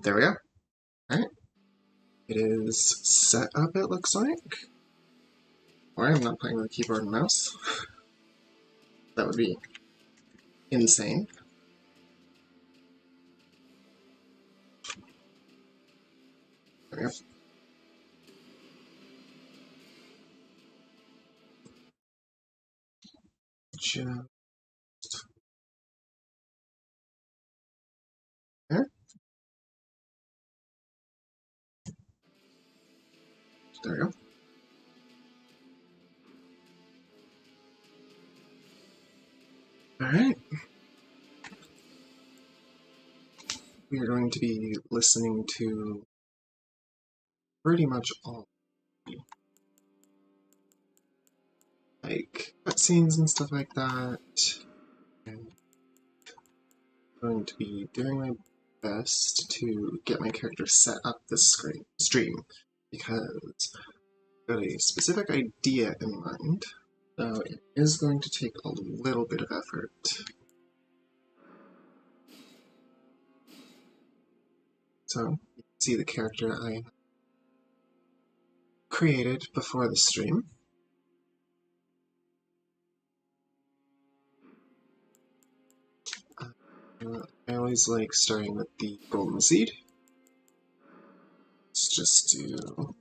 There we go. Alright. It is set up, it looks like. Or I'm not playing with keyboard and mouse. That would be insane. There we go. Just there. There we go. Alright. We are going to be listening to pretty much all like cutscenes and stuff like that. And I'm going to be doing my best to get my character set up this stream because I've got a specific idea in mind, so it is going to take a little bit of effort. So you can see the character I created before the stream. I always like starting with the golden seed. Let's just do...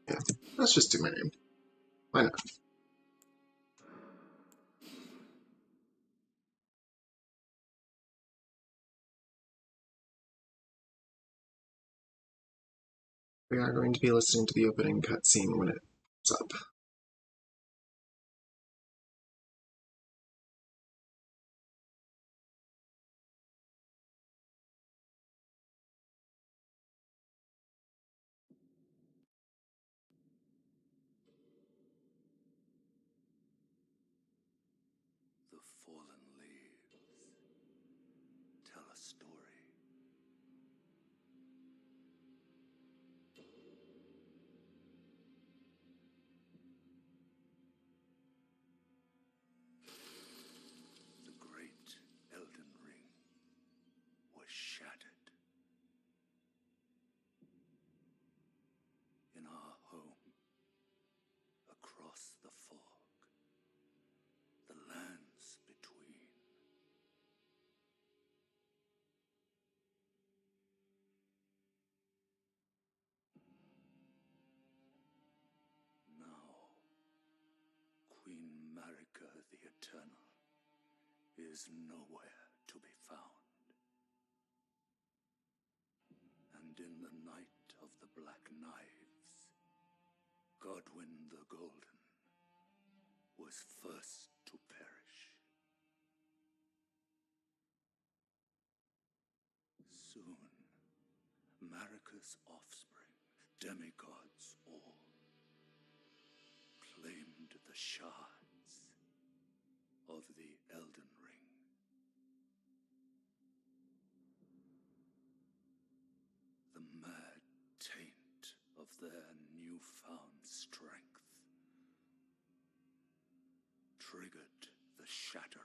yeah, let's just do my name. Why not? We are going to be listening to the opening cutscene when it comes up. The fallen leaves tell a story. The great Elden ring was shattered. In our home, across the fog, the lands between. Now, Queen Marika the Eternal is nowhere to be found. And in the night of the Black Knives, Godwyn the Golden was first to perish. Soon, Marika's offspring, demigods all, claimed the shards of the Elden ring. The mad taint of their newfound strength triggered the shattering.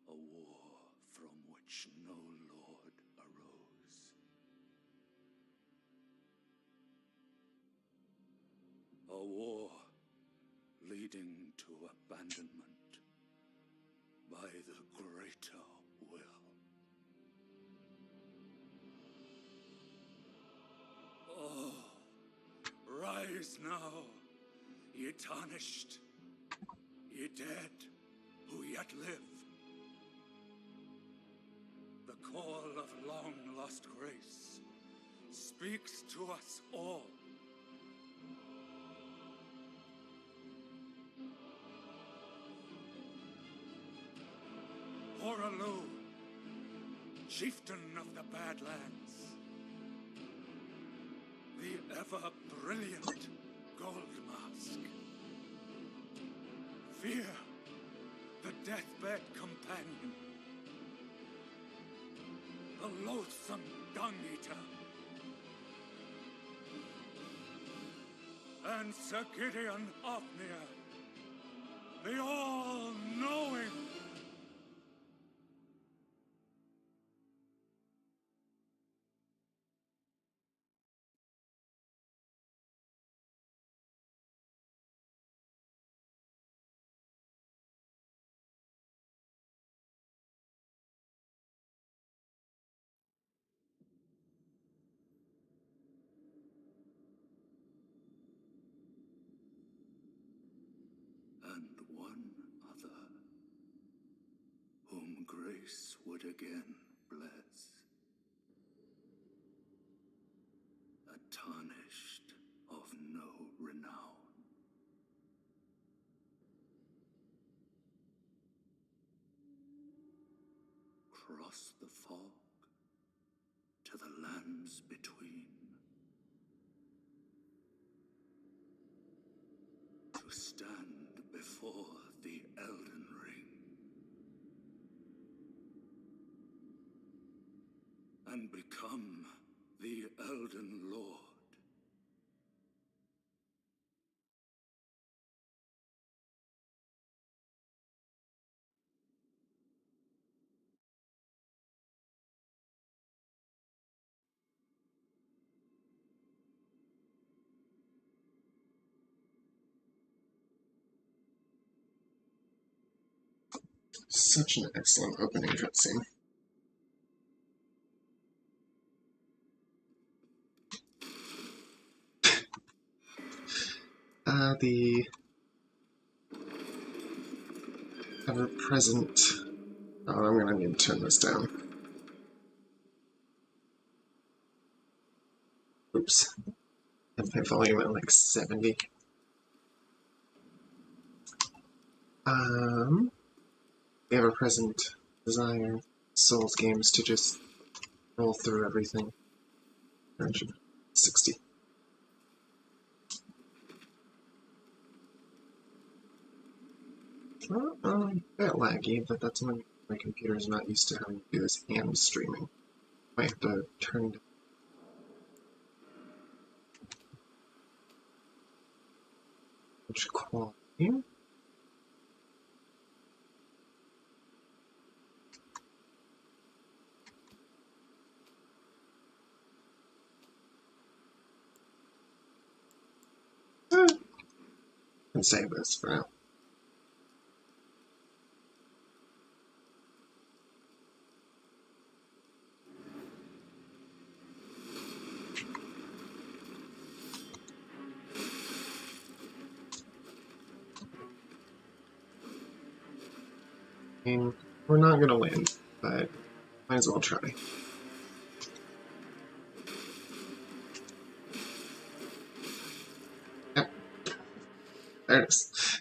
A war from which no lord arose. A war leading to abandonment by the greater will. Oh, rise now, ye tarnished, ye dead who yet live. The call of long-lost grace speaks to us all. Horalu, chieftain of the Badlands, the ever-brilliant Gold Mask. Fear, the deathbed companion, the loathsome dung-eater, and Sir Gideon Ofnir, the all-knowing. And one other, whom grace would again bless, a tarnished of no renown. Cross the fog to the lands between, to stand before the Elden Ring, and become the Elden Lord. Such an excellent opening cutscene. The ever-present... Oh, I'm gonna need to turn this down. Oops. I have my volume at like 70. The ever-present desire, Souls games, to just roll through everything. 60. A bit laggy, but that's when my computer's not used to having to do this hand streaming. Might have to turn down which quality. And save this for now. I mean, we're not gonna win, but might as well try. Yep. There it is.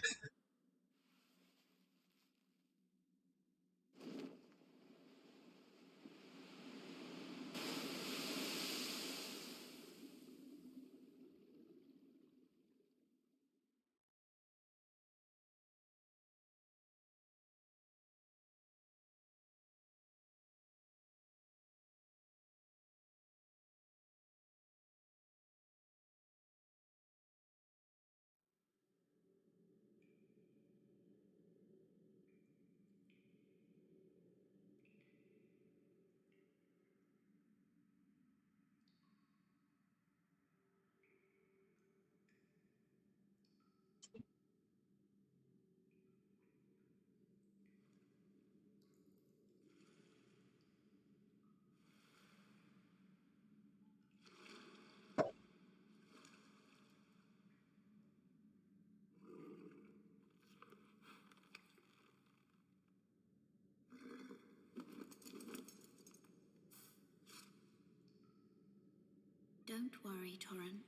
Don't worry, Torrent.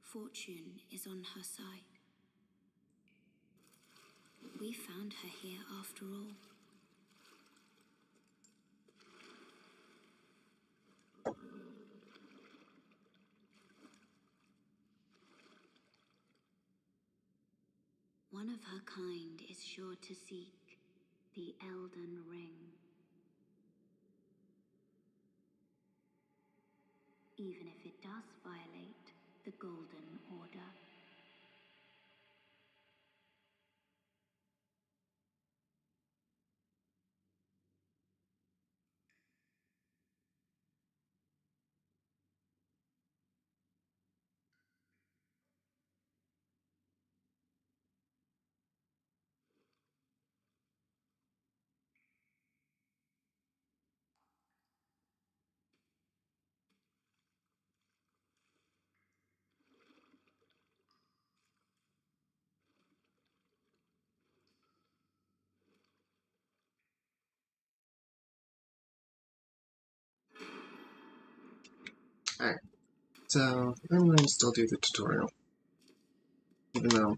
Fortune is on her side. We found her here after all. One of her kind is sure to seek the Elden Ring. Even if it does violate the Golden Order. Alright, so I'm going to still do the tutorial, even though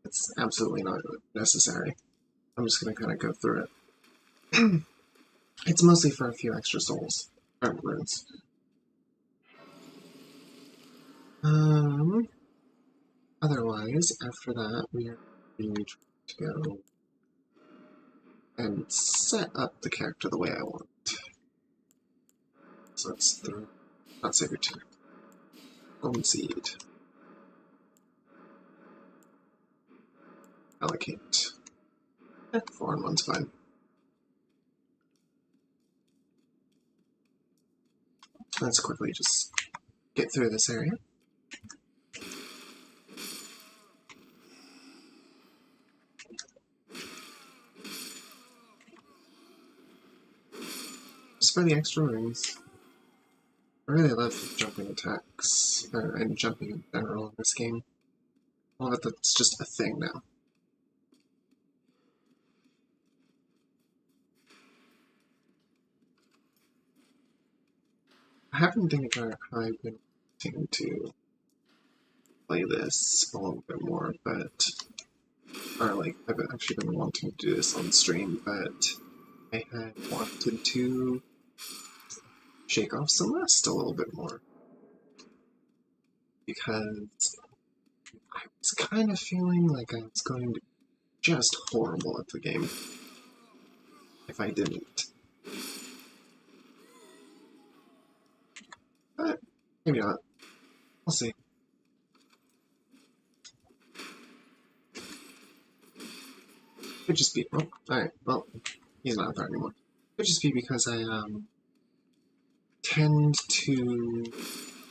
it's absolutely not necessary. I'm just going to kind of go through it. It's mostly for a few extra souls, or runes. Otherwise, after that, we are going to go and set up the character the way I want. So let's throw, not save your turn. Golden Seed. Allocate. 4 and 1's fine. Let's quickly just get through this area. Just for the extra runes. I really love jumping attacks, and jumping in general in this game. Well, that's just a thing now. I have been thinking about how I've been wanting to play this a little bit more, but... Or, like, I've actually been wanting to do this on stream, but I had wanted to shake off Celeste a little bit more. Because I was kind of feeling like I was going to be just horrible at the game if I didn't. But maybe not. We'll see. Could just be. Oh, alright, well, he's not there anymore. Could just be because I tend to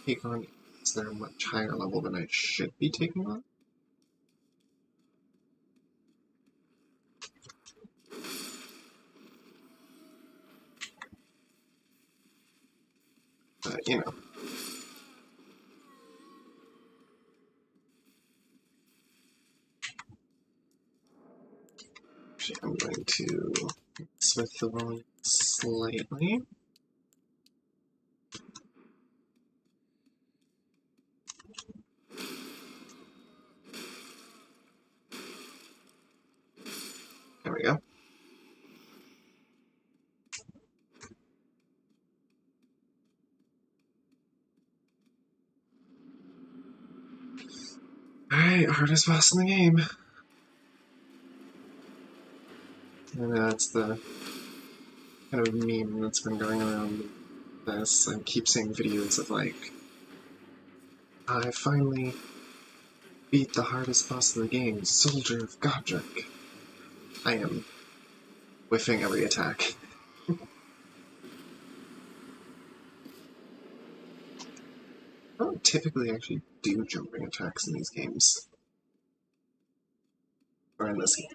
take on enemies that are much higher level than I should be taking on. But, you know. Actually, I'm going to mess with the volume slightly. There we go. Alright, hardest boss in the game. And that's the kind of meme that's been going around this. I keep seeing videos of like, I finally beat the hardest boss in the game, Soldier of Godric. I am whiffing every attack. I don't typically actually do jumping attacks in these games. Or in this game.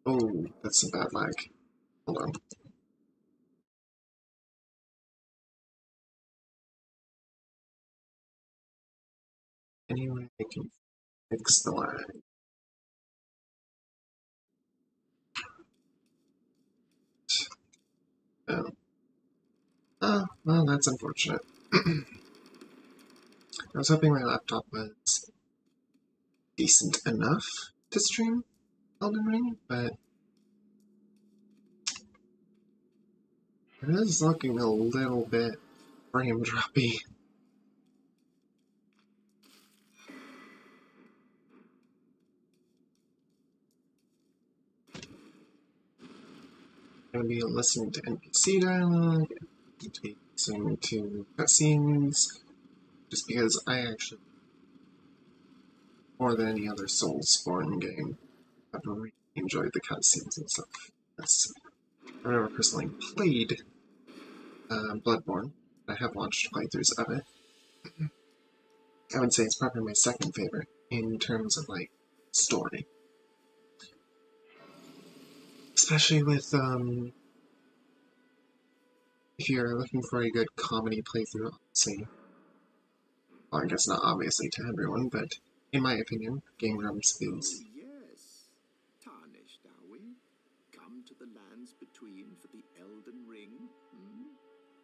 Oh, that's some bad lag. Hold on. Anyway, I can fix the lag. Oh. Oh, well, that's unfortunate. I was hoping my laptop was decent enough to stream Elden Ring, but it is looking a little bit frame droppy. going to be listening to NPC dialogue, to be listening to cutscenes, just because I actually, more than any other Soulsborne game, I've really enjoyed the cutscenes and stuff. I've never personally played Bloodborne. I have watched playthroughs of it. I would say it's probably my second favorite in terms of, like, story. Especially with, if you're looking for a good comedy playthrough, obviously, well, I guess not obviously to everyone, but in my opinion, Game Grumps is... Oh, yes. Tarnished, are we? Come to the lands between for the Elden Ring?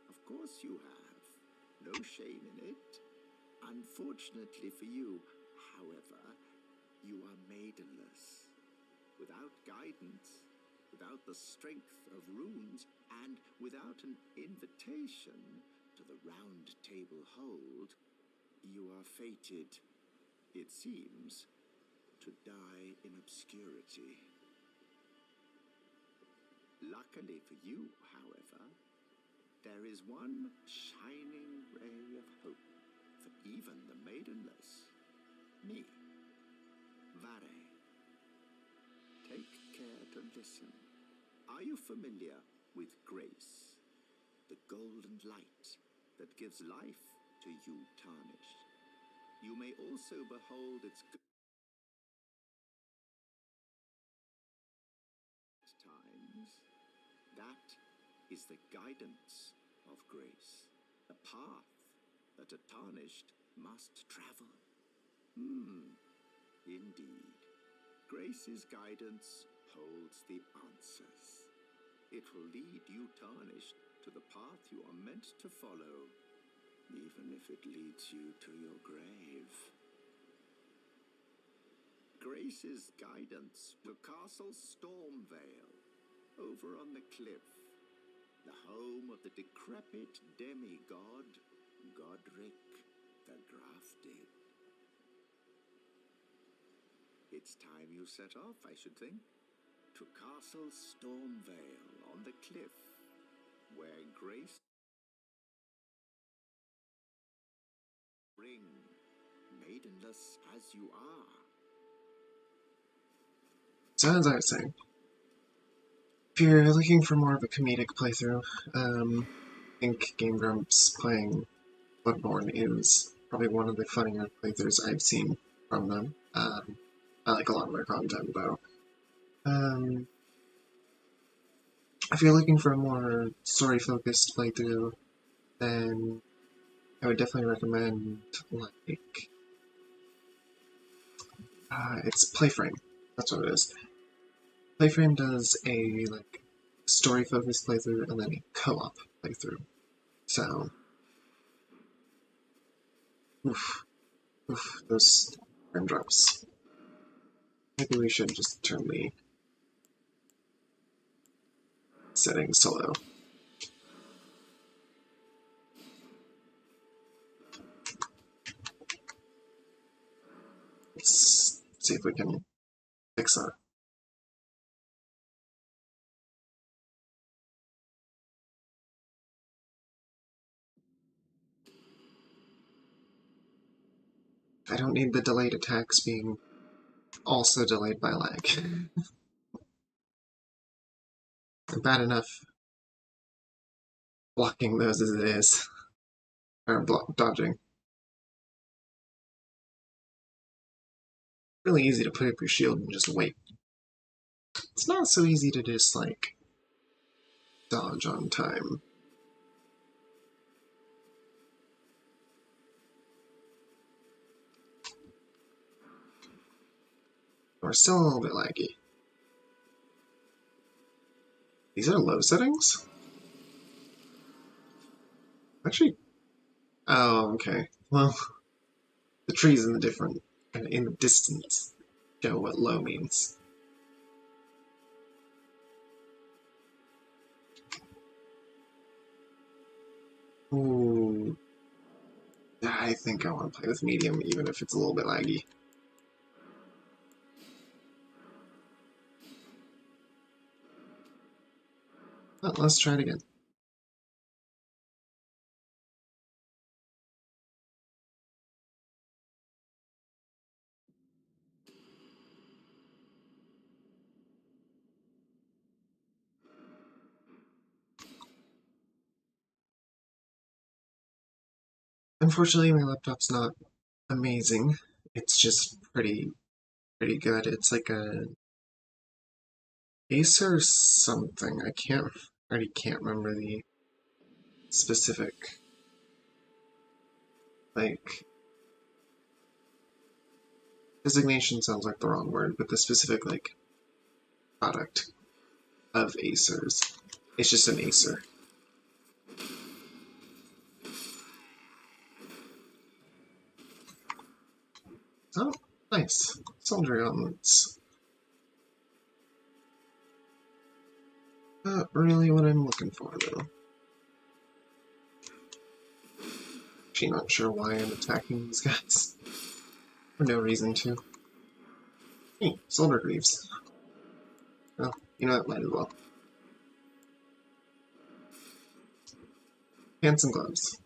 Of course you have. No shame in it. Unfortunately for you, however, you are maidenless. Without guidance, without the strength of runes, and without an invitation to the Round Table Hold, you are fated, it seems, to die in obscurity. Luckily for you, however, there is one shining ray of hope for even the maidenless. Me, Vare. Take care to listen. Are you familiar with grace? The golden light that gives life to you, Tarnished. You may also behold its times. That is the guidance of grace, a path that a Tarnished must travel. Indeed. Grace's guidance holds the answers. It will lead you, Tarnished, to the path you are meant to follow, even if it leads you to your grave. Grace's guidance to Castle Stormvale, over on the cliff, the home of the decrepit demigod, Godric the Grafted. It's time you set off, I should think, to Castle Stormvale on the cliff, where Grace ring, maidenless as you are. So as I was saying, if you're looking for more of a comedic playthrough, I think Game Grumps playing Bloodborne is probably one of the funnier playthroughs I've seen from them. I like a lot of their content, though. If you're looking for a more story-focused playthrough, then I would definitely recommend, like, it's Playframe. That's what it is. Playframe does a, like, story-focused playthrough and then a co-op playthrough. So, those frame drops. Maybe we should just turn the settings to low. Let's see if we can fix that. I don't need the delayed attacks being also delayed by lag. Bad enough blocking those as it is. Or dodging. Really easy to put up your shield and just wait. It's not so easy to just, like, dodge on time. We're still a little bit laggy. These are low settings? Actually, oh, okay. Well, the trees in the different, in the distance, show what low means. Ooh. I think I want to play with medium, even if it's a little bit laggy. But let's try it again. Unfortunately, my laptop's not amazing. It's just pretty good. It's like a Acer something. Already can't remember the specific, like, designation sounds like the wrong word, but the specific, like, product of Acers. It's just an Acer. Oh, nice. Soldier gauntlets. Not really what I'm looking for, though. Actually, not sure why I'm attacking these guys. For no reason to. Hey, Soldier Greaves. Well, you know what, might as well. Pants and gloves.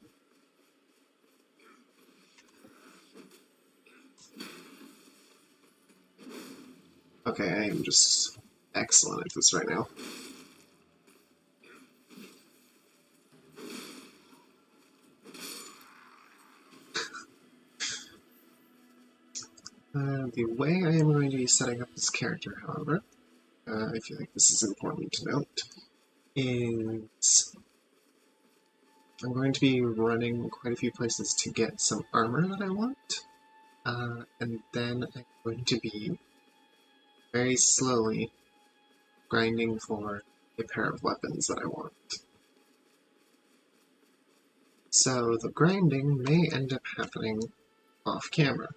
Okay, I am just excellent at this right now. The way I am going to be setting up this character, however, I feel like this is important to note, is I'm going to be running quite a few places to get some armor that I want, and then I'm going to be very slowly grinding for a pair of weapons that I want. So the grinding may end up happening off camera,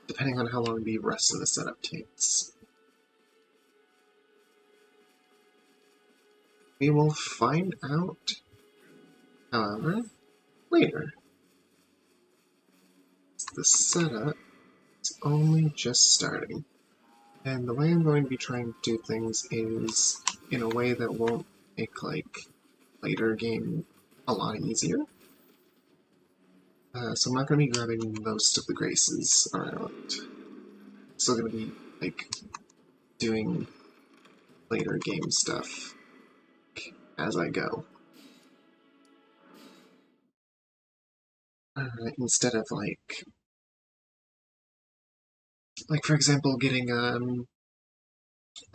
depending on how long the rest of the setup takes. We will find out, however, later. The setup is only just starting, and the way I'm going to be trying to do things is in a way that won't make, like, later game a lot easier. So I'm not going to be grabbing most of the graces around. Still going to be, like, doing later game stuff as I go. Instead of, like, for example, getting a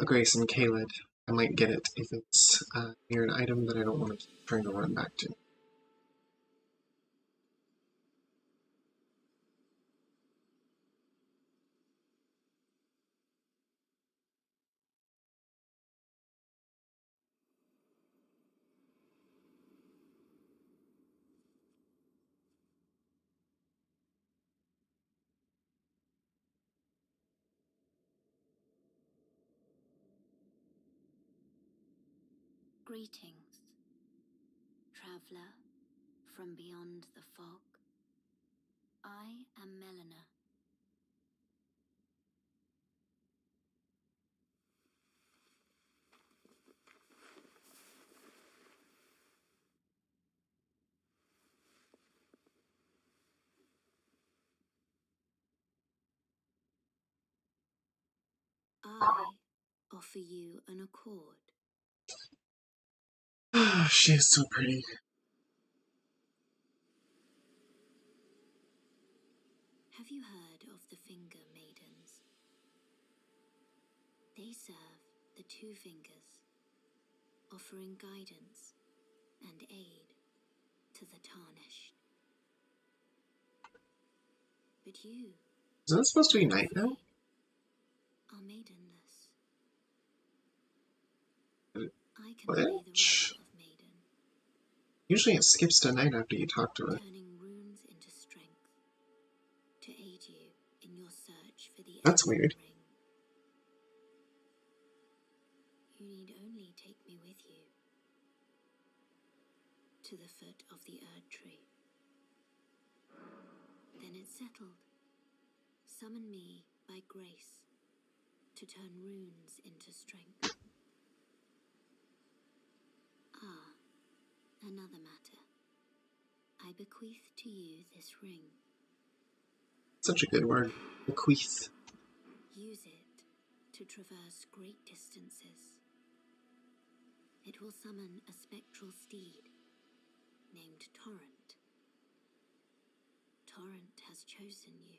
Grace in Kaled. I might get it if it's near an item that I don't want to keep trying to run back to. Greetings, traveler from beyond the fog. I am Melina. I offer you an accord. She is so pretty. Have you heard of the Finger Maidens? They serve the two fingers, offering guidance and aid to the tarnished. But you, Is that supposed to be night now? are maidenless. I can Which? play the role of maiden, Usually it skips to night after you talk to her. turning runes into strength to aid you in your search for the That's Elden weird. Ring. You need only take me with you to the foot of the Erd Tree. Then it's settled. Summon me by grace to turn runes into strength. Another matter. I bequeath to you this ring. Such a good word. Bequeath. Use it to traverse great distances. It will summon a spectral steed named Torrent. Torrent has chosen you.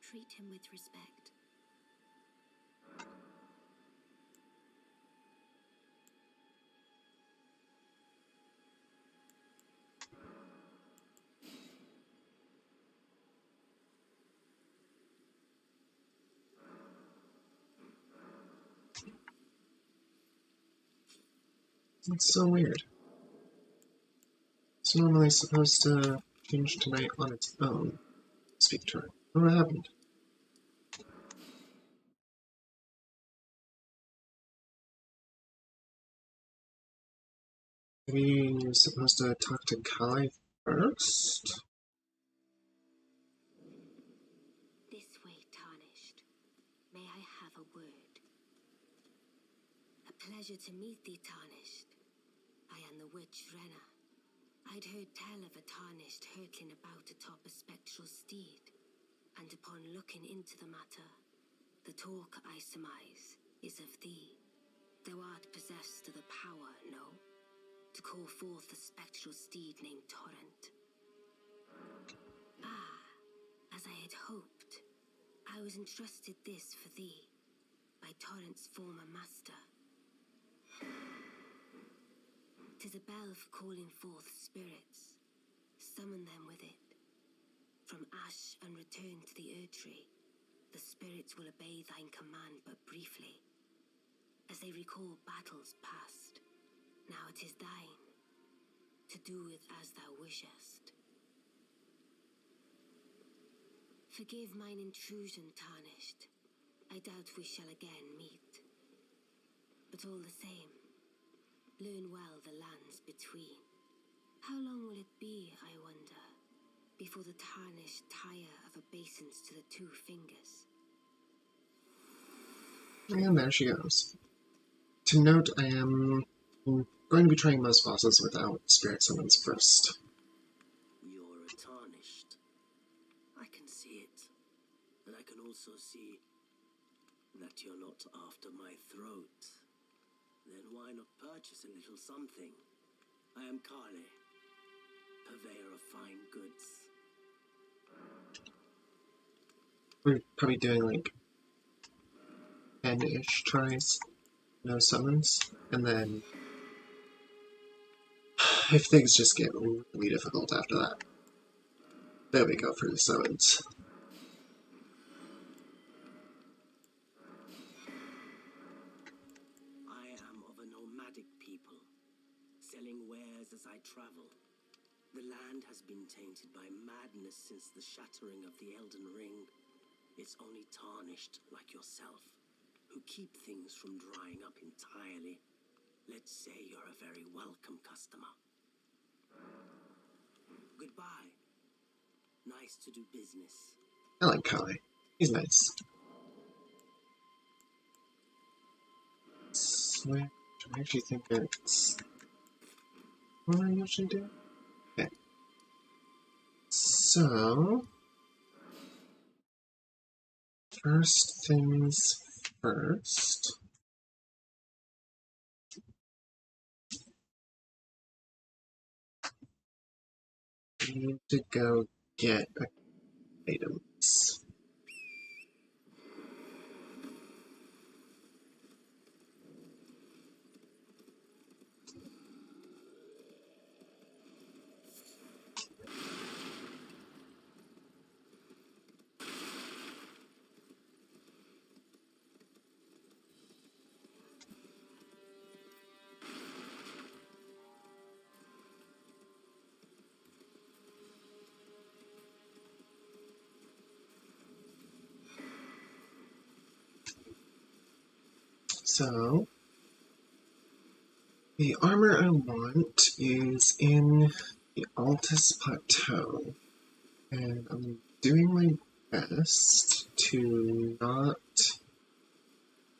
Treat him with respect. It's so weird. It's normally supposed to change tonight on its own. Speak to her. What happened? Maybe you're supposed to talk to Kai first? This way, Tarnished. May I have a word? A pleasure to meet thee, Tarnished. I am the witch Renna. I'd heard tell of a Tarnished hurtling about atop a spectral steed, and upon looking into the matter, the talk I surmise is of thee. Thou art possessed of the power, no? To call forth a spectral steed named Torrent. Ah, as I had hoped, I was entrusted this for thee by Torrent's former master. 'Tis a bell for calling forth spirits. Summon them with it. From ash and return to the Erdtree, the spirits will obey thine command but briefly, as they recall battles past. Now it is thine, to do with as thou wishest. Forgive mine intrusion, Tarnished. I doubt we shall again meet. But all the same, learn well the lands between. How long will it be, I wonder, before the Tarnished tire of obeisance to the two fingers? And there she goes. To note, I am going to be trying most bosses without spirit summons first. You're a Tarnished. I can see it. And I can also see that you're not after my throat. Then why not purchase a little something? I am Kale, purveyor of fine goods. We're probably doing like 10-ish tries, no summons, and then if things just get really difficult after that, there we go for the summons. I am of a nomadic people, selling wares as I travel. The land has been tainted by madness since the shattering of the Elden Ring. It's only Tarnished like yourself who keep things from drying up entirely. Let's say you're a very welcome customer. Goodbye. Nice to do business. I like Kai. He's nice. Switch. I actually think it's what I usually do. Okay. So first things first. I need to go get items. So, the armor I want is in the Altus Plateau, and I'm doing my best to not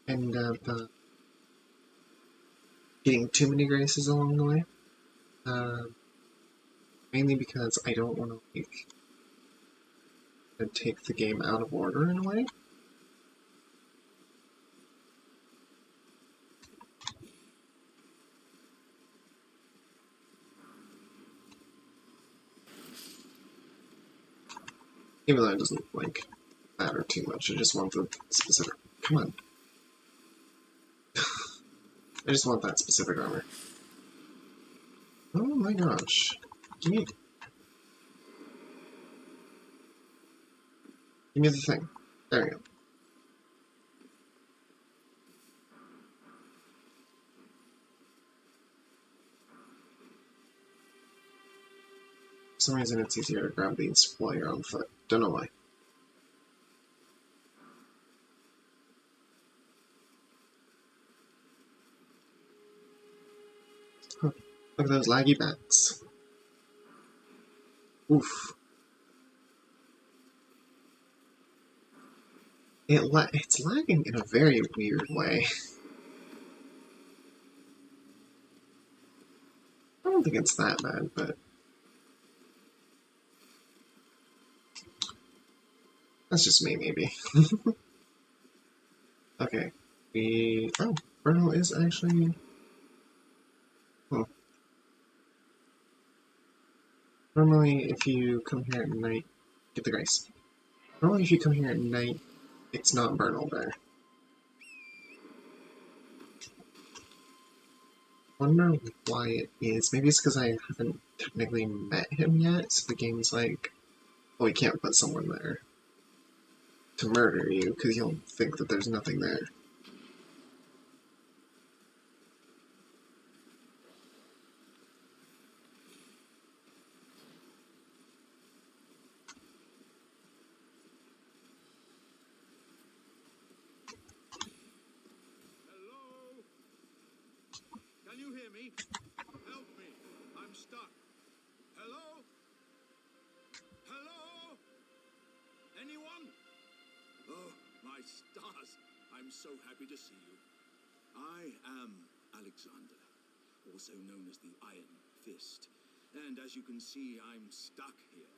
end up getting too many graces along the way. Mainly because I don't want to take the game out of order in a way. Even though it doesn't matter too much, I just want the specific. Come on. I just want that specific armor. Oh my gosh. Give me the thing. There we go. For some reason it's easier to grab these while you're on foot. Don't know why. Huh. Look at those laggy backs. Oof. It's lagging in a very weird way. I don't think it's that bad, but that's just me, maybe. Okay. Oh, Bruno is actually... Oh. Normally, if you come here at night... Get the grace. Normally, if you come here at night, it's not Bernal there. Wonder why it is. Maybe it's because I haven't technically met him yet, so the game's like, oh, we can't put someone there to murder you, because you'll think that there's nothing there. Hello? Can you hear me? Help me. I'm stuck. Hello? Hello? Anyone? Oh, my stars. I'm so happy to see you. I am Alexander, also known as the Iron Fist. And as you can see, I'm stuck here.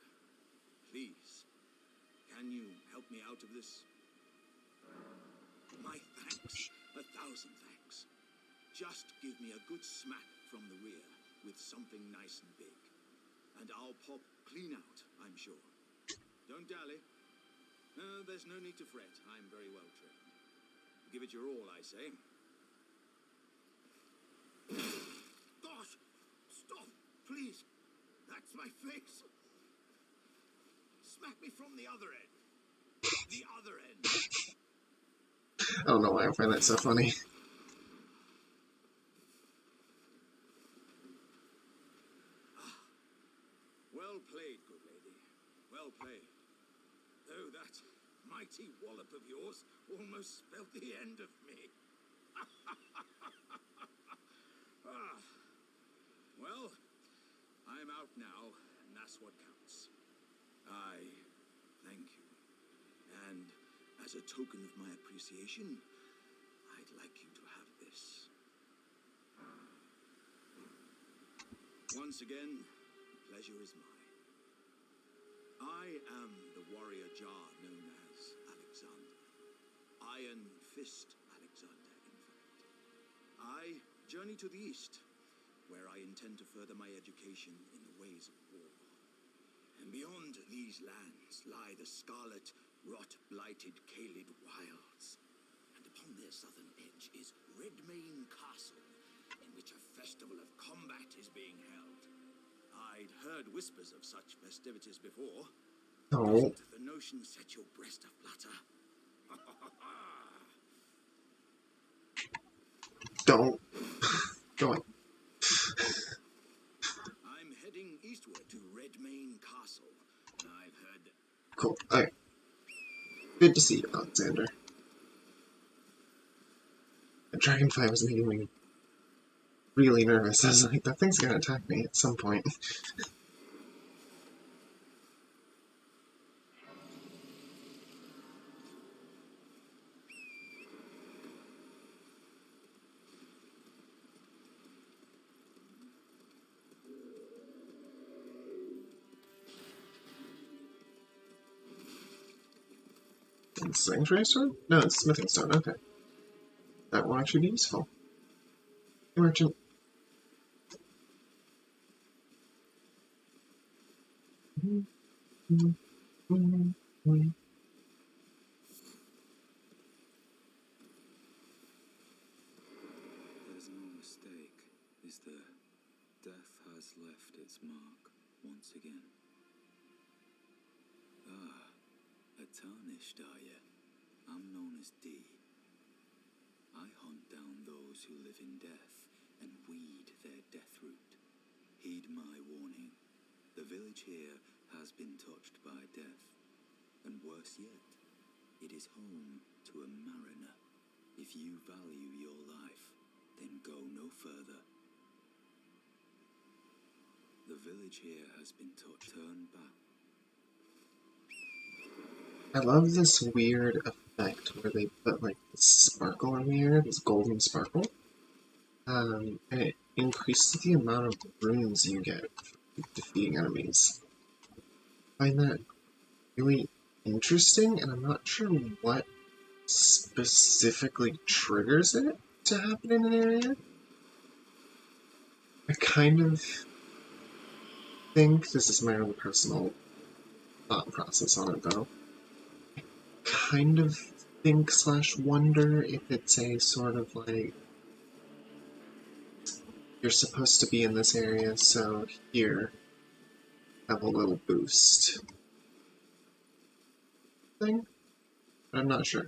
Please, can you help me out of this? My thanks. 1,000 thanks. Just give me a good smack from the rear with something nice and big. And I'll pop clean out, I'm sure. Don't dally. There's no need to fret. I'm very well trained. Give it your all, I say. Gosh! Stop! Please! That's my face! Smack me from the other end! The other end! I don't know why I find that so funny. Well played, good lady. Well played. Though that mighty wallop of yours almost spelled the end of me. Well, I'm out now, and that's what counts. I thank you. And as a token of my appreciation, I'd like you to have this. Once again, the pleasure is mine. I am the warrior Jar known as Alexander. Iron Fist Alexander, in fact. I journey to the east, where I intend to further my education in the ways of war. And beyond these lands lie the scarlet, rot-blighted Caelid wilds. And upon their southern edge is Redmane Castle, in which a festival of combat is being held. I'd heard whispers of such festivities before. Oh. Doesn't the notion set your breast aflutter? Don't. Go on. I'm heading eastward to Redmane Castle. I've heard that... Cool. Okay. Good to see you, Alexander. The dragonfly was making me really nervous. I was like, that thing's gonna attack me at some point. Sanctuary Stone? No, it's Smithing Stone, okay. That will actually be useful. Hey, merchant. There's no mistake, is there? Death has left its mark once again. Ah, a tarnished, are you? I'm known as D. I hunt down those who live in death and weed their death root. Heed my warning. The village here has been touched by death. And worse yet, it is home to a mariner. If you value your life, then go no further. The village here has been touched. Turn back. I love this weird effect where they put like this sparkle in the air, this golden sparkle. And it increases the amount of runes you get for defeating enemies. I find that really interesting, and I'm not sure what specifically triggers it to happen in an area. I kind of think, this is my own personal thought process on it though, I kind of think / wonder if it's a sort of like, you're supposed to be in this area, so here, have a little boost thing, but I'm not sure.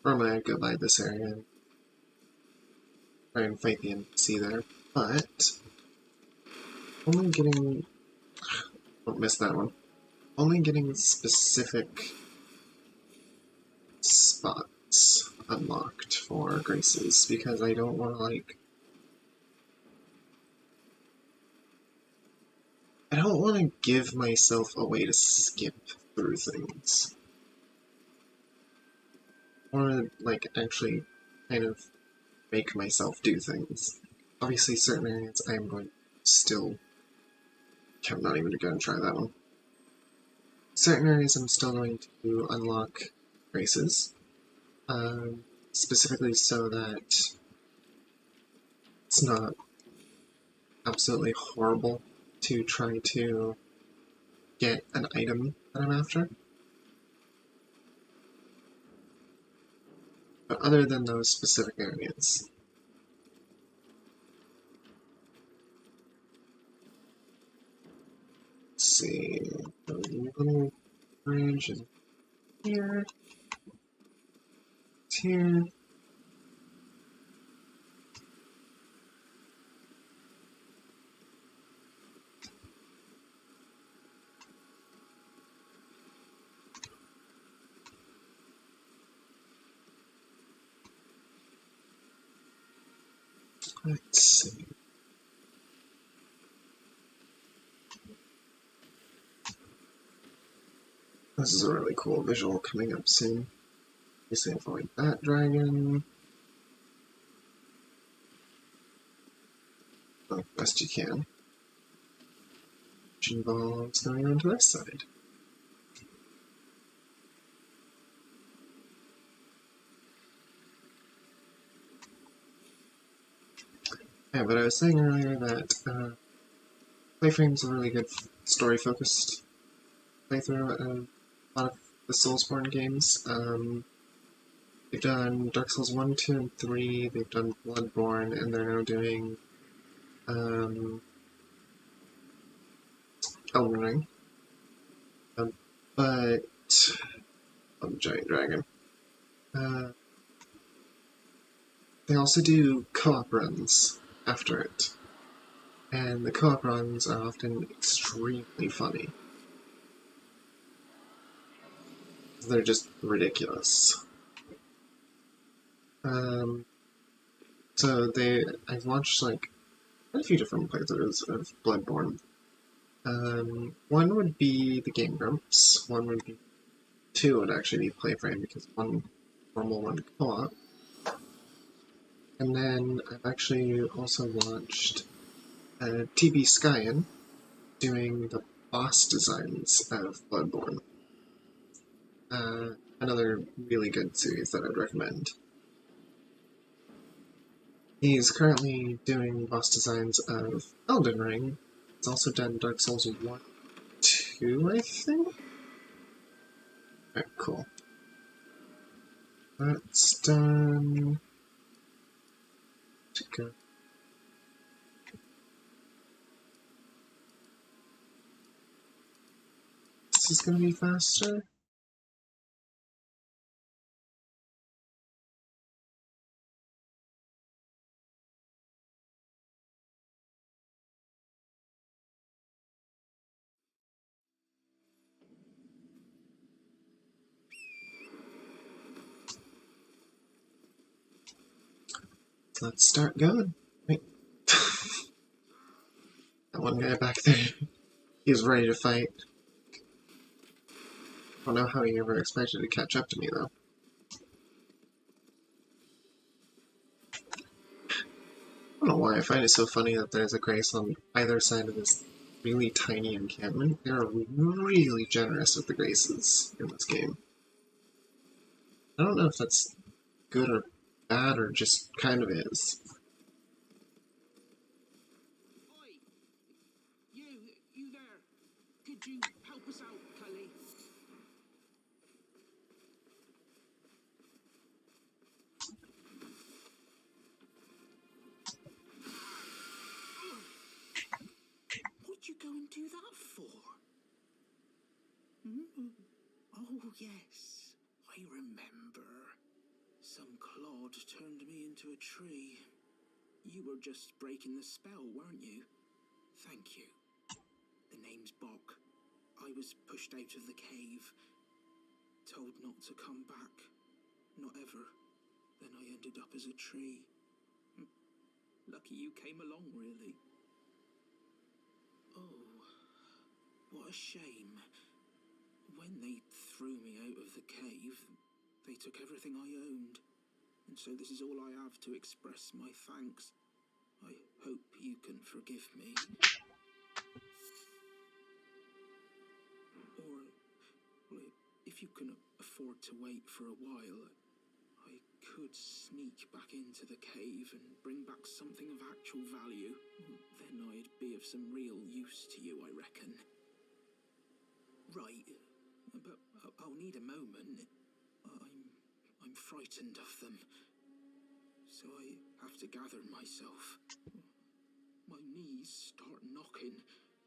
Or I might go by this area and try and fight the NPC there, but only getting, don't miss that one, only getting specific spots unlocked for graces, because I don't want to like, I don't want to give myself a way to skip through things. I want to like actually kind of make myself do things. Obviously certain areas I'm going to still, I'm not even going to try that one. Certain areas I'm still going to unlock graces, specifically so that it's not absolutely horrible to try to get an item that I'm after. But other than those specific areas, let's see, the little bridge is here, it's here. Let's see. This is a really cool visual coming up soon. Obviously avoid that dragon. Oh, best you can. Which involves going around to this side. Yeah, but I was saying earlier that Playframe's a really good story-focused playthrough of a lot of the Soulsborne games. They've done Dark Souls 1, 2, and 3, they've done Bloodborne, and they're now doing Elden Ring. But Giant Dragon. They also do co-op runs after it. And the co-op runs are often extremely funny. They're just ridiculous. So I've watched like quite a few different playthroughs of Bloodborne. One would be the Game Grumps, two would actually be Playframe, because one normal, one co-op. And then I've actually also watched TB Skyen doing the boss designs of Bloodborne. Another really good series that I'd recommend. He's currently doing boss designs of Elden Ring. He's also done Dark Souls 1, 2, I think? Alright, cool. That's done. To go. This is gonna be faster. Let's start going. Wait. That one guy back there, he's ready to fight. I don't know how he ever expected to catch up to me, though. I don't know why I find it so funny that there's a grace on either side of this really tiny encampment. They're really generous with the graces in this game. I don't know if that's good or bad or just kind of is. Oi! You there? Could you help us out, Cully? What'd you go and do that for? Oh, yes. I remember. Some clod turned me into a tree. You were just breaking the spell, weren't you? Thank you. The name's Bok. I was pushed out of the cave. Told not to come back. Not ever. Then I ended up as a tree. Lucky you came along, really. Oh, what a shame. When they threw me out of the cave, they took everything I owned. And so this is all I have to express my thanks. I hope you can forgive me. Or, well, if you can afford to wait for a while, I could sneak back into the cave and bring back something of actual value. Then I'd be of some real use to you, I reckon. Right, but I'll need a moment. I'm frightened of them, so I have to gather myself. My knees start knocking,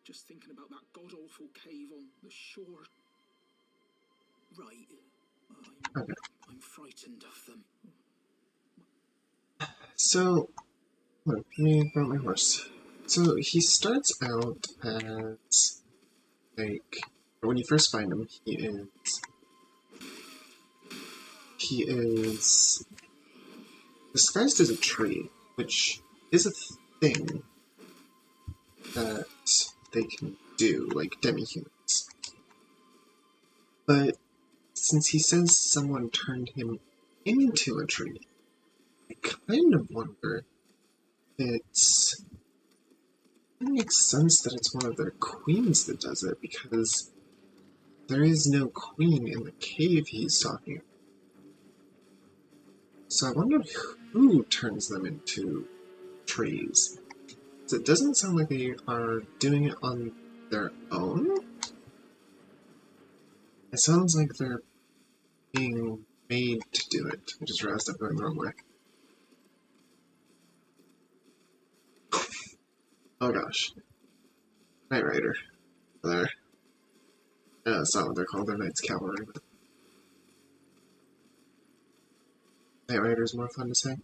just thinking about that god-awful cave on the shore. Right, I'm frightened of them. So, let me grab my horse. So he starts out as, like, when you first find him, he is disguised as a tree, which is a thing that they can do, like demi-humans. But since he says someone turned him into a tree, I kind of wonder if it makes sense that it's one of their queens that does it, because there is no queen in the cave he's talking about. So I wonder who turns them into trees. So it doesn't sound like they are doing it on their own. It sounds like they're being made to do it. I just realized I'm going the wrong way. Oh gosh. Knight Rider. There. That's not what they're called, they're Knights Cavalry. But Knight Rider is more fun to say.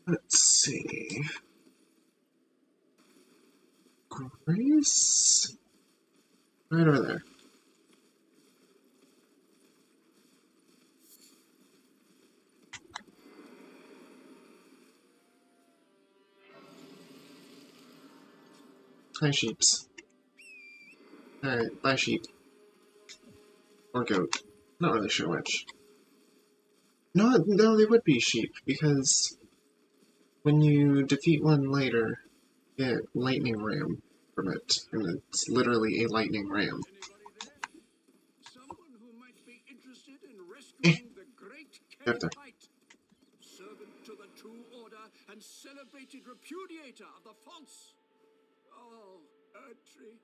Let's see. Grace? Right over there. Hi, sheeps. Alright, bye, sheep. Or goat. Not really sure which. No, they would be sheep, because when you defeat one later, you get lightning ram from it, and it's literally a lightning ram. Someone who might be interested in rescuing the great There. Kenite, servant to the true order and celebrated repudiator of the false. Oh, Erdtree,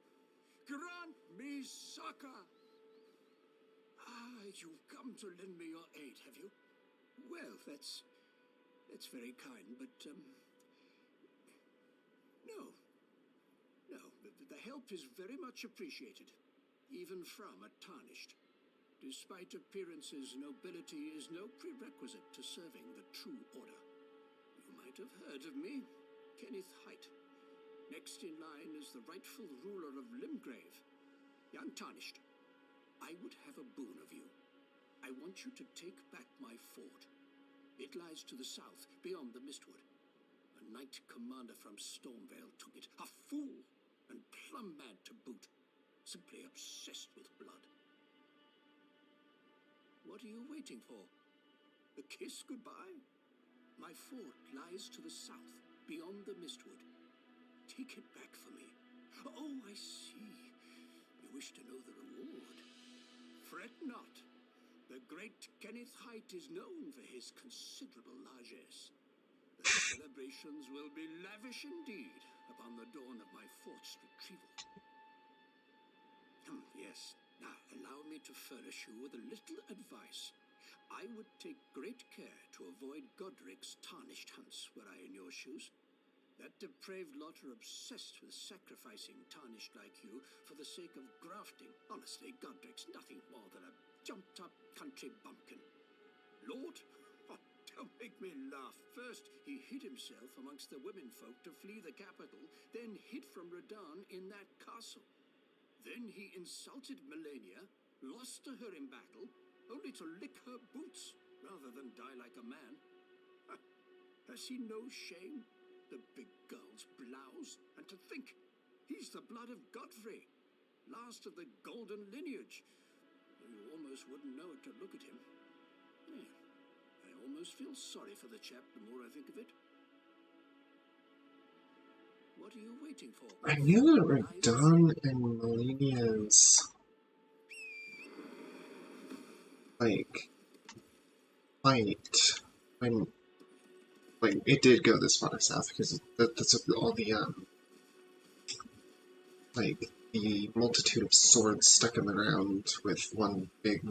grant me succor. You've come to lend me your aid, have you? Well, that's very kind, but no, the help is very much appreciated, even from a tarnished. Despite appearances, nobility is no prerequisite to serving the true order. You might have heard of me, Kenneth Height. Next in line is the rightful ruler of Limgrave, the Untarnished. I would have a boon of you. I want you to take back my fort. It lies to the south, beyond the Mistwood. A knight commander from Stormvale took it. A fool, and plumb mad to boot. Simply obsessed with blood. What are you waiting for? A kiss goodbye? My fort lies to the south, beyond the Mistwood. Take it back for me. Oh, I see. You wish to know the reward. Fret not. The great Kenneth Height is known for his considerable largesse. The celebrations will be lavish indeed upon the dawn of my fort's retrieval. Yes, now allow me to furnish you with a little advice. I would take great care to avoid Godric's tarnished hunts were I in your shoes. That depraved lot are obsessed with sacrificing tarnished like you for the sake of grafting. Honestly, Godric's nothing more than a jumped-up country bumpkin. Lord, oh, don't make me laugh. First, he hid himself amongst the womenfolk to flee the capital, then hid from Redan in that castle. Then he insulted Melania, lost to her in battle, only to lick her boots rather than die like a man. Has he no shame? The big girl's blouse, and to think, he's the blood of Godfrey, last of the golden lineage. You almost wouldn't know it to look at him. Yeah, I almost feel sorry for the chap the more I think of it. What are you waiting for? I knew that Radon and Melania's fight when it did go this far south because that's all the the multitude of swords stuck in the ground with one big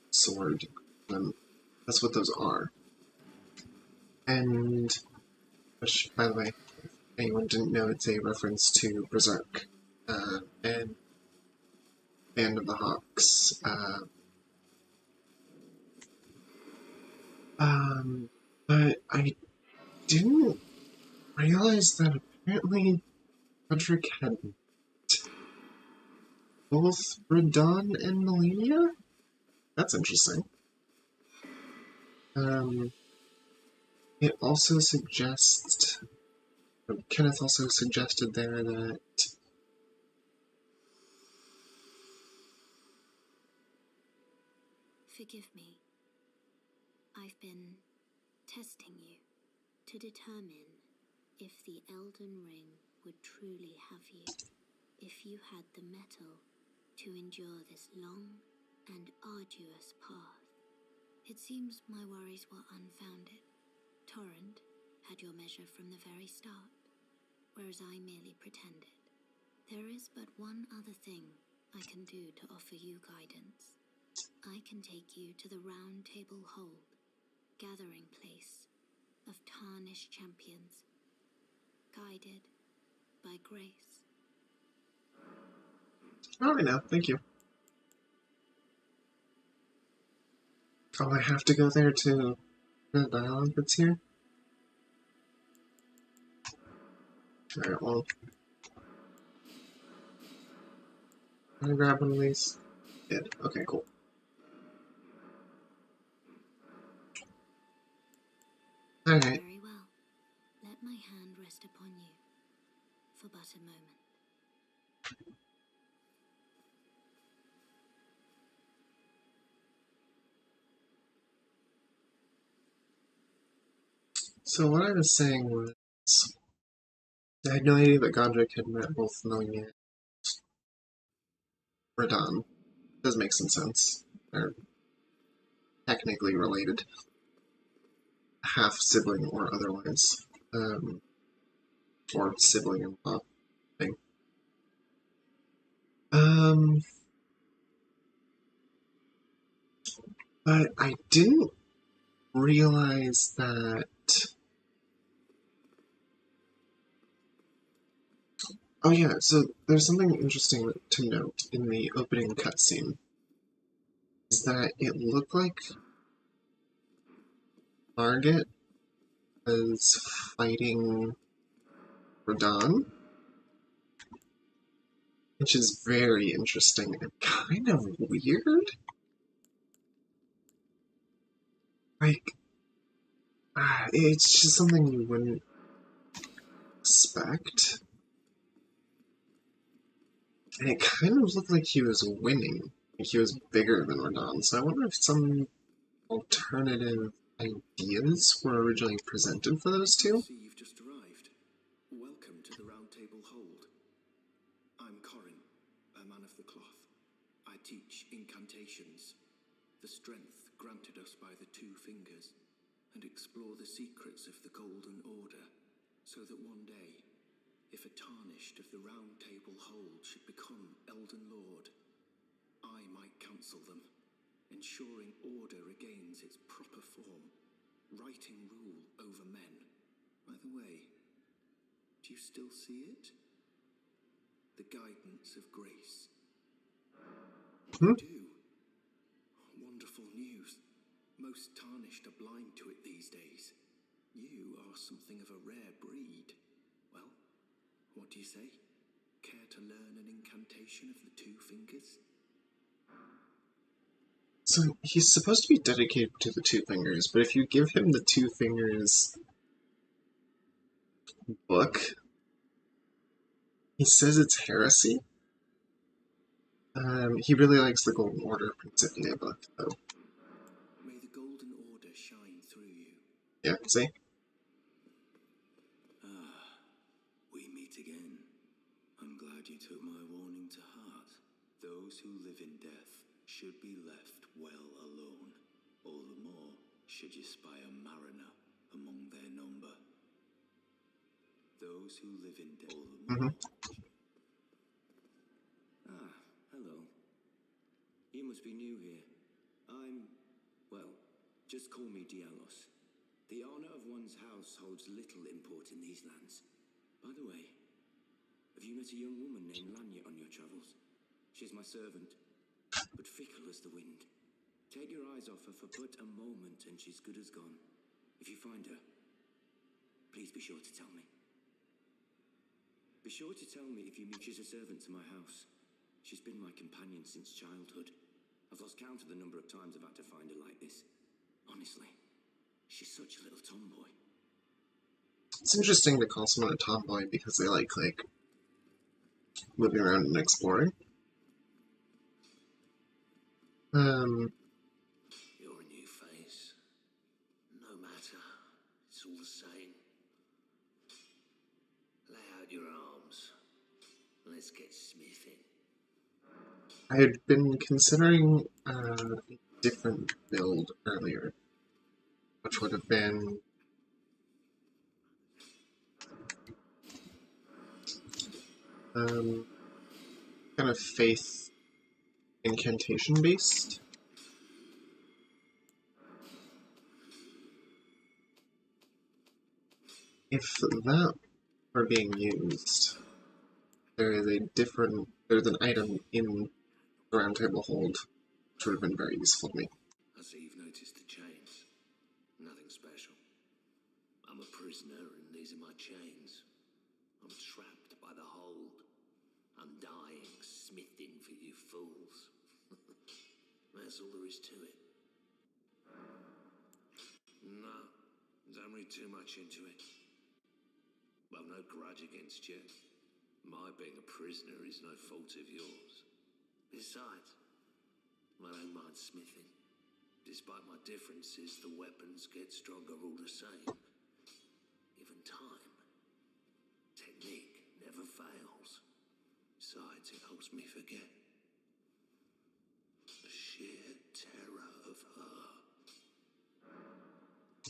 sword. That's what those are. And which, by the way, if anyone didn't know, it's a reference to Berserk and Band of the Hawks. But I didn't realize that apparently Roderick had both Radon and Melania? That's interesting. It also suggests... Kenneth also suggested there that... Forgive me. I've been testing you to determine if the Elden Ring would truly have you, if you had the mettle to endure this long and arduous path. It seems my worries were unfounded. Torrent had your measure from the very start, whereas I merely pretended. There is but one other thing I can do to offer you guidance. I can take you to the Round Table Hold, gathering place of tarnished champions, guided by grace. Alright now, thank you. Oh, I have to go there to the dialogue that's here? Alright, well... Can I grab one of these? Did. Okay, cool. Alright. Very well. Let my hand rest upon you for but a moment. So what I was saying was, I had no idea that Godric had met both Melania and Radon. Does make some sense. They're technically related. Half-sibling or otherwise. Or sibling-in-law thing. But I didn't realize that... Oh yeah, so there's something interesting to note in the opening cutscene. Is that it looked like Margit was fighting Radon, which is very interesting and kind of weird. Like, it's just something you wouldn't expect. And it kind of looked like he was winning. Like he was bigger than Radon, so I wonder if some alternative ideas were originally presented for those two? I see you've just arrived. Welcome to the Round Table Hold. I'm Corin, a man of the cloth. I teach incantations, the strength granted us by the two fingers, and explore the secrets of the Golden Order, so that one day, if a tarnished of the Round Table Hold should become Elden Lord, I might counsel them, ensuring order regains its proper form, righting rule over men. By the way, do you still see it? The guidance of grace. You do. Wonderful news. Most tarnished are blind to it these days. You are something of a rare breed. Well, what do you say? Care to learn an incantation of the two fingers? So he's supposed to be dedicated to the two fingers, but if you give him the two fingers book, he says it's heresy. He really likes the Golden Order Principia book, though. May the Golden Order shine through you. Yeah, see? We meet again. I'm glad you took my warning to heart. Those who live in death should be left well alone. All the more should you spy a mariner among their number. Those who live in death, all the more. Hello. You must be new here. Well, just call me Dialos. The honor of one's house holds little import in these lands. By the way, have you met a young woman named Lanya on your travels? She's my servant, but fickle as the wind. Take your eyes off her for but a moment and she's good as gone. If you find her, please be sure to tell me. Be sure to tell me if you meet. She's a servant to my house. She's been my companion since childhood. I've lost count of the number of times I've had to find her like this. Honestly, she's such a little tomboy. It's interesting to call someone a tomboy because they like moving around and exploring. You're a new face. No matter, it's all the same. Lay out your arms. Let's get smithing. I had been considering a different build earlier, which would have been kind of faith incantation based. If that were being used, there's an item in the Round Table Hold which would have been very useful to me. I see you've noticed the chains. Nothing special. I'm a prisoner and these are my chains. I'm trapped by the hold. I'm dying, smithing for you fools. That's all there is to it. No, don't read too much into it. Well, no grudge against you. My being a prisoner is no fault of yours. Besides, I don't mind smithing. Despite my differences, the weapons get stronger all the same. Even time. Technique never fails. Besides, it helps me forget. The sheer terror of her.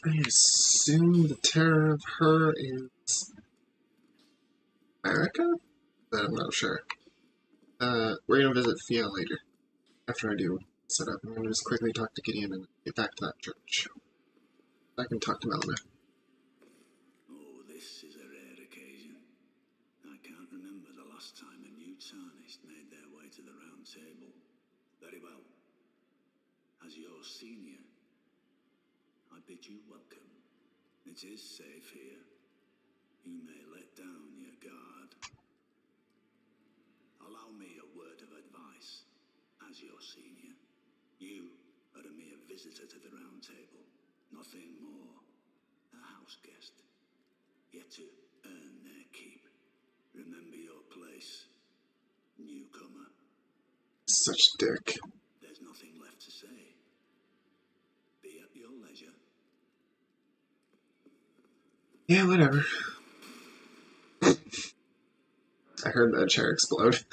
I assume the terror of her is America? But I'm not sure. We're gonna visit Fia later. After I do set up, I'm gonna just quickly talk to Gideon and get back to that church. I can talk to Melina. Oh, this is a rare occasion. I can't remember the last time a new tarnished made their way to the round table. Very well. As your senior, I bid you welcome. It is safe here. You may let down your guard. Allow me a word of advice. As your senior, you are a mere visitor to the round table. Nothing more. A house guest. Yet to earn their keep. Remember your place. Newcomer. Such a dick. There's nothing left to say. Be at your leisure. Yeah, whatever. I heard that chair explode.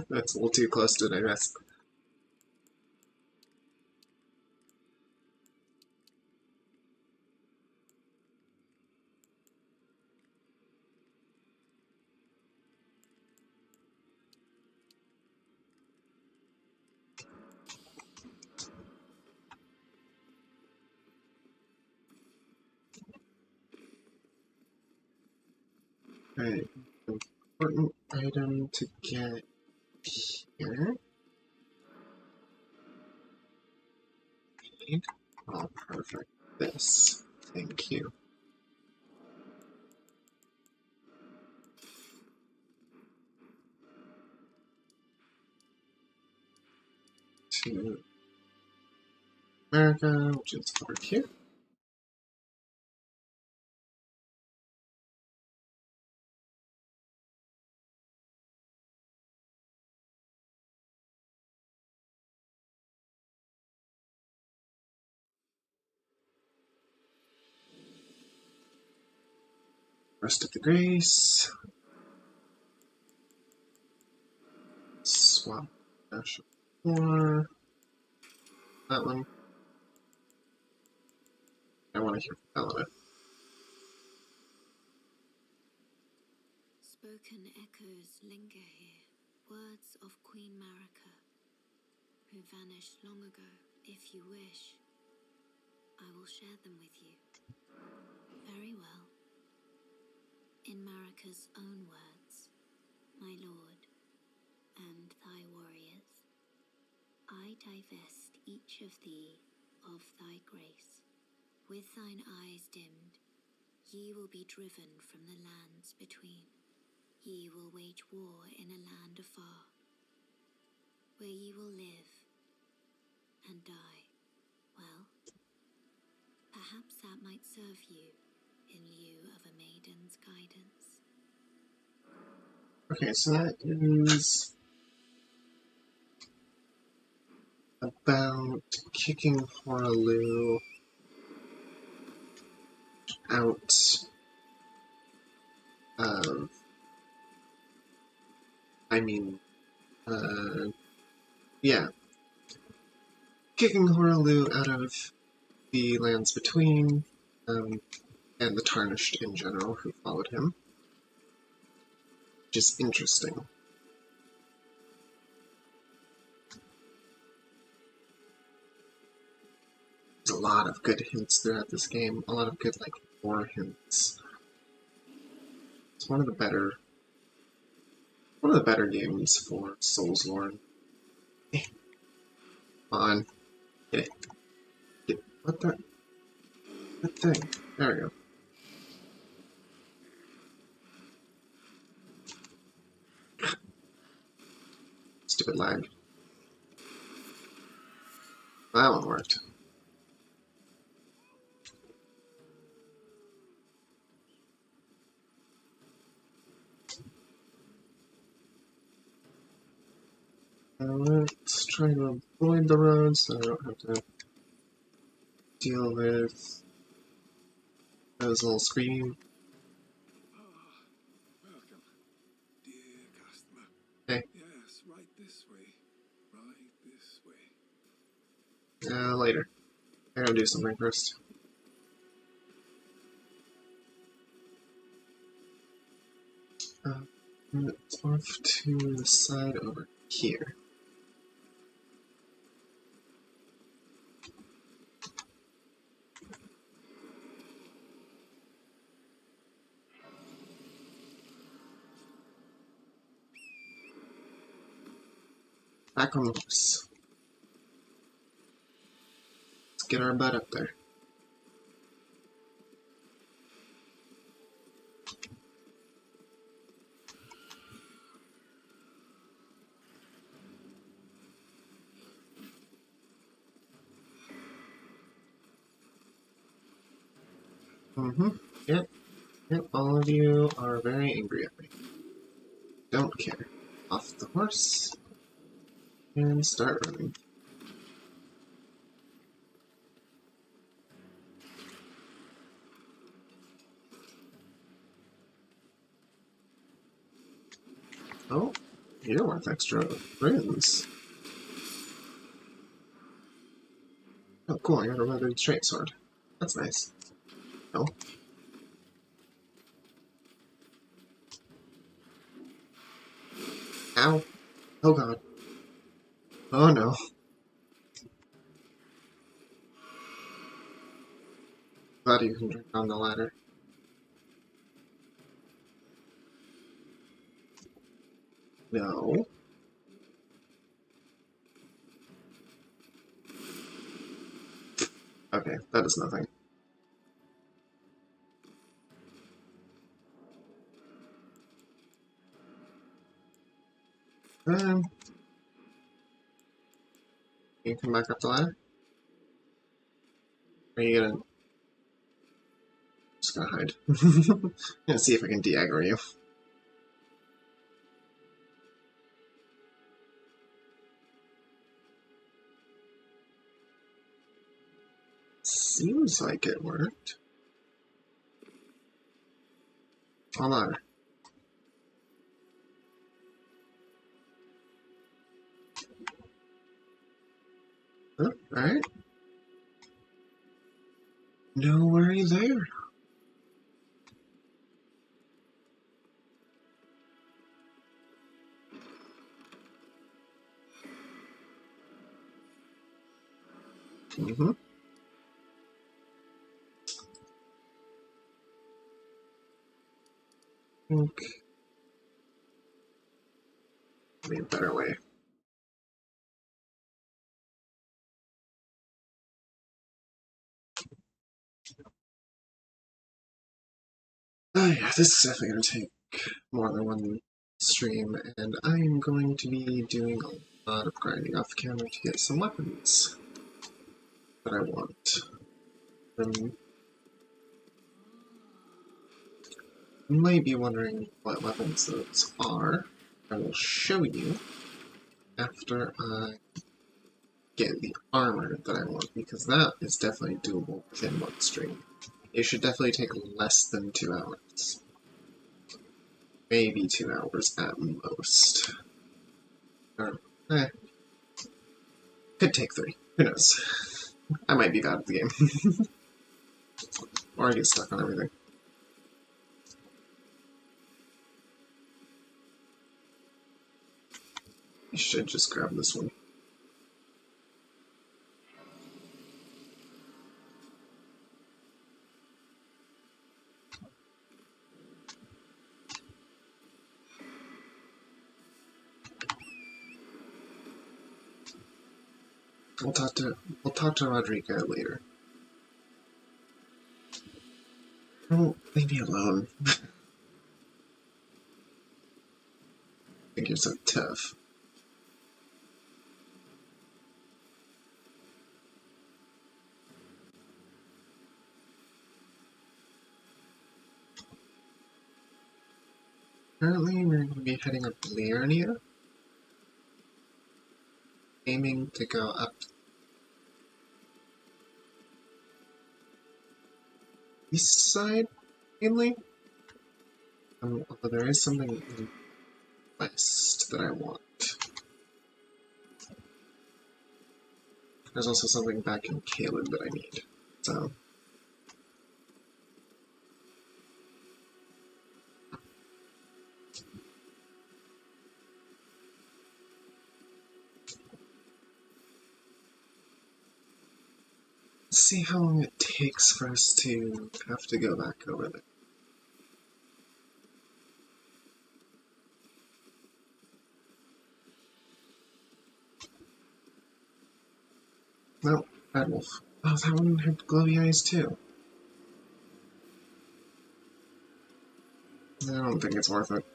That's a little too close to it, I guess. Alright, important item to get here. Oh, perfect. This. Thank you. To America, which is over here. Rest of the Grace. Swap dash 4. That one. I want to hear from Helena. Spoken echoes linger here, words of Queen Marika, who vanished long ago. If you wish, I will share them with you. Very well. In Marika's own words, my lord, and thy warriors, I divest each of thee of thy grace. With thine eyes dimmed, ye will be driven from the lands between. Ye will wage war in a land afar, where ye will live and die. Well, perhaps that might serve you in lieu of a maiden's guidance. Okay, so that is about kicking Horaloo out of, yeah. Kicking Horaloo out of the lands between, and the Tarnished in general who followed him. Which is interesting. There's a lot of good hints throughout this game, a lot of good, lore hints. It's one of the better games for Soulsborne. Come on. Get it. Get it. What the? That thing. There we go. Stupid lag. That one worked. Let's try to avoid the road so I don't have to deal with those little screaming. Welcome, dear customer. Hey. Yes, right this way. Right this way. Later. I gotta do something first. It's off to the side over here. Back on the horse. Let's get our butt up there. Yep. Yep, all of you are very angry at me. Don't care. Off the horse. And start running. Oh, you're worth extra runes. Oh, cool, I got a rugged straight sword. That's nice. Oh. Ow. Oh god. Oh no. Glad you can drink on the ladder. No. Okay, that is nothing. You come back up the ladder? Or are you gonna... Just gonna hide. I'm gonna see if I can de-aggro you. Seems like it worked. On ladder. Huh, alright. No worry there. Think maybe a better way. Oh yeah, this is definitely going to take more than one stream, and I'm going to be doing a lot of grinding off camera to get some weapons that I want. You might be wondering what weapons those are. I will show you after I get the armor that I want, because that is definitely doable within one stream. It should definitely take less than 2 hours. Maybe 2 hours at most. Or, could take 3. Who knows? I might be bad at the game. Or I get stuck on everything. I should just grab this one. We'll talk to Rodrigo later. Oh, leave me alone. I think you're so tough. Currently, we're going to be heading up to Liurnia. aiming to go up east side, mainly. Although there is something in west that I want. There's also something back in Caleb that I need. So let's see how long it takes for us to have to go back over there. No, Bad Wolf. Oh, that one had glowy eyes too. I don't think it's worth it.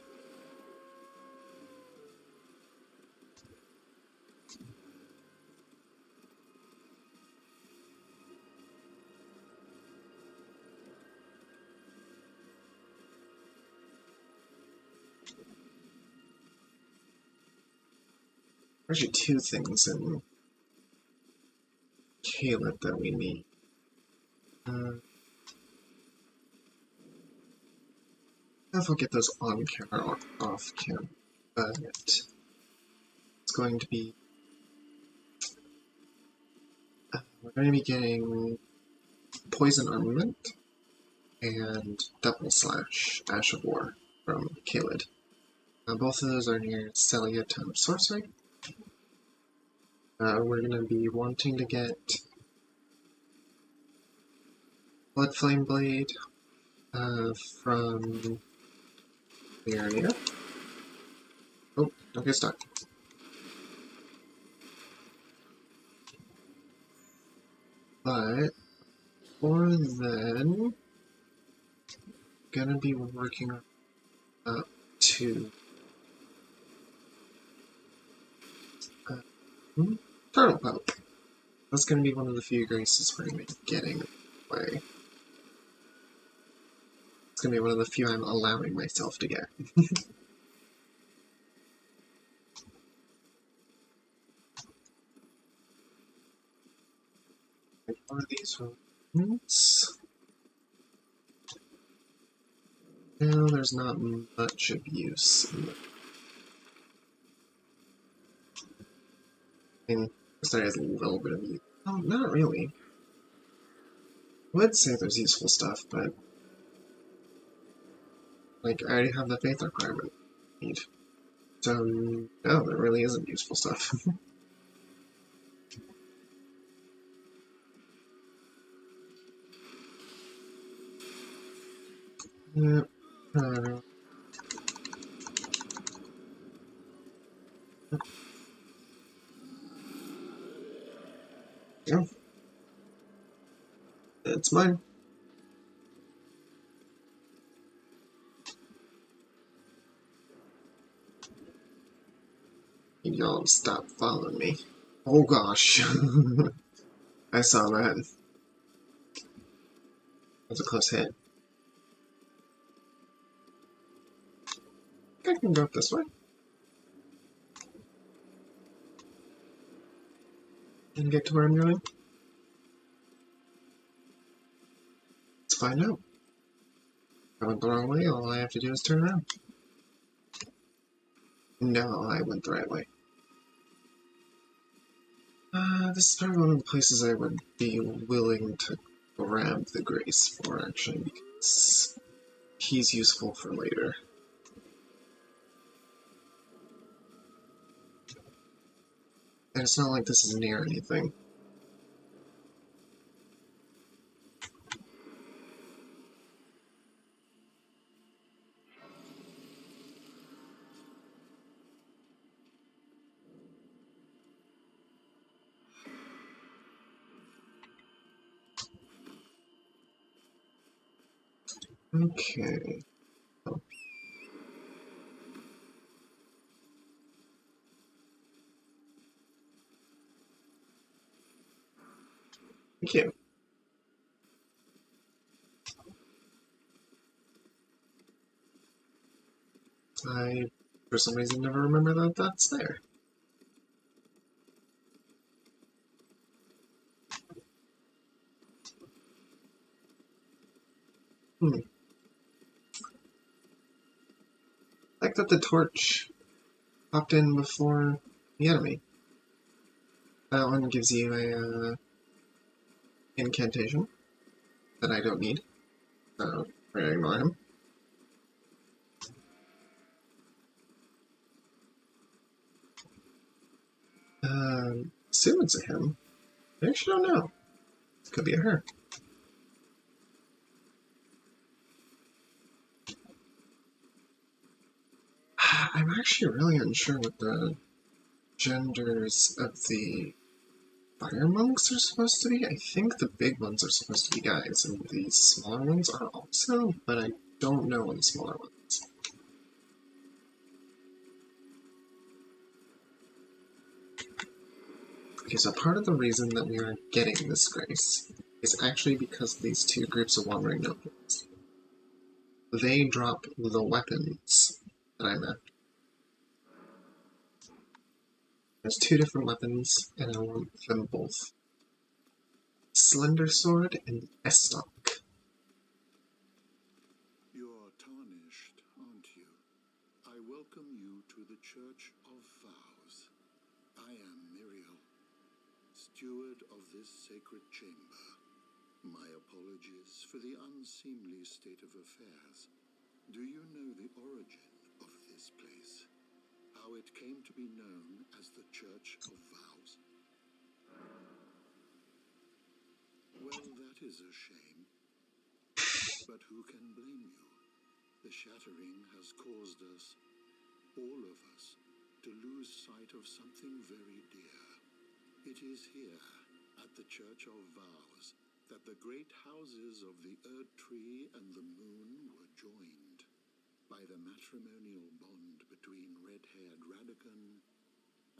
There's actually two things in Caleb that we need. If we'll get those on camera or off camera, but it's going to be. We're going to be getting Poison Armament and Double Slash Ash of War from Caleb. Both of those are near Celia Town of Sorcery. We're going to be wanting to get Blood Flame Blade from the area. Oh, don't get stuck. But for then, gonna be working up to Turtle Poke. That's gonna be one of the few graces we're gonna be getting away. It's gonna be one of the few I'm allowing myself to get. One of these ones. No, there's not much of use in the. I mean, there is a little bit of use. Oh, not really. I would say there's useful stuff, but like I already have the faith requirement I need. So no, there really isn't useful stuff. Yep. Yeah. It's mine. Y'all stop following me. Oh gosh. I saw that. That was a close hit. I can go up this way. And get to where I'm going. Let's find out. If I went the wrong way, all I have to do is turn around. No, I went the right way. This is probably one of the places I would be willing to grab the Grace for, actually, because he's useful for later. And it's not like this is near anything. Okay. Oh. Thank you. I, for some reason, never remember that that's there. I like that the torch popped in before the enemy. That one gives you a incantation that I don't need, so we're gonna ignore him. Assume it's a him. I actually don't know. It could be a her. I'm actually really unsure what the genders of the fire monks are supposed to be. I think the big ones are supposed to be guys, and the smaller ones are also, but I don't know on the smaller ones. Okay, so part of the reason that we are getting this grace is actually because of these two groups of wandering nobles. They drop the weapons that I'm after. There's two different weapons, and I want them both. Slender Sword and Estoc. You're tarnished, aren't you? I welcome you to the Church of Vows. I am Miriel, steward of this sacred chamber. My apologies for the unseemly state of affairs. Do you know the origin of this place? How it came to be known as the Church of Vows? Well, that is a shame. But who can blame you? The shattering has caused us, all of us, to lose sight of something very dear. It is here, at the Church of Vows, that the great houses of the Erd Tree and the Moon were joined by the matrimonial bond between red-haired Radagon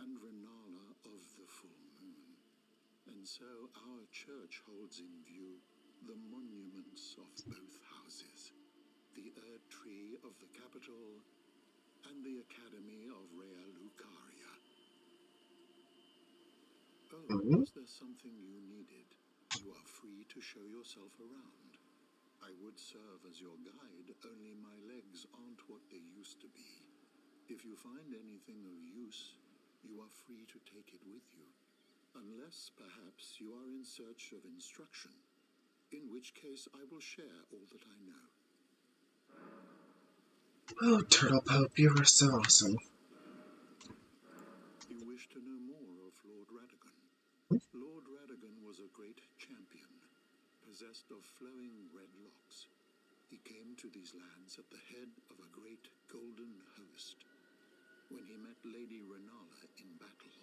and Renala of the Full Moon. And so our church holds in view the monuments of both houses, the Erd Tree of the capital and the Academy of Rea Lucaria. Oh, was there something you needed? You are free to show yourself around. I would serve as your guide, only my legs aren't what they used to be. If you find anything of use, you are free to take it with you. Unless, perhaps, you are in search of instruction, in which case I will share all that I know. Oh, Turtle Pope, you are so awesome. You wish to know more of Lord Radagon? Lord Radagon was a great champion, possessed of flowing red locks. He came to these lands at the head of a great golden host. When he met Lady Renala in battle,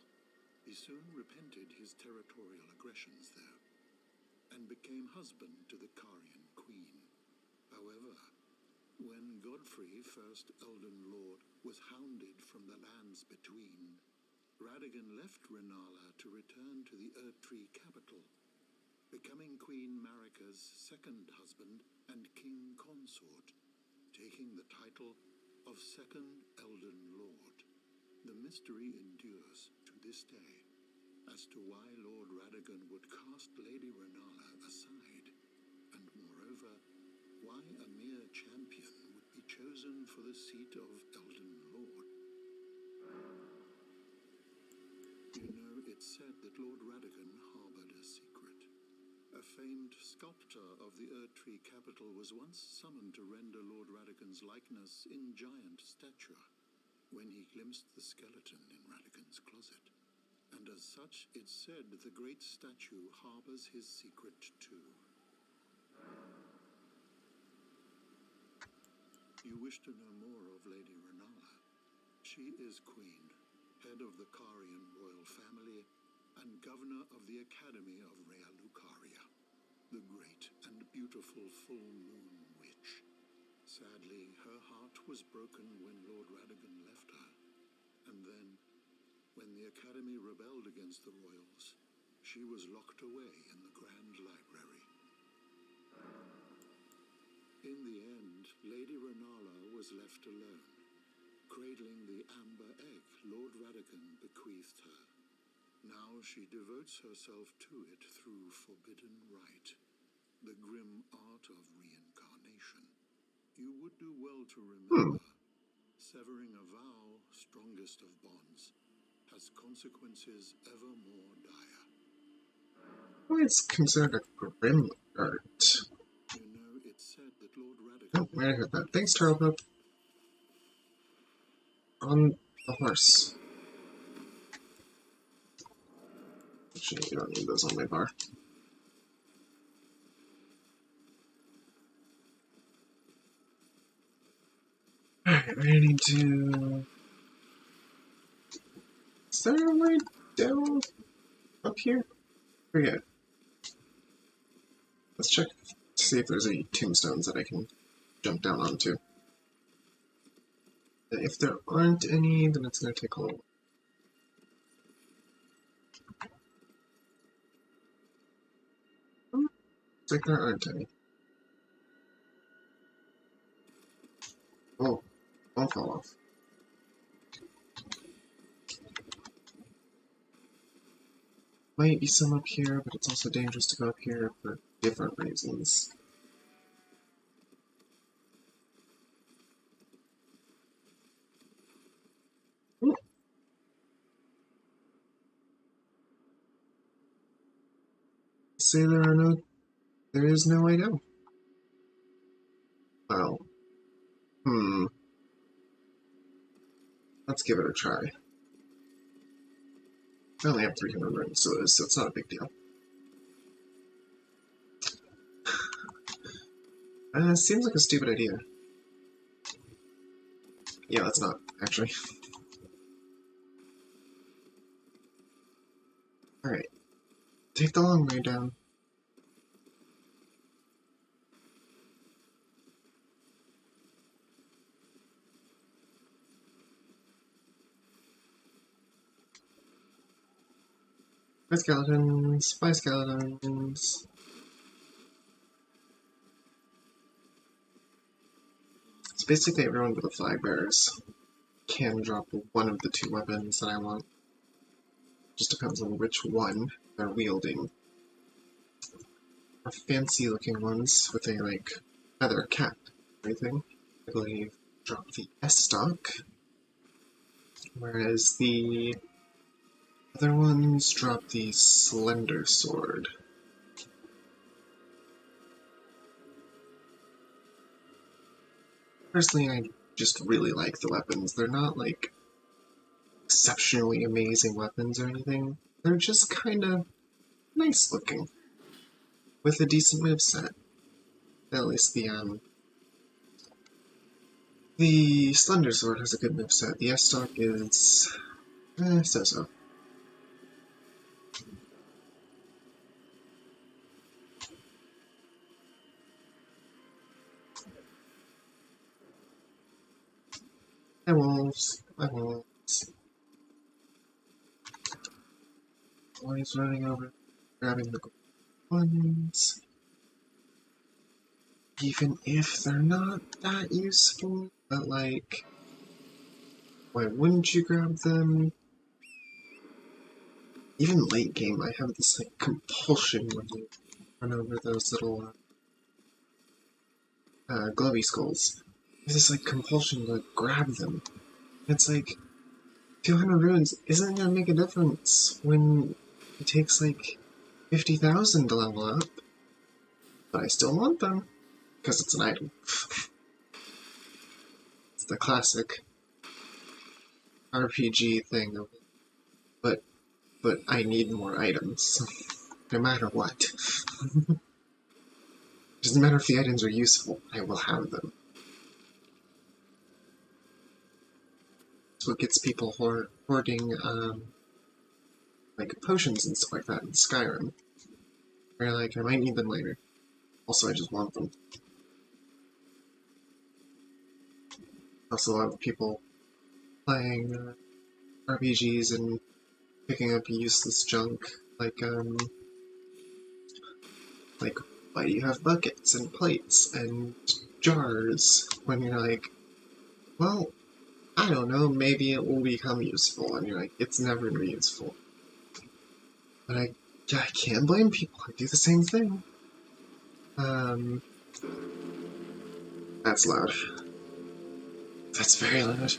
he soon repented his territorial aggressions there, and became husband to the Carian queen. However, when Godfrey, first Elden Lord, was hounded from the lands between, Radagon left Renala to return to the Erd Tree capital, becoming Queen Marika's second husband and king consort, taking the title of Second Elden Lord. The mystery endures to this day as to why Lord Radagon would cast Lady Renala aside, and moreover, why a mere champion would be chosen for the seat of Elden Lord. You know, it's said that Lord Radagon harbored a secret. A famed sculptor of the Erd Tree capital was once summoned to render Lord Radagon's likeness in giant stature, when he glimpsed the skeleton in Radagon's closet. And as such, it's said the great statue harbors his secret too. You wish to know more of Lady Renala? She is queen, head of the Carian royal family, and governor of the Academy of Rea Lucaria, the great and beautiful full moon witch. Sadly, her heart was broken when Lord Radagon left her, and then, when the Academy rebelled against the royals, she was locked away in the Grand Library. In the end, Lady Renala was left alone, cradling the amber egg Lord Radagon bequeathed her. Now she devotes herself to it through forbidden rite, the grim art of reincarnation. You would do well to remember, severing a vow, strongest of bonds, has consequences ever more dire. Well, it's considered a grim art. You know, it's said that Lord Oh, Radigan... I heard that. Thanks, Turbo. On the horse. Actually, you don't need those on my bar. Alright, I need to... Is there a way down up here? Forget. Let's check to see if there's any tombstones that I can jump down onto. If there aren't any, then it's going to take a little. Looks like there aren't any. Oh, I'll fall off. Might be some up here, but it's also dangerous to go up here for different reasons. Ooh. Say there is no way down. Well, let's give it a try. I only have 300 rings, so it's not a big deal. Seems like a stupid idea. Yeah, that's not, actually. Alright. Take the long way down. Bye, skeletons. Bye, skeletons. So basically everyone but the flag bearers can drop one of the two weapons that I want. Just depends on which one they're wielding. Are fancy looking ones with a, like, feather cap and everything, I believe, drop the S-stock, whereas the other ones drop the slender sword. Personally, I just really like the weapons. They're not, like, exceptionally amazing weapons or anything. They're just kind of nice looking, with a decent moveset. At least the slender sword has a good moveset. The S-stock is so-so. Hi wolves, hi wolves. Always running over, grabbing the ones. Even if they're not that useful, but like, why wouldn't you grab them? Even late game, I have this like compulsion when you run over those little glowy skulls. There's this like compulsion to grab them. It's like 200 runes isn't gonna make a difference when it takes like 50,000 to level up, but I still want them because it's an item. It's the classic RPG thing of it. But I need more items, no matter what. Doesn't matter if the items are useful, I will have them. That's what gets people hoarding, like, potions and stuff like that in Skyrim. Where, like, I might need them later. Also, I just want them. Also, a lot of people playing RPGs and picking up useless junk, like, why do you have buckets and plates and jars when you're like, well, I don't know, maybe it will become useful, and you're like, it's never going to be useful. But I can't blame people, I do the same thing. That's loud. That's very loud.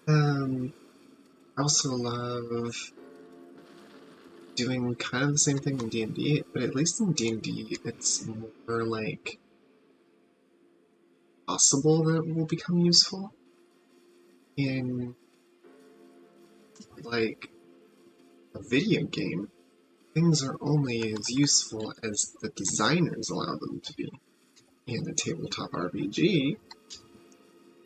I also love doing kind of the same thing in D&D, but at least in D&D, it's more like possible that it will become useful. In like a video game, things are only as useful as the designers allow them to be. In a tabletop RPG,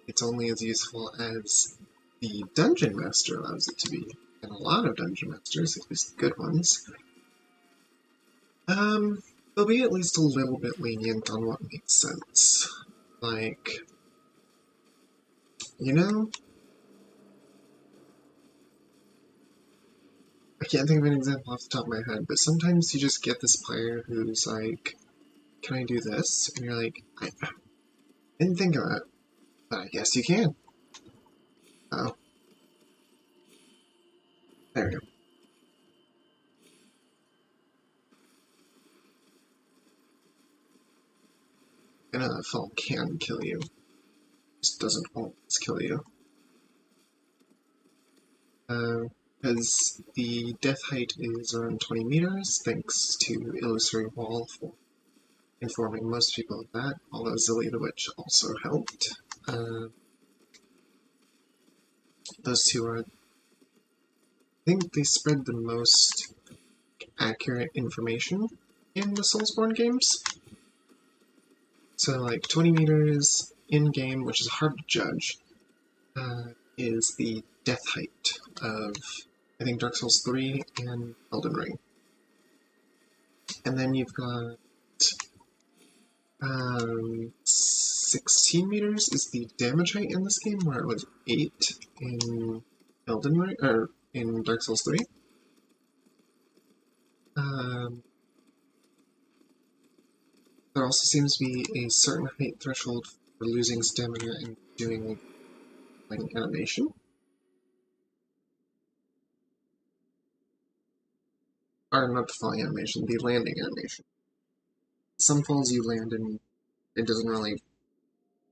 it's only as useful as the dungeon master allows it to be. And a lot of dungeon masters, at least the good ones, they'll be at least a little bit lenient on what makes sense. Like, you know, I can't think of an example off the top of my head, but sometimes you just get this player who's like, can I do this? And you're like, I didn't think of that, but I guess you can. Oh. There we go. I know that fall can kill you. It just doesn't always kill you. Because the death height is around 20 meters, thanks to Illusory Wall for informing most people of that, although Zilly the Witch also helped. Those two are, I think they spread the most accurate information in the Soulsborne games. So like 20 meters in-game, which is hard to judge, is the death height of, I think, Dark Souls 3 and Elden Ring. And then you've got 16 meters is the damage height in this game, where it was 8 in Elden Ring, or in Dark Souls 3. There also seems to be a certain height threshold for losing stamina and doing like an animation. Or not the falling animation, the landing animation. Some falls you land and it doesn't really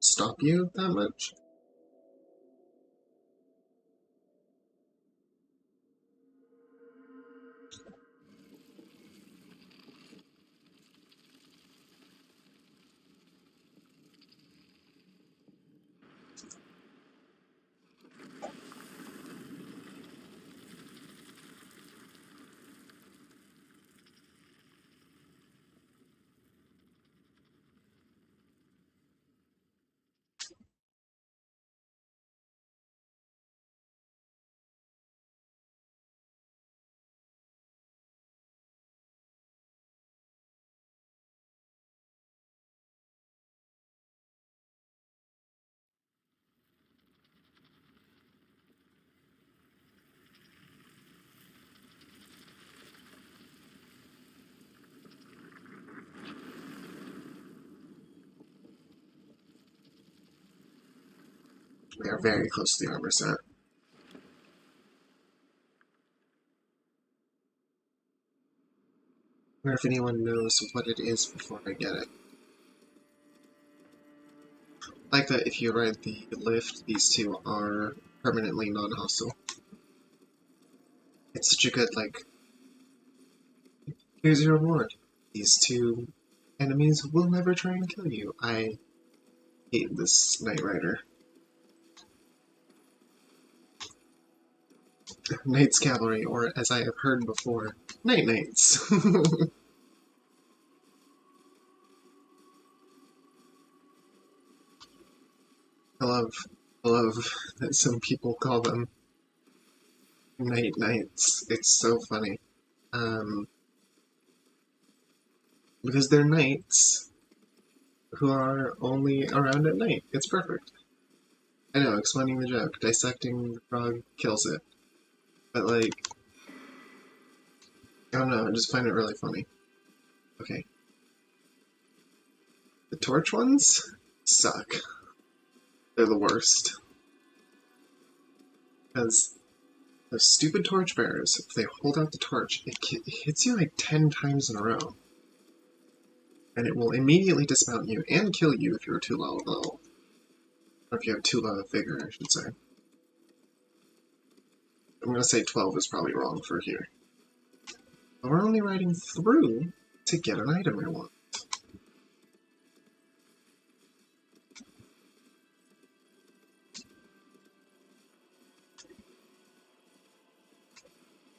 stop you that much. We are very close to the armor set. I wonder if anyone knows what it is before I get it. Like that if you ride the lift, these two are permanently non-hostile. It's such a good, like, here's your reward. These two enemies will never try and kill you. I hate this Knight Rider. Knight's Cavalry, or as I have heard before, Night Knights. I love that some people call them Night Knights. It's so funny. Because they're knights who are only around at night. It's perfect. I know, explaining the joke. Dissecting the frog kills it. But like, I don't know, I just find it really funny. Okay. The torch ones suck. They're the worst. Because those stupid torch bearers, if they hold out the torch, it hits you like 10 times in a row. and it will immediately dismount you and kill you if you're too low level. Or if you have too low a figure, I should say. I'm going to say 12 is probably wrong for here. But we're only riding through to get an item I want.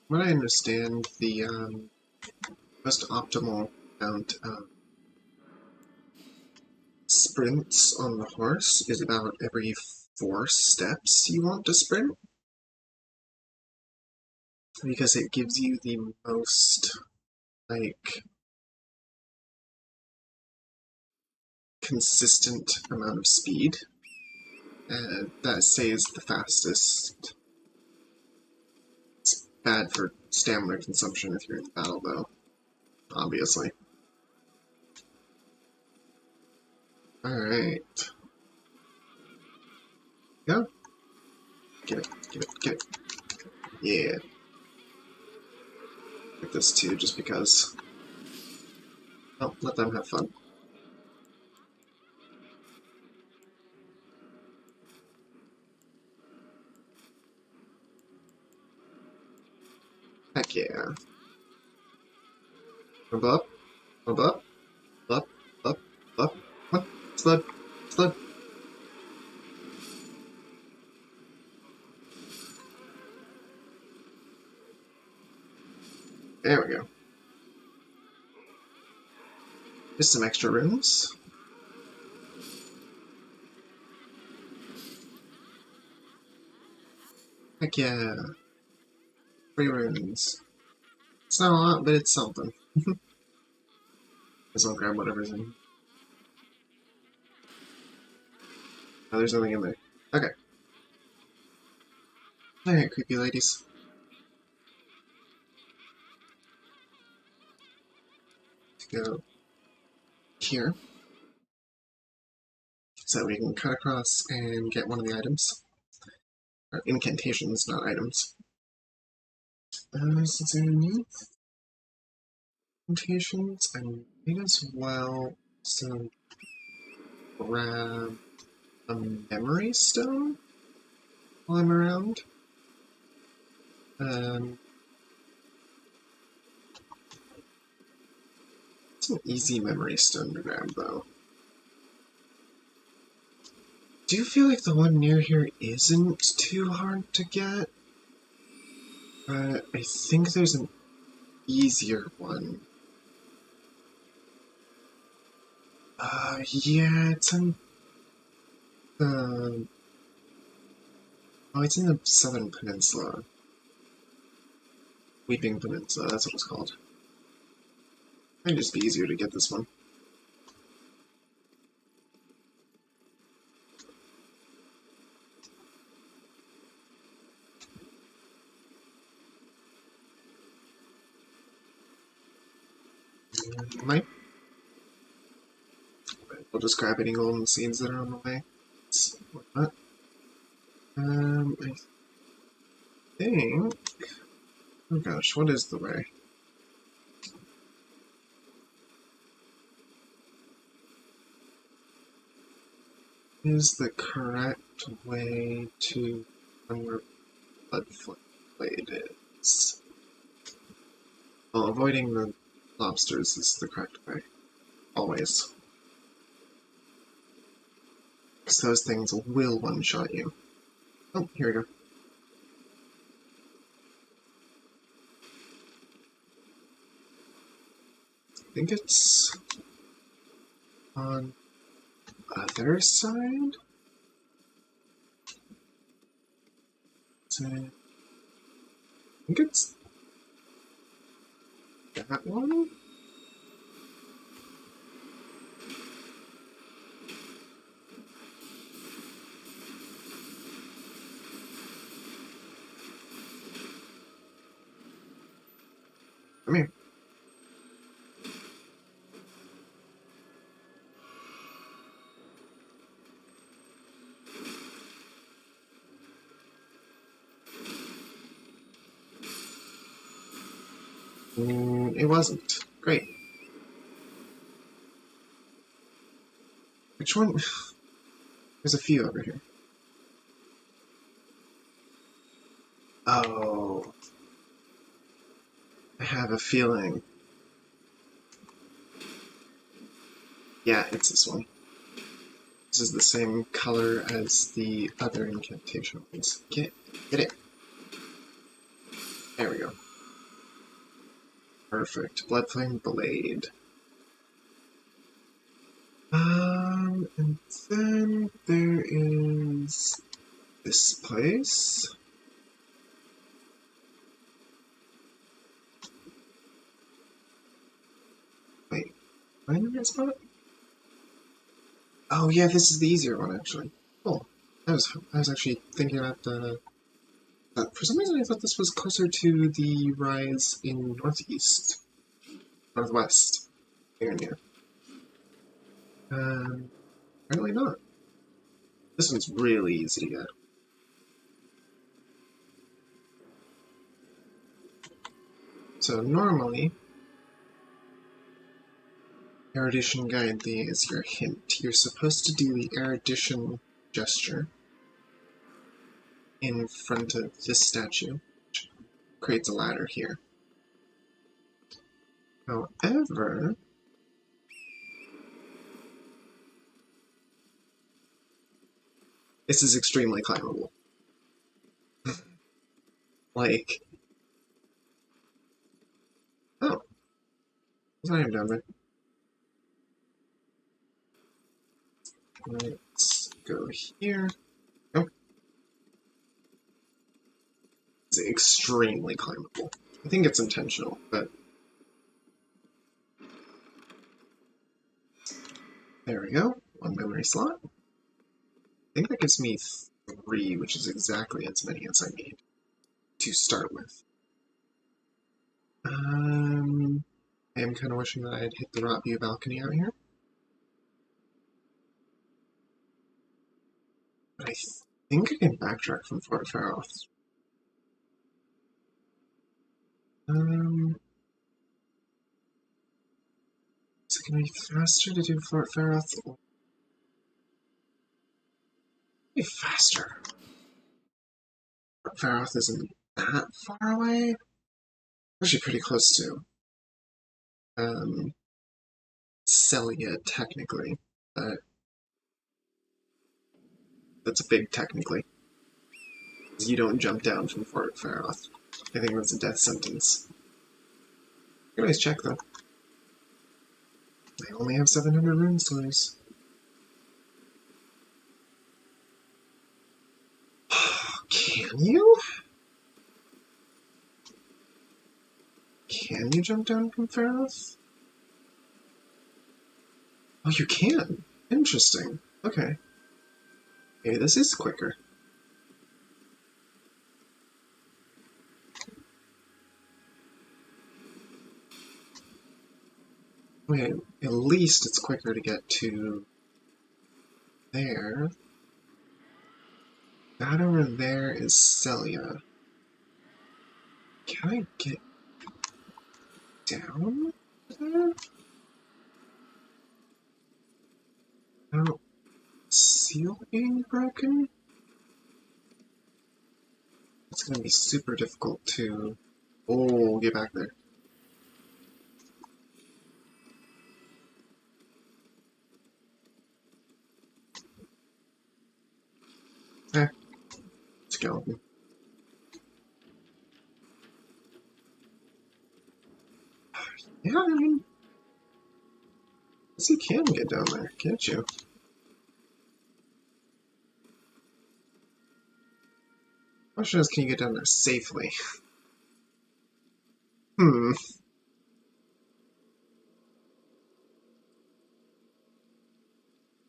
What I understand, the most optimal amount of sprints on the horse is about every 4 steps you want to sprint. Because it gives you the most, like, consistent amount of speed. And that stays the fastest. It's bad for stamina consumption if you're in battle, though. Obviously. Alright. Go. Get it, get it, get it. Yeah. Get this too, just because. Oh, let them have fun. Heck yeah. Move up, move up, up, up, up. Come on, sled, sled. There we go. Just some extra rooms. Heck yeah. 3 runes. It's not a lot, but it's something. Guess I'll grab whatever's in. Oh, there's nothing in there. Okay. Alright, creepy ladies. Let's go here. So we can cut across and get one of the items. Or incantations, not items. Since I need incantations, I might as well so grab a memory stone while I'm around. It's an easy memory stone to grab, though. Do you feel like the one near here isn't too hard to get? I think there's an easier one. Yeah, it's in the... Oh, it's in the Southern Peninsula. Weeping Peninsula, that's what it's called. Might just be easier to get this one. Might. We'll just grab any golden seeds that are on the way. Whatnot. I think... Oh gosh, what is the way? Is the correct way to where Bloodblade is? Well, avoiding the lobsters is the correct way. Always. Because those things will one-shot you. Oh, here we go. I think it's on the other side? I think it's that one? Come here. It wasn't. Great. Which one? There's a few over here. Oh. I have a feeling. Yeah, it's this one. This is the same color as the other incantation ones. Get it. There we go. Perfect. Bloodflame Blade. And then there is this place. Wait, am I in the right spot? Oh yeah, this is the easier one actually. Cool. I was actually thinking about the. For some reason, I thought this was closer to the rise in northwest area. Apparently not. This one's really easy to get. So normally, erudition guide is your hint. You're supposed to do the erudition gesture in front of this statue, which creates a ladder here. However, this is extremely climbable. Like, oh, there's an item down there. Let's go here. Oh, it's extremely climbable. I think it's intentional, but there we go. One memory slot. I think that gives me 3, which is exactly as many as I need to start with. I am kind of wishing that I had hit the Rot View balcony out here. But I think I can backtrack from Fort Faroth. Is it going to be faster to do Fort Faroth? Be faster. Fort Faroth isn't that far away. Actually, pretty close to Celia, technically. But that's a big technically. You don't jump down from Fort Faroth. I think that's a death sentence. Anyways, check though. I only have 700 runes to lose. Can you? Can you jump down from Faroth? Oh, you can. Interesting. Okay. Maybe this is quicker. Wait, at least it's quicker to get to there. That over there is Celia. Can I get down there? Oh, seal being broken? It's gonna be super difficult to... Oh, get back there. Skeleton. Yeah, I mean... Yes, you can get down there, can't you? Question is, can you get down there safely?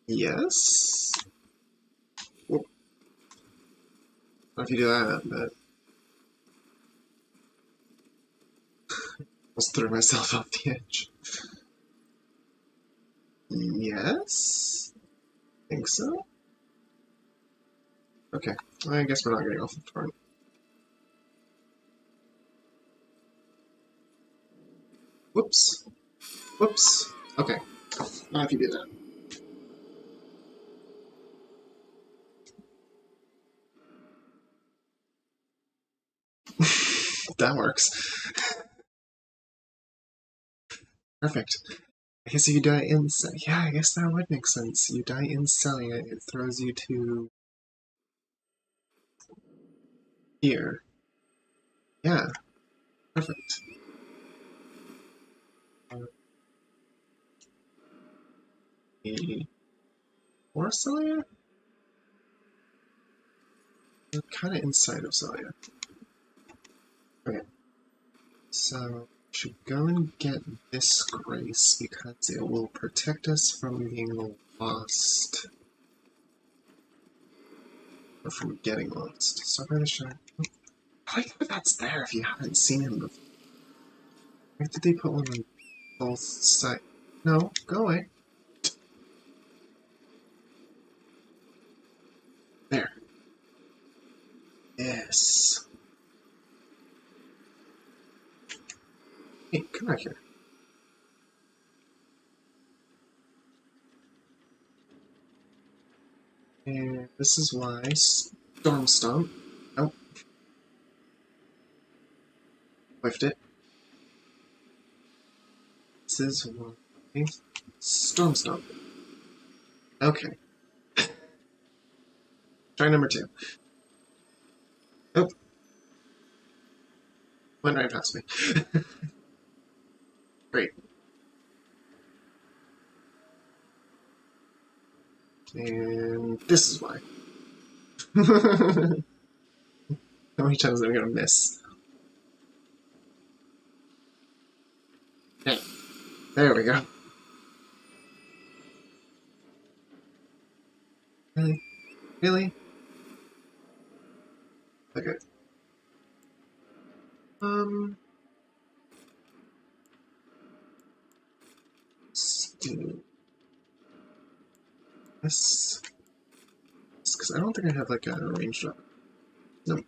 Yes? Whoop. What if you do that, but... Almost threw myself off the edge. Yes? Think so? Okay, I guess we're not getting off the front. Whoops. Whoops. Okay. Not if you do that. That works. Perfect. I guess if you die in... Yeah, I guess that would make sense. You die in selling it, it throws you to... here. Yeah. Perfect. Or Celia? We're kind of inside of Celia. Okay. So, we should go and get this grace because it will protect us from being lost. Or from getting lost. So I'm gonna show... I like that that's there if you haven't seen him before. Why did they put one on both sides? No, go away. There. Yes. Hey, come back here. And this is why Storm Stomp. Oh. Whiffed it. This is why Storm Stomp. Okay. Try number 2. Oh. Went right past me. Great. And this is why. How many times am I gonna miss? Okay. There we go. Really? Really? Okay. Let's do this. Because I don't think I have like a ranged weapon. Nope.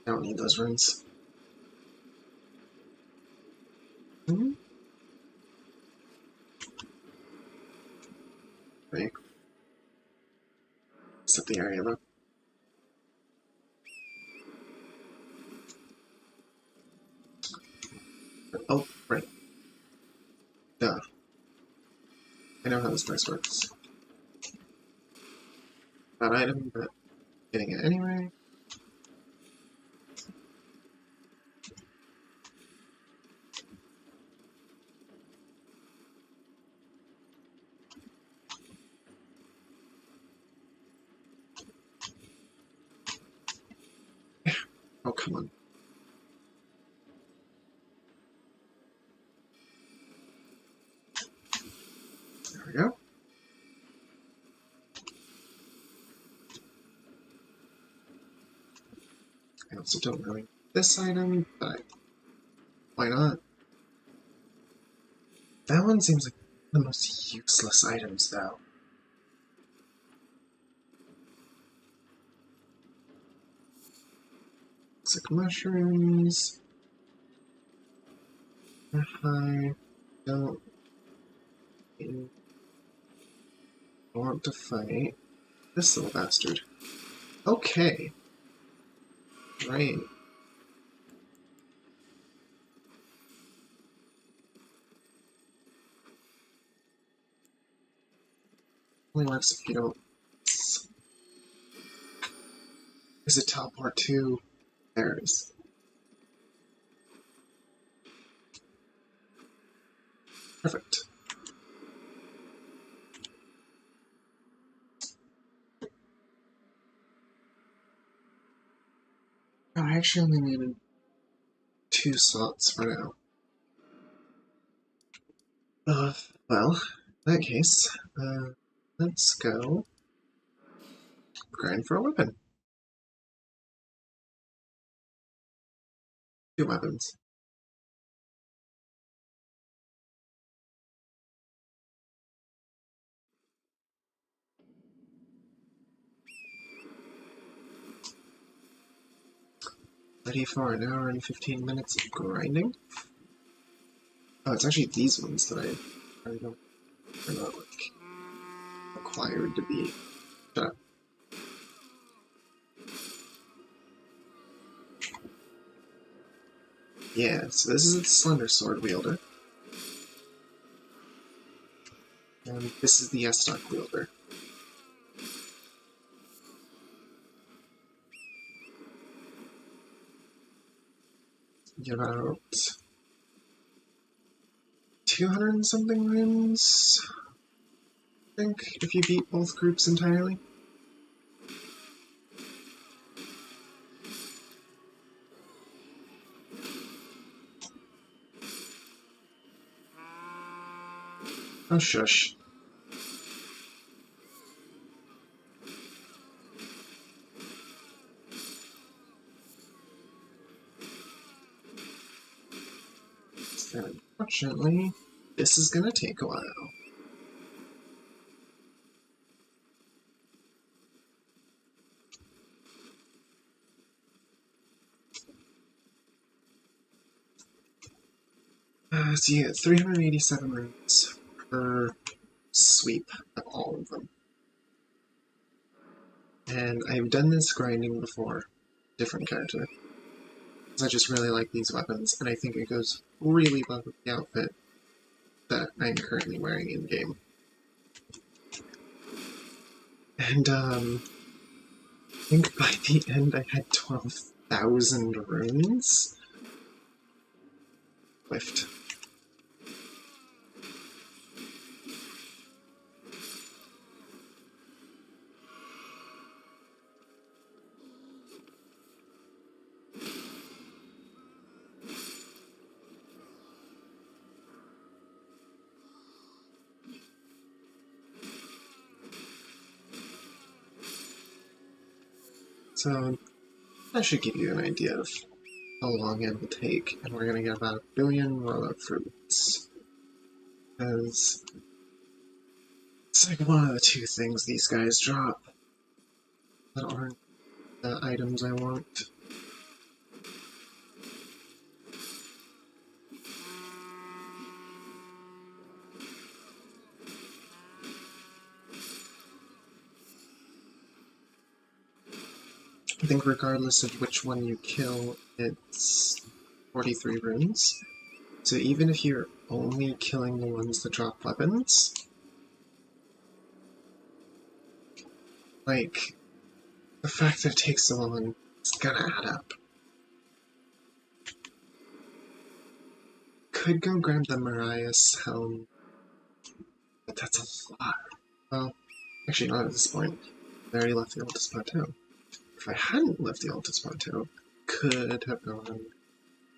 I don't need those runes. Right. Set the area up. Oh, right. Duh. I know how this place works. That item, but getting it anyway. Oh, come on. There we go. I also don't really need this item, but why not? That one seems like the most useless items, though. Looks like mushrooms. I don't want to fight this little bastard. Okay. Right. Only works if you don't. Is it teleport to? There it is. Perfect. Oh, I actually only needed 2 slots for now. Well, in that case, let's go grind for a weapon. 2 weapons. Ready for an hour and 15 minutes of grinding? Oh, it's actually these ones that I don't, are not, like, required to be. Shut up. Yeah, so this is the Slender Sword wielder. And this is the S-Stock wielder. Get about 200 and something runes, I think, if you beat both groups entirely. Oh, shush. Unfortunately, this is gonna take a while. So you get 387 runes per sweep of all of them. And I've done this grinding before, different character. Because I just really like these weapons, and I think it goes really well with the outfit that I'm currently wearing in-game. And, I think by the end I had 12,000 runes. Lift. So, that should give you an idea of how long it will take, and we're gonna get about 1 billion rollout fruits. Because it's like one of the two things these guys drop that aren't the items I want. I think regardless of which one you kill, it's 43 runes. So even if you're only killing the ones that drop weapons, like, the fact that it takes so long is gonna add up. Could go grab the Mariah's helm, but that's a lot. Well, actually not at this point. I already left the Altus Plateau. If I hadn't left the Altus Plateau, could have gone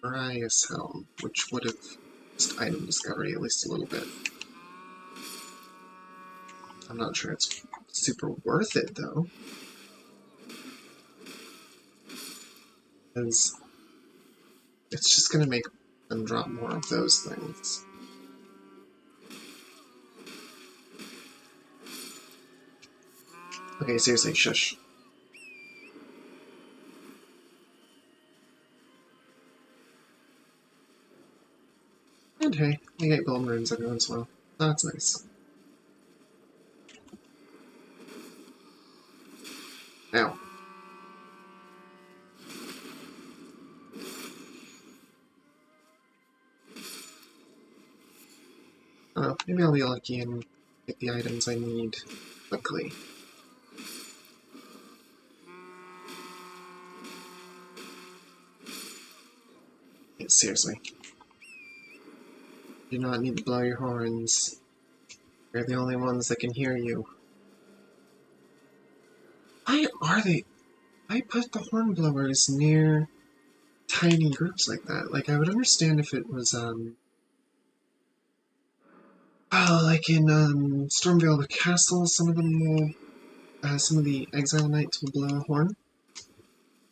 Mariah's helm, which would have just item discovery at least a little bit. I'm not sure it's super worth it though, because it's just gonna make them drop more of those things. Okay, seriously, shush. And hey, I get golden runes every once in a while. That's nice. Ow. Oh, maybe I'll be lucky and get the items I need quickly. Yeah, seriously. You do not need to blow your horns. You're the only ones that can hear you. Why are they? I put the horn blowers near tiny groups like that. Like, I would understand if it was, oh, like in, Stormveil the Castle, some of them will, some of the Exile Knights will blow a horn.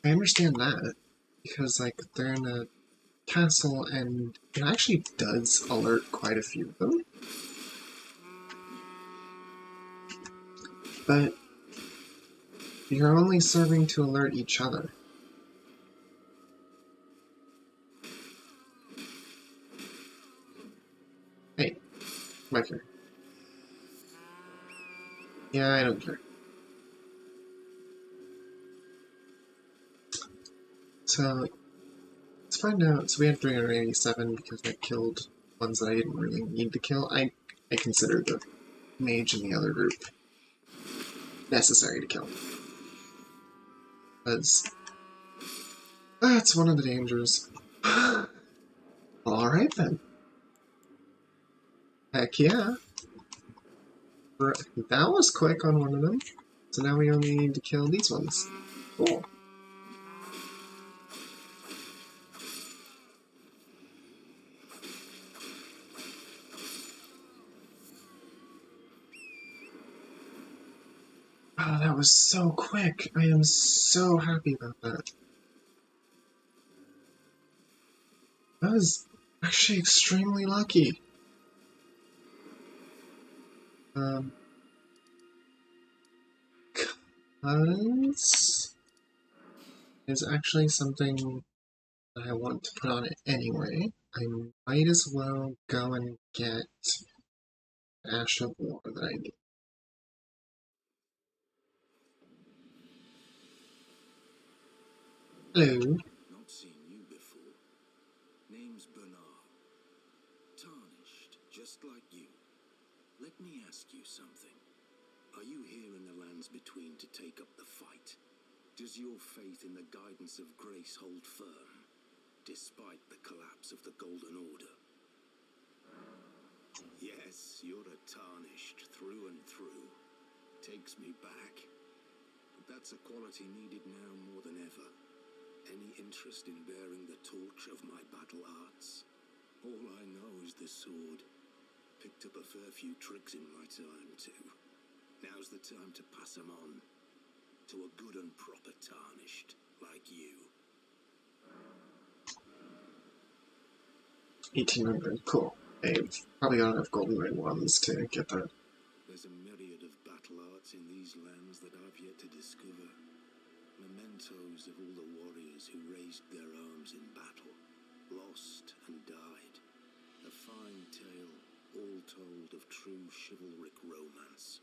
I understand that, because, like, they're in a castle, and it actually does alert quite a few of them. But you're only serving to alert each other. Hey, my turn. Yeah, I don't care. So, it's find out. So we had 387 because I killed ones that I didn't really need to kill. I consider the mage in the other group necessary to kill. Because that's one of the dangers. Alright then. Heck yeah. That was quick on one of them. So now we only need to kill these ones. Cool. Oh, that was so quick. I am so happy about that. That was actually extremely lucky. Because is actually something that I want to put on it anyway. I might as well go and get Ash of War that I need. Hello. Not seen you before. Name's Bernard. Tarnished, just like you. Let me ask you something. Are you here in the lands between to take up the fight? Does your faith in the guidance of grace hold firm, despite the collapse of the Golden Order? Yes, you're a Tarnished through and through. Takes me back. But that's a quality needed now more than ever. Any interest in bearing the torch of my battle arts? All I know is the sword. Picked up a fair few tricks in my time, too. Now's the time to pass them on. To a good and proper Tarnished, like you. 1800, cool. I've probably got enough golden ring ones to get that. There's a myriad of battle arts in these lands that I've yet to discover. Mementos of all the warriors who raised their arms in battle, lost and died. A fine tale, all told of true chivalric romance.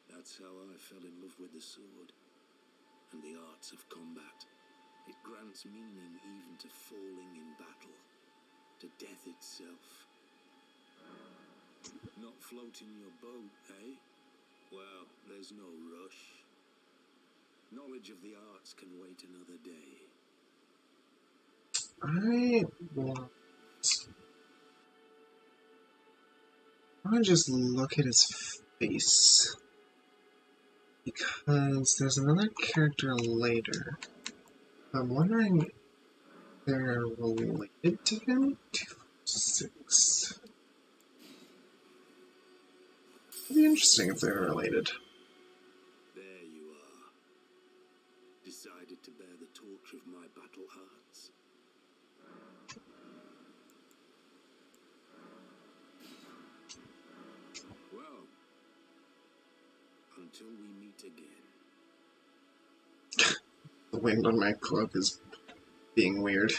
That's how I fell in love with the sword and the arts of combat. It grants meaning even to falling in battle, to death itself. Not floating your boat, eh? Well, there's no rush. Knowledge of the arts can wait another day. I want to just look at his face. Because there's another character later. I'm wondering if they're related to him? 246. It'd be interesting if they're related. There you are. Decided to bear the torch of my battle arts. Well, until we meet again. The wind on my cloak is being weird.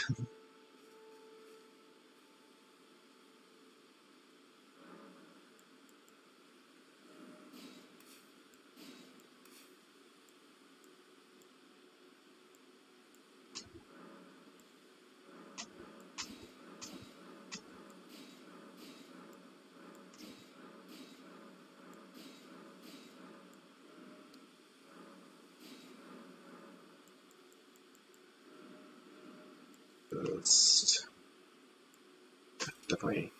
Just definitely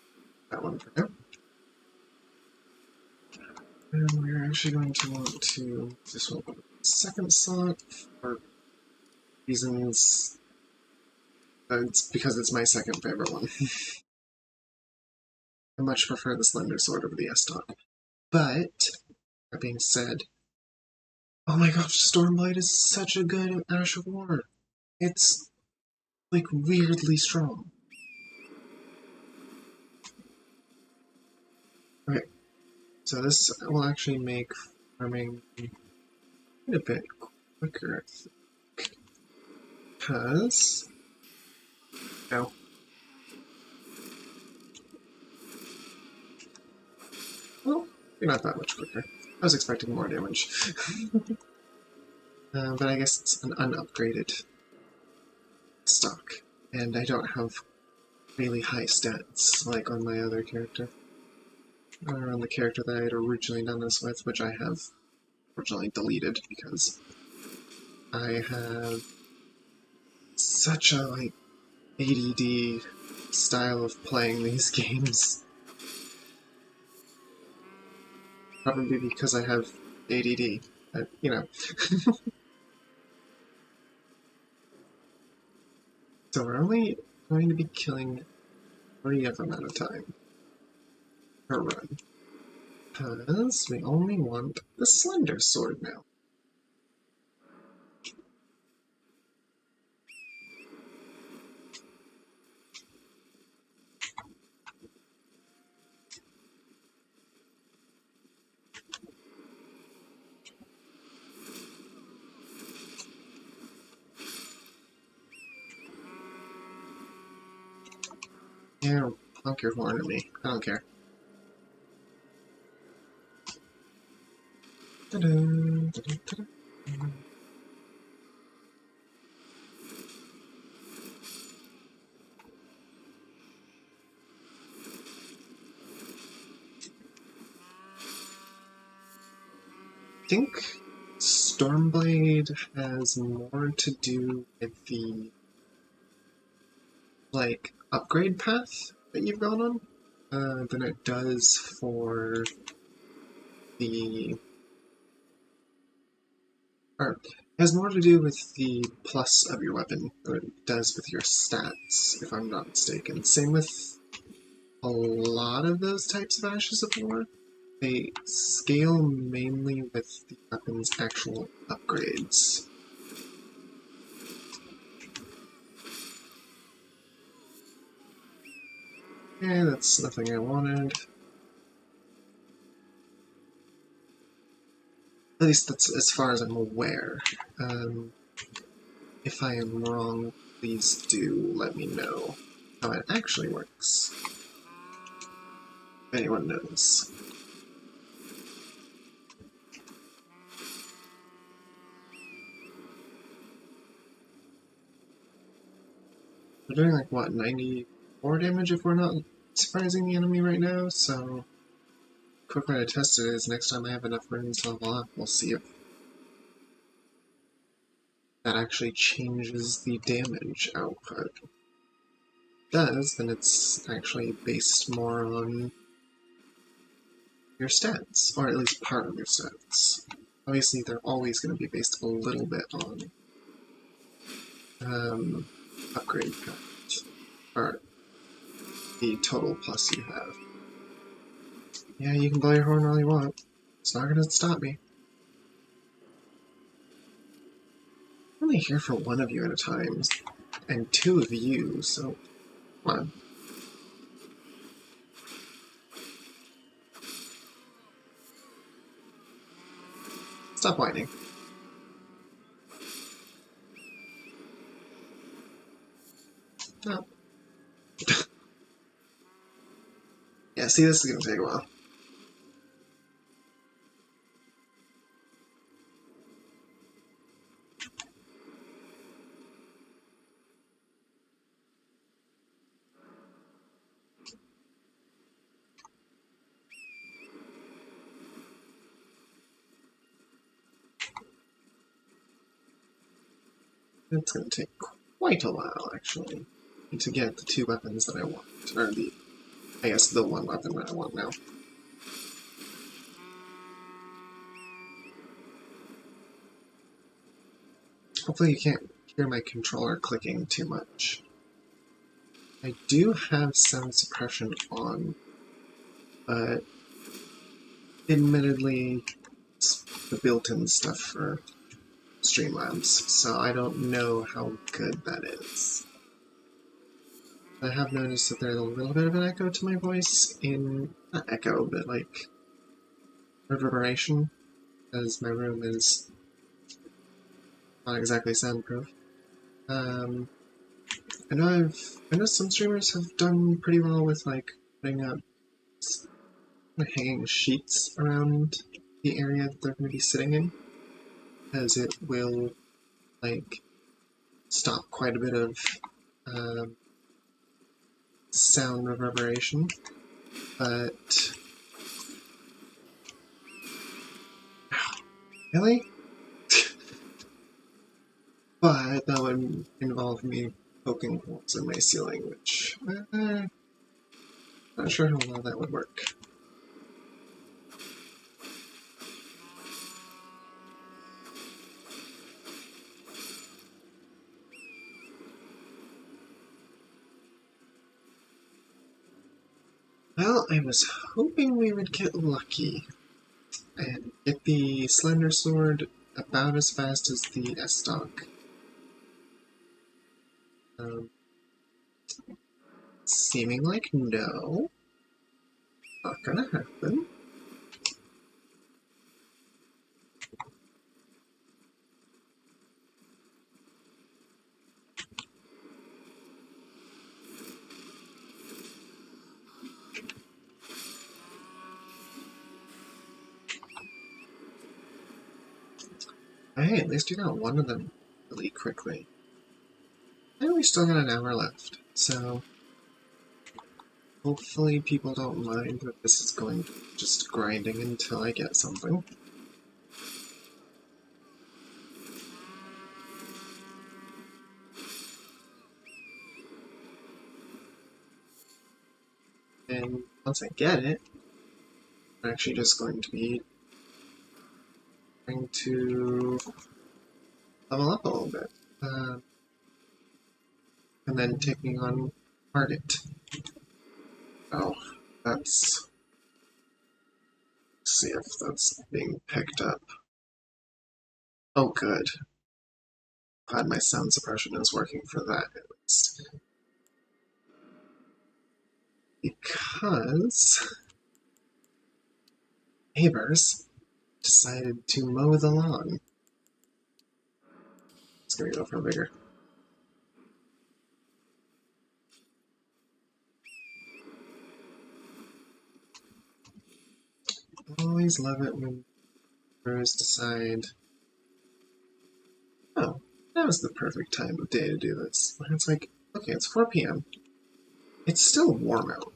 that one for now. And we're actually going to want to this one second slot for reasons. It's because it's my second favorite one. I much prefer the Slender Sword over the S-Dot. But that being said, oh my gosh, Stormblight is such a good Ash of War. It's like weirdly strong. Okay, so this will actually make farming a bit quicker, I think. Because no. Well, you're not that much quicker. I was expecting more damage. But I guess it's an unupgraded stock. and I don't have really high stats like on my other character. Or on the character that I had originally done this with, which I have originally deleted because I have such a like ADD style of playing these games. Probably because I have ADD, you know. So we're only going to be killing 3 of them at a time per run. Because we only want the Slender Sword now. Yeah, honk your horn at me. I don't care. Ta-da, ta-da, ta-da. I think Stormblade has more to do with the like upgrade path that you've gone on than it does for the or it has more to do with the plus of your weapon than it does with your stats, if I'm not mistaken. Same with a lot of those types of Ashes of War. They scale mainly with the weapon's actual upgrades. Okay, that's nothing I wanted. At least that's as far as I'm aware. If I am wrong, please do let me know how it actually works. If anyone knows. We're doing like, what, 94 damage if we're not surprising the enemy right now, so quick way to test it is next time I have enough runes to level up, we'll see if that actually changes the damage output. If it does, then it's actually based more on your stats, or at least part of your stats. Obviously, they're always going to be based a little bit on upgrade count, or the total plus you have. Yeah, you can blow your horn all you want. It's not going to stop me. I'm only here for one of you at a time, and 2 of you, so come on. Stop whining. No. Yeah, see, this is going to take a while. It's going to take quite a while, actually, to get the 2 weapons that I want, or I guess the 1 weapon that I want now. Hopefully you can't hear my controller clicking too much. I do have sound suppression on, but admittedly, it's the built-in stuff for Streamlabs, so I don't know how good that is. I have noticed that there's a little bit of an echo to my voice not echo, but like reverberation, as my room is not exactly soundproof. I know some streamers have done pretty well with like putting up hanging sheets around the area that they're going to be sitting in, as it will like stop quite a bit of sound reverberation, but really? But that would involve me poking holes in my ceiling, which not sure how well that would work. Well, I was hoping we would get lucky and get the Slender Sword about as fast as the S-Dog. Seeming like no, not gonna happen. Hey, at least you got one of them really quickly. And we still got an hour left, so hopefully people don't mind that this is going just grinding until I get something. And once I get it, I'm actually just going to be trying to level up a little bit. And then taking on Target. Oh, let's see if that's being picked up. Oh, good. Glad my sound suppression is working for that, at least. Because neighbors decided to mow the lawn. It's gonna go for bigger. Always love it when neighbors decide, oh, that was the perfect time of day to do this. And it's like, okay, it's 4 p.m. It's still warm out.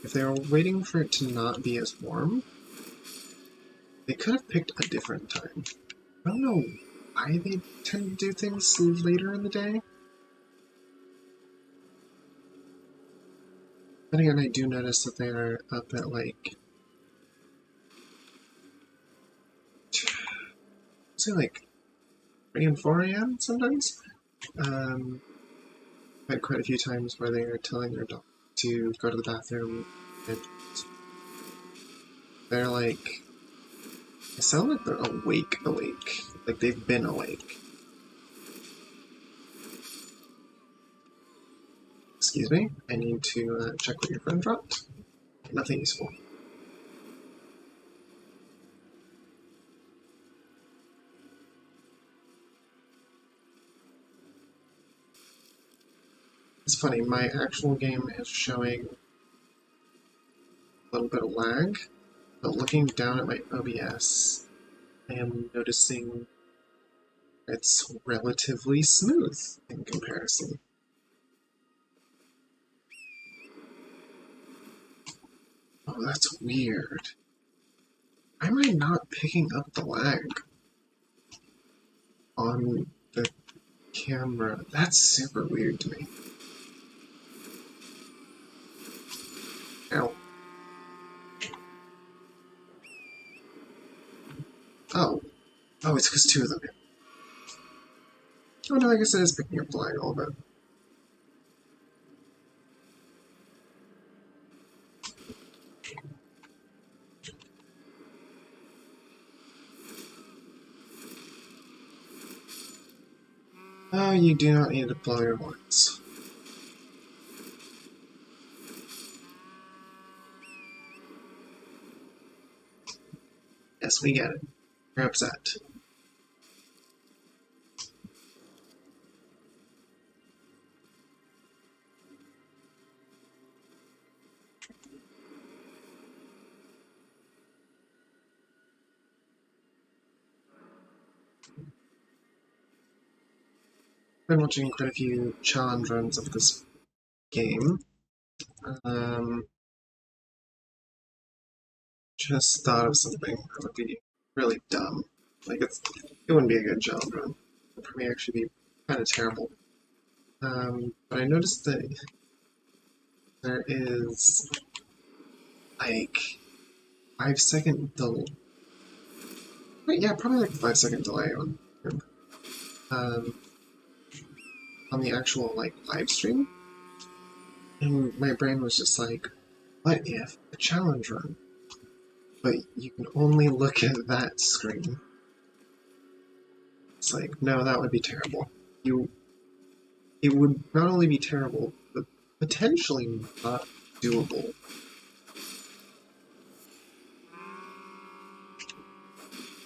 If they were waiting for it to not be as warm, they could have picked a different time. I don't know why they tend to do things later in the day. But again, I do notice that they are up at like, say like 3 and 4 a.m. sometimes. I've had quite a few times where they are telling their dog to go to the bathroom and they're like, they sound like they're awake. Like they've been awake. Excuse me, I need to check what your friend dropped. Nothing useful. It's funny, my actual game is showing a little bit of lag, but looking down at my OBS, I am noticing it's relatively smooth in comparison. Oh, that's weird. Why am I not picking up the lag on the camera? That's super weird to me. Ow. Oh. Oh, it's because 2 of them hit. Oh no, I guess it is picking up the lag a little bit. Oh, you do not need to blow your horns. Yes, we get it. You're upset. been watching quite a few challenge runs of this game. Just thought of something that would be really dumb. Like, it wouldn't be a good challenge run. It would probably actually be kind of terrible. But I noticed that there is, like, 5-second delay. Yeah, probably like 5-second delay on the actual, like, live stream. And my brain was just like, what if a challenge run? But you can only look at that screen. It's like, no, that would be terrible. It would not only be terrible, but potentially not doable.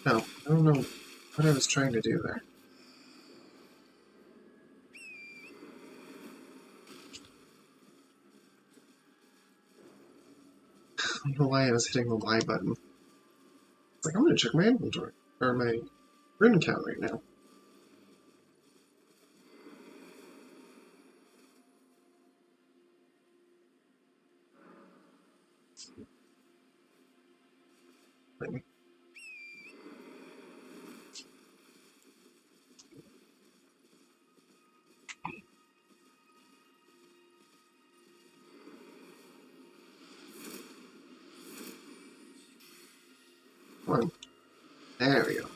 No, I don't know what I was trying to do there. I don't know why I was hitting the Y button. It's like, I'm gonna check my inventory, or my rune count right now. Like, one. There we go.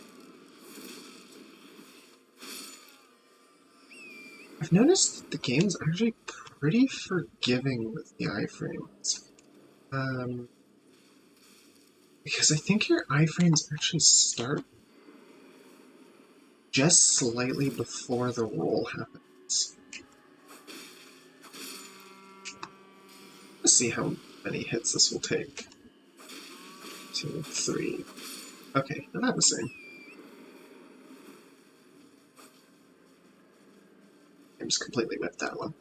I've noticed that the game's actually pretty forgiving with the iframes. Because I think your iframes actually start just slightly before the roll happens. Let's see how many hits this will take. 2, 3. Okay, about the same. I just completely whipped that one.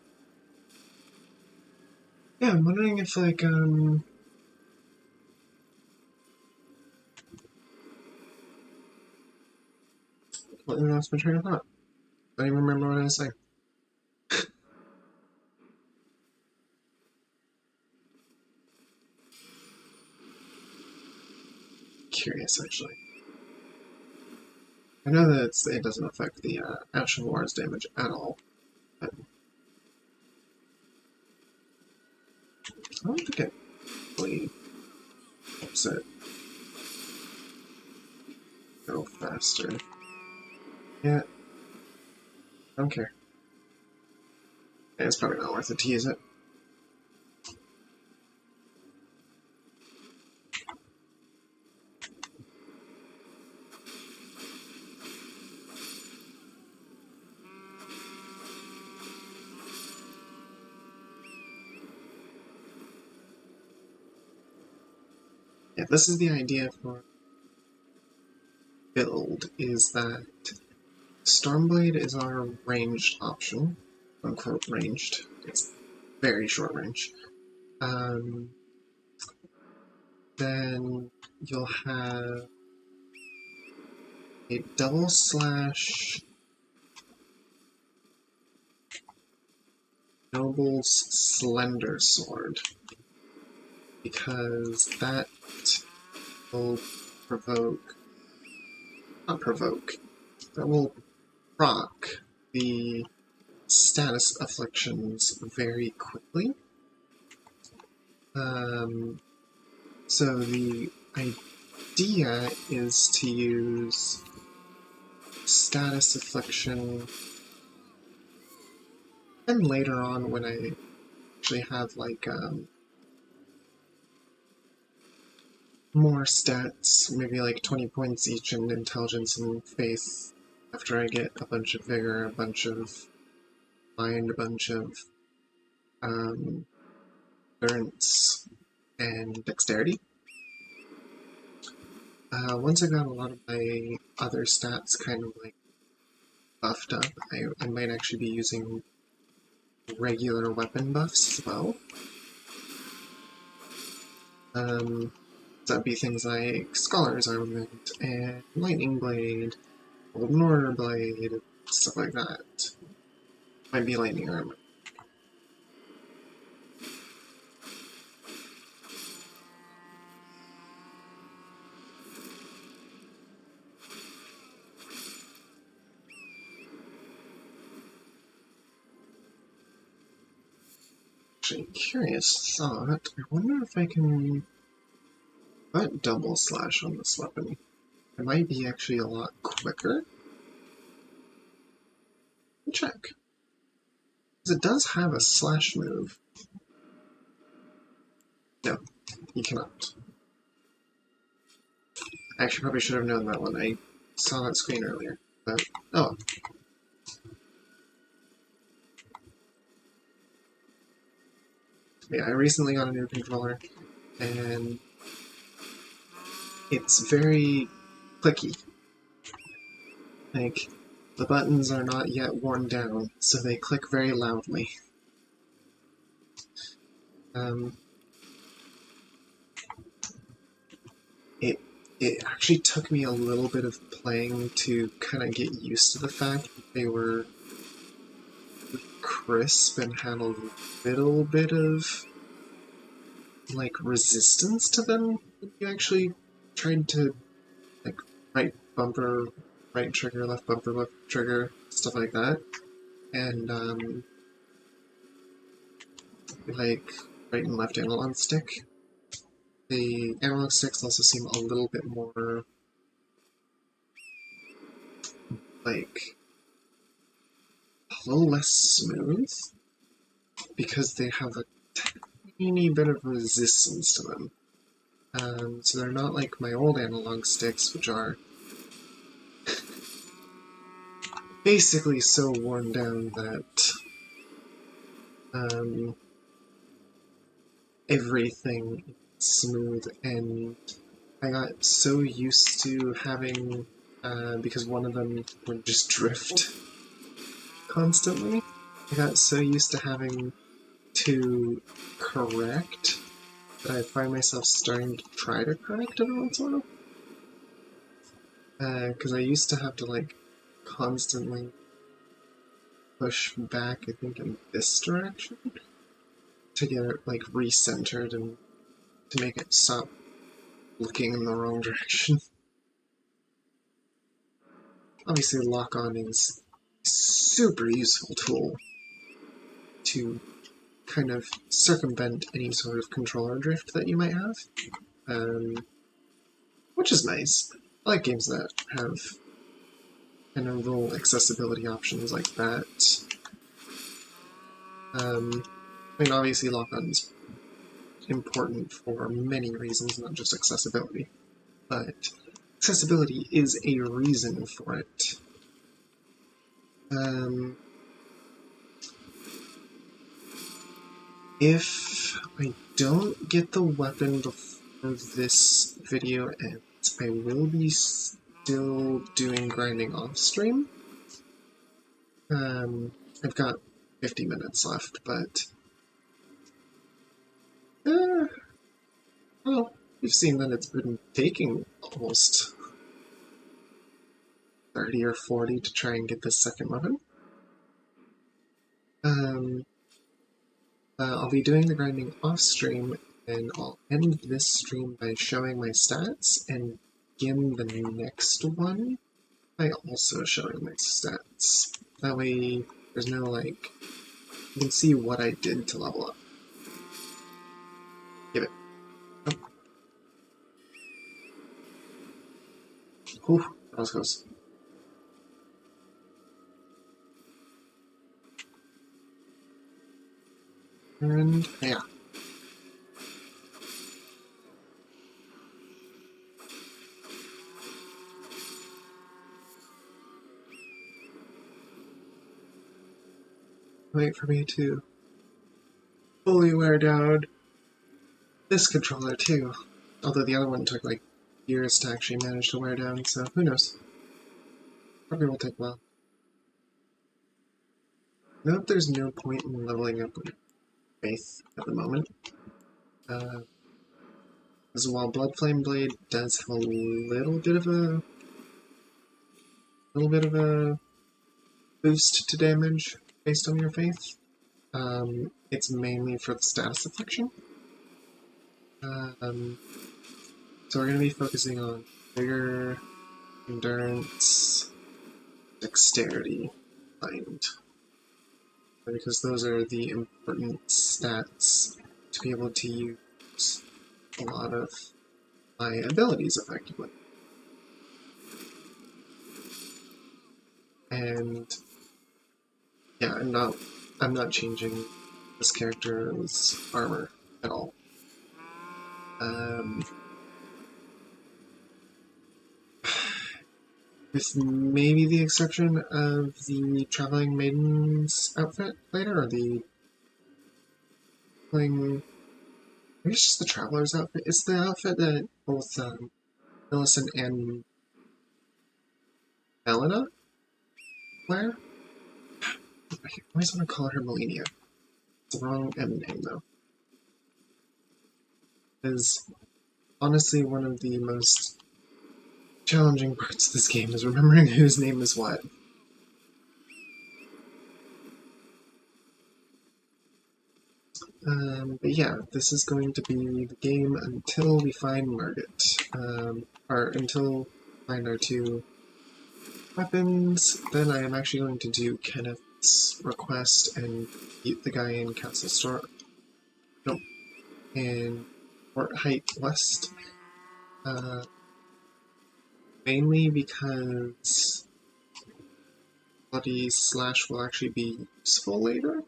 Yeah, I'm wondering if, like, what lost my train of thought. I don't even remember what I was saying. Curious, actually. I know that it doesn't affect the Ash of War's damage at all, but I don't think it really helps it go faster. Yeah, I don't care. Yeah, it's probably not worth it to use it. Yeah, this is the idea for build, is that Stormblade is our ranged option, unquote ranged. It's very short range. Then you'll have a double slash Noble's Slender Sword, because that will that will proc the status afflictions very quickly. So the idea is to use status affliction, and later on when I actually have like more stats, maybe like 20 points each in intelligence and faith, after I get a bunch of vigor, a bunch of mind, a bunch of endurance and dexterity. Once I got a lot of my other stats kind of like buffed up, I might actually be using regular weapon buffs as well. That'd be things like Scholar's Armament and Lightning Blade, Golden Order Blade, stuff like that. Might be lightning armor. Actually, curious thought. I wonder if I can put double slash on this weapon. It might be actually a lot quicker. Check. Because it does have a slash move. No, you cannot. I actually probably should have known that when I saw that screen earlier. But, oh. Yeah, I recently got a new controller, and it's very clicky. Like, the buttons are not yet worn down, so they click very loudly. It actually took me a little bit of playing to kind of get used to the fact that they were crisp and had a little bit of, like, resistance to them when you actually tried to, like, right bumper, right trigger, left bumper, left trigger, stuff like that. And, like, right and left analog stick. The analog sticks also seem a little bit more, like, a little less smooth, because they have a tiny bit of resistance to them. So they're not like my old analog sticks, which are basically so worn down that everything is smooth, and I got so used to having, because one of them would just drift constantly, I got so used to having to correct that I find myself starting to try to correct every once in a while. Because I used to have to, like, constantly push back, I think, in this direction to get it, like, recentered and to make it stop looking in the wrong direction. Obviously, lock-on is a super useful tool to kind of circumvent any sort of controller drift that you might have, which is nice. I like games that have kind of role accessibility options like that. I mean, obviously, lock-on is important for many reasons, not just accessibility, but accessibility is a reason for it. If I don't get the weapon before this video ends, I will be still doing grinding off stream. I've got 50 minutes left, but well, you've seen that it's been taking almost 30 or 40 to try and get this second weapon. I'll be doing the grinding off stream, and I'll end this stream by showing my stats, and begin the next one by also showing my stats. That way, there's no, like, you can see what I did to level up. Give it. Oh. Whew, that was close. And, yeah. Wait for me to fully wear down this controller too. Although the other one took like years to actually manage to wear down, so who knows. Probably will take a while. Note there's no point in leveling up with Faith at the moment. As while Bloodflame Blade does have a little bit of a boost to damage based on your faith. It's mainly for the status affliction. So we're going to be focusing on vigor, endurance, dexterity, mind. Because those are the important stats to be able to use a lot of my abilities effectively. And yeah, I'm not changing this character's armor at all. With maybe the exception of the Traveling Maiden's outfit later, or the maybe it's just the Traveler's outfit. It's the outfit that both Millicent and Melina wear. I always want to call her Melania. It's the wrong M name though. Is honestly one of the most challenging parts of this game is remembering whose name is what. But yeah, this is going to be the game until we find Margit. Or until we find our two weapons. Then I am actually going to do Kenneth's request and beat the guy in Castle Storm. Nope. In Fort Height West. Mainly because Bloody Slash will actually be useful later.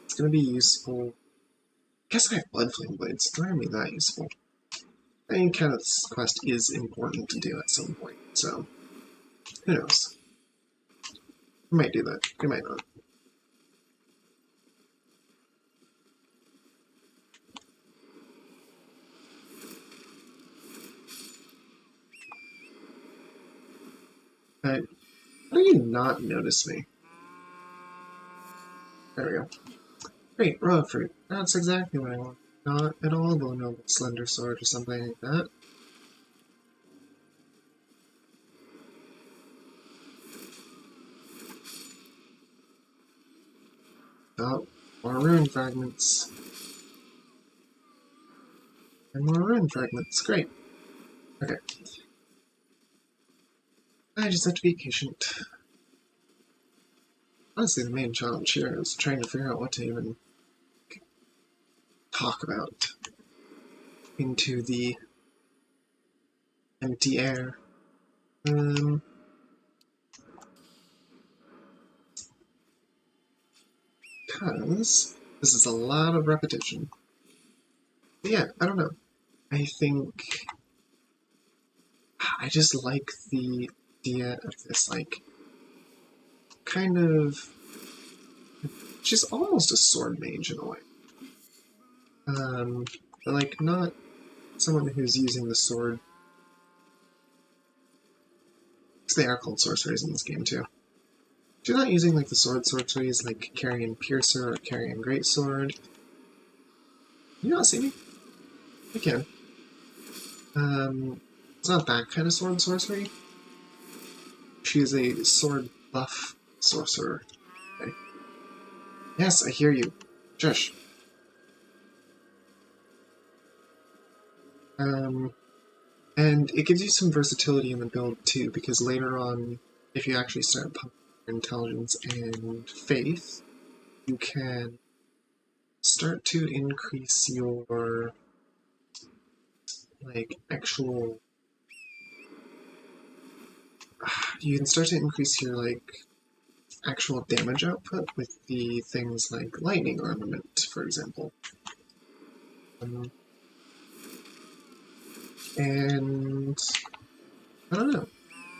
It's going to be useful. I guess I have Blood Flame Blades. It's not going to be that useful. I think Kenneth's quest is important to do at some point, so who knows? We might do that. We might not. But how do you not notice me? There we go. Great, raw fruit. That's exactly what I want. Not at all a noble slender sword or something like that. Oh, more rune fragments. And more rune fragments. Great. Okay. I just have to be patient. Honestly, the main challenge here is trying to figure out what to even talk about into the empty air. Because this is a lot of repetition. But yeah, I don't know. I think I just like the idea of this, like, kind of. She's almost a sword mage in a way. But like, not someone who's using the sword. Because they are called sorceries in this game too. She's not using like the sword sorceries like carrying Piercer or carrying Greatsword. Can you not see me? I can. It's not that kind of sword sorcery. She is a sword buff sorcerer. Okay. Yes, I hear you. Shush. And it gives you some versatility in the build too, because later on, if you actually start pumping your intelligence and faith, you can start to increase your like actual. You can start to increase your like actual damage output with the things like lightning armament, for example. And I don't know.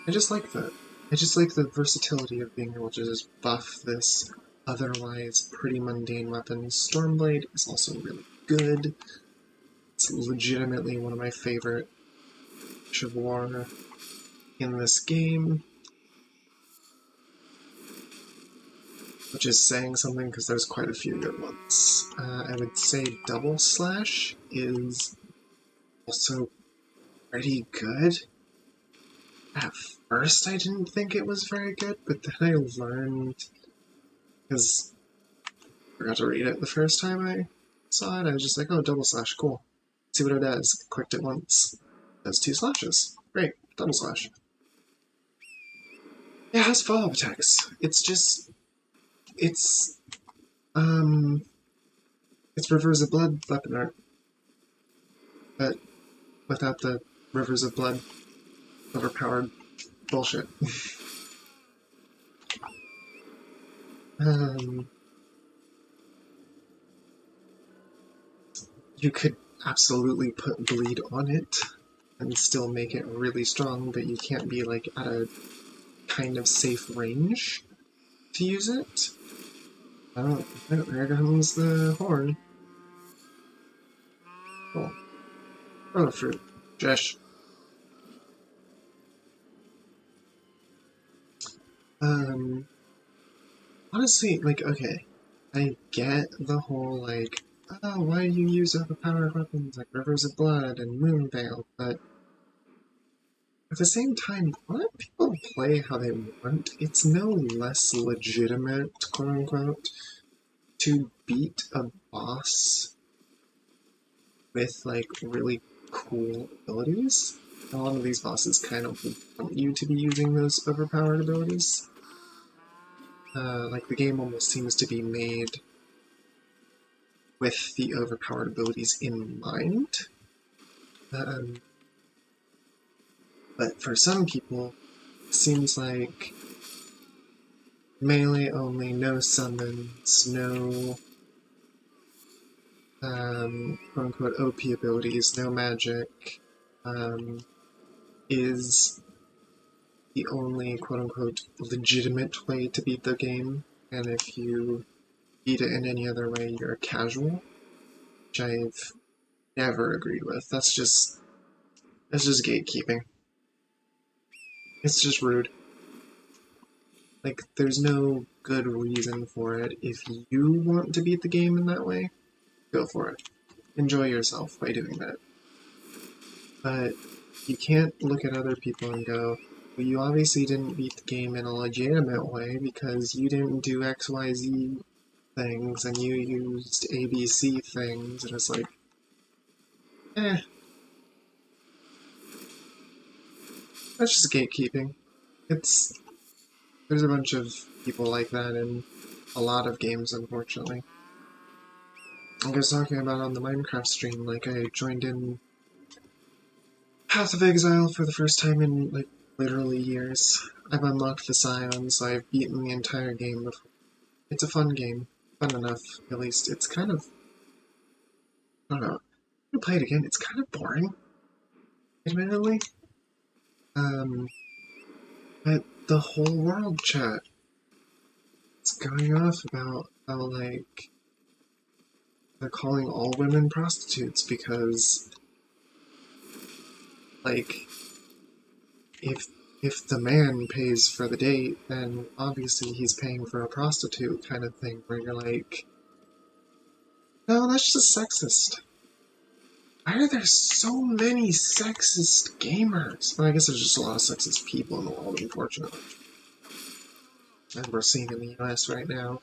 I just like that. I just like the versatility of being able to just buff this otherwise pretty mundane weapon. Stormblade is also really good. It's legitimately one of my favorite Church of Vows in this game. Which is saying something because there's quite a few good ones. I would say Double Slash is also pretty good. At first I didn't think it was very good, but then I learned because I forgot to read it the first time I saw it. I was just like, oh, double slash, cool. See what it does. Clicked it once. It does 2 slashes. Great, double slash. It has follow-up attacks. It's just, it's Rivers of Blood weapon art, but without the Rivers of Blood overpowered bullshit. You could absolutely put bleed on it and still make it really strong, but you can't be like at a kind of safe range to use it. Oh, there comes the horn. Cool. Oh, fruit. Josh. Honestly, like, okay, I get the whole, like, oh, why do you use overpowered weapons like Rivers of Blood and Moonveil, but at the same time, let people play how they want. It's no less legitimate, quote-unquote, to beat a boss with, like, really cool abilities. A lot of these bosses kind of want you to be using those overpowered abilities. Like, the game almost seems to be made with the overpowered abilities in mind. But for some people, it seems like melee only, no summons, no quote-unquote OP abilities, no magic, is the only quote-unquote legitimate way to beat the game, and if you beat it in any other way, you're a casual, which I've never agreed with. That's just gatekeeping. It's just rude. Like, there's no good reason for it. If you want to beat the game in that way, go for it. Enjoy yourself by doing that. But you can't look at other people and go, well, you obviously didn't beat the game in a legitimate way because you didn't do XYZ things and you used ABC things, and it's like, that's just gatekeeping. There's a bunch of people like that in a lot of games, unfortunately. Like I was talking about on the Minecraft stream, like I joined in Path of Exile for the first time in, like, literally years. I've unlocked the Scions, so I've beaten the entire game before. It's a fun game. Fun enough, at least. It's kind of... I don't know. I'm gonna play it again. It's kind of boring. Admittedly. But the whole world chat is going off about how, like, they're calling all women prostitutes because, like, if the man pays for the date, then obviously he's paying for a prostitute kind of thing, where you're like, no, that's just sexist. Why are there so many sexist gamers? Well, I guess there's just a lot of sexist people in the world, unfortunately. And we're seeing in the US right now.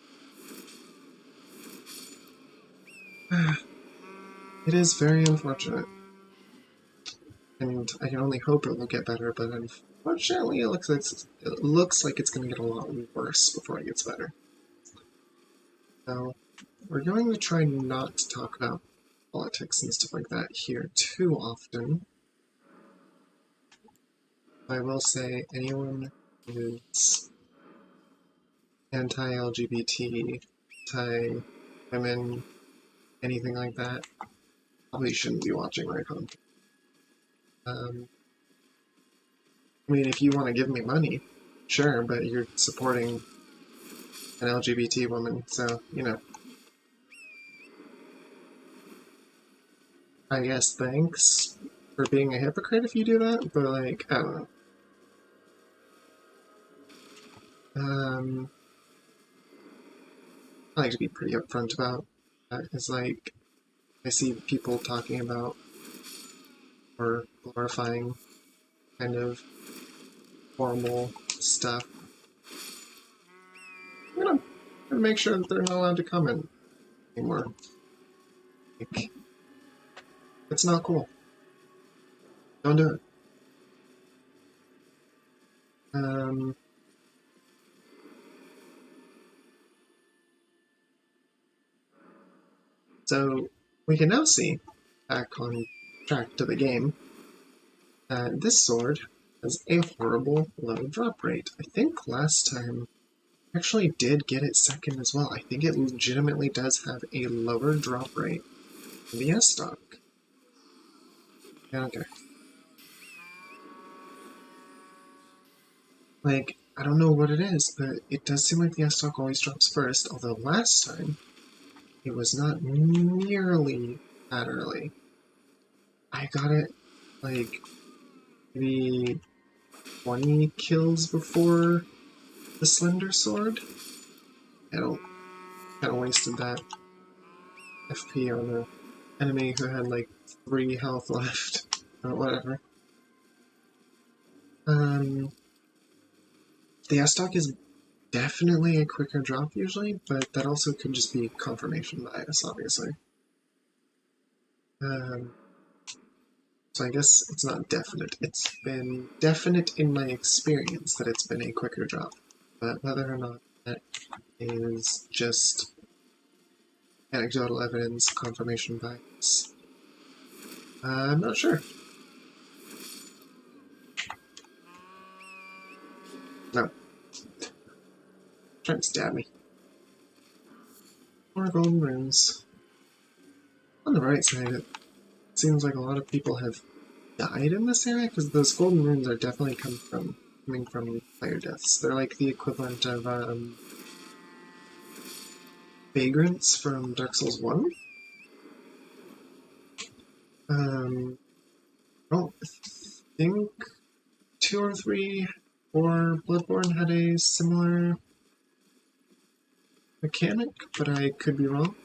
It is very unfortunate. And I can only hope it will get better, but unfortunately it looks like it's going to get a lot worse before it gets better. So, we're going to try not to talk about politics and stuff like that here too often. I will say anyone who's anti-LGBT, anti-women, anything like that, probably shouldn't be watching my content. I mean, if you want to give me money, sure, but you're supporting an LGBT woman, so, you know. I guess thanks for being a hypocrite if you do that, but, like, I don't know. I like to be pretty upfront about that. It's like, I see people talking about or glorifying kind of formal stuff. You know, and make sure that they're not allowed to comment anymore. Like, it's not cool. Don't do it. So we can now see, back on track to the game, that this sword has a horrible low drop rate. I think last time I actually did get it second as well. I think it legitimately does have a lower drop rate than the S-Stock. Yeah, okay. Like, I don't know what it is, but it does seem like the S-Stock always drops first, although last time it was not nearly that early. I got it, like, maybe 20 kills before the Slender Sword. I kind of wasted that FP on an enemy who had, like, 3 health left. But whatever. The S-Stock is definitely a quicker drop usually, but that also could just be confirmation bias, obviously. So I guess it's not definite. It's been definite in my experience that it's been a quicker drop. But whether or not that is just anecdotal evidence, confirmation bias, I'm not sure. No. Trying to stab me. More golden runes. On the right side, it seems like a lot of people have died in this area, because those golden runes are definitely coming from player deaths. They're like the equivalent of vagrants from Dark Souls 1. I don't think 2 or 3 or Bloodborne had a similar mechanic, but I could be wrong.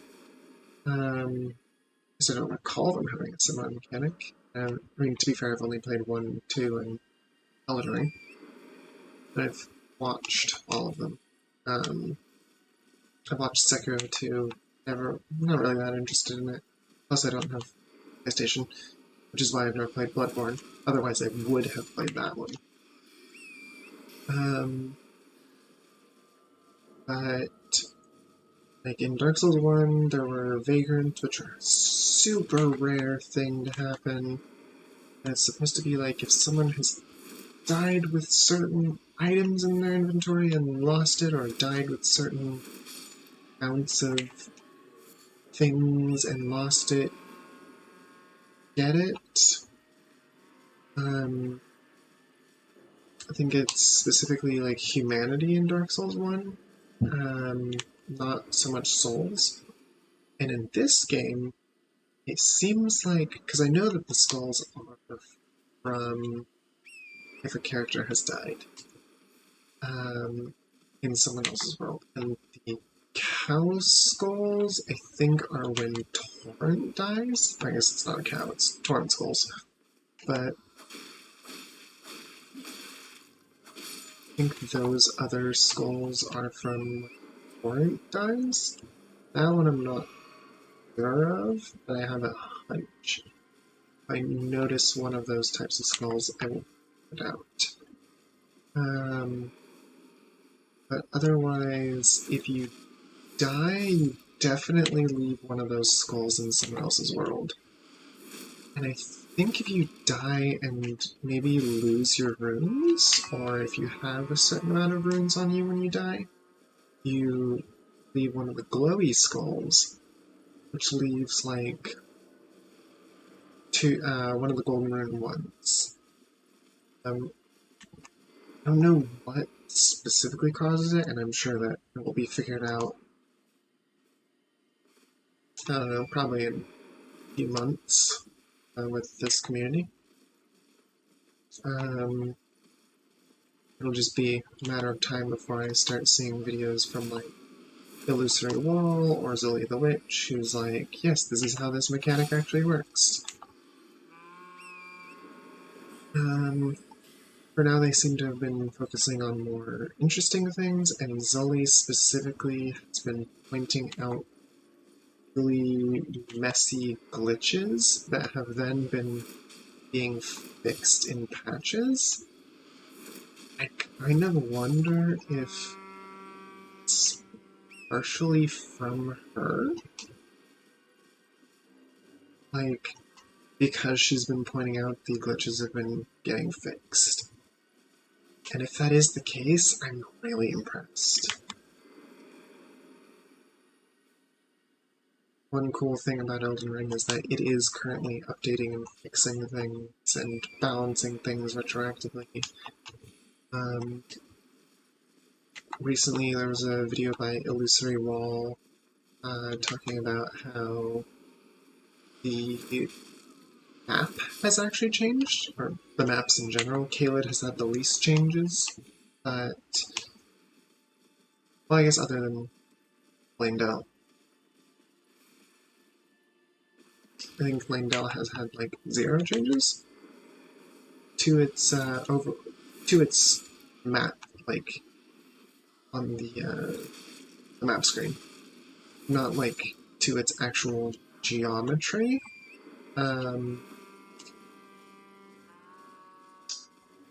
Because I don't recall them having a similar mechanic. I mean, to be fair, I've only played 1, 2, and Elden Ring. I've watched all of them. I've watched Sekiro 2, not really that interested in it. Plus I don't have PlayStation, which is why I've never played Bloodborne. Otherwise I would have played that one. But, like in Dark Souls 1, there were vagrants, which are a super rare thing to happen. And it's supposed to be like if someone has died with certain items in their inventory and lost it, or died with certain amounts of things and lost it, get it. I think it's specifically like humanity in Dark Souls 1, not so much souls. And in this game, it seems like, because I know that the skulls are from if a character has died in someone else's world, and the cow skulls, I think, are when Torrent dies. I guess it's not a cow, it's Torrent skulls. But I think those other skulls are from Torrent dies. That one I'm not sure of, but I have a hunch. If I notice one of those types of skulls, I will put it out. But otherwise, if you die, you definitely leave one of those skulls in someone else's world. And I think if you die and maybe lose your runes, or if you have a certain amount of runes on you when you die, you leave one of the glowy skulls, which leaves like one of the golden rune ones. I don't know what specifically causes it, and I'm sure that it will be figured out, I don't know, probably in a few months with this community. It'll just be a matter of time before I start seeing videos from like Illusory Wall or Zilly the Witch, who's like, yes, this is how this mechanic actually works. for now they seem to have been focusing on more interesting things, and Zully specifically has been pointing out really messy glitches that have then been being fixed in patches. I kind of wonder if it's partially from her, like, because she's been pointing out the glitches have been getting fixed. And if that is the case, I'm really impressed. One cool thing about Elden Ring is that it is currently updating and fixing things and balancing things retroactively. Recently there was a video by Illusory Wall talking about how the map has actually changed, or the maps in general. Caelid has had the least changes, but, well, I guess other than Leyndell. I think Leyndell has had like 0 changes to its map, like on the map screen, not like to its actual geometry.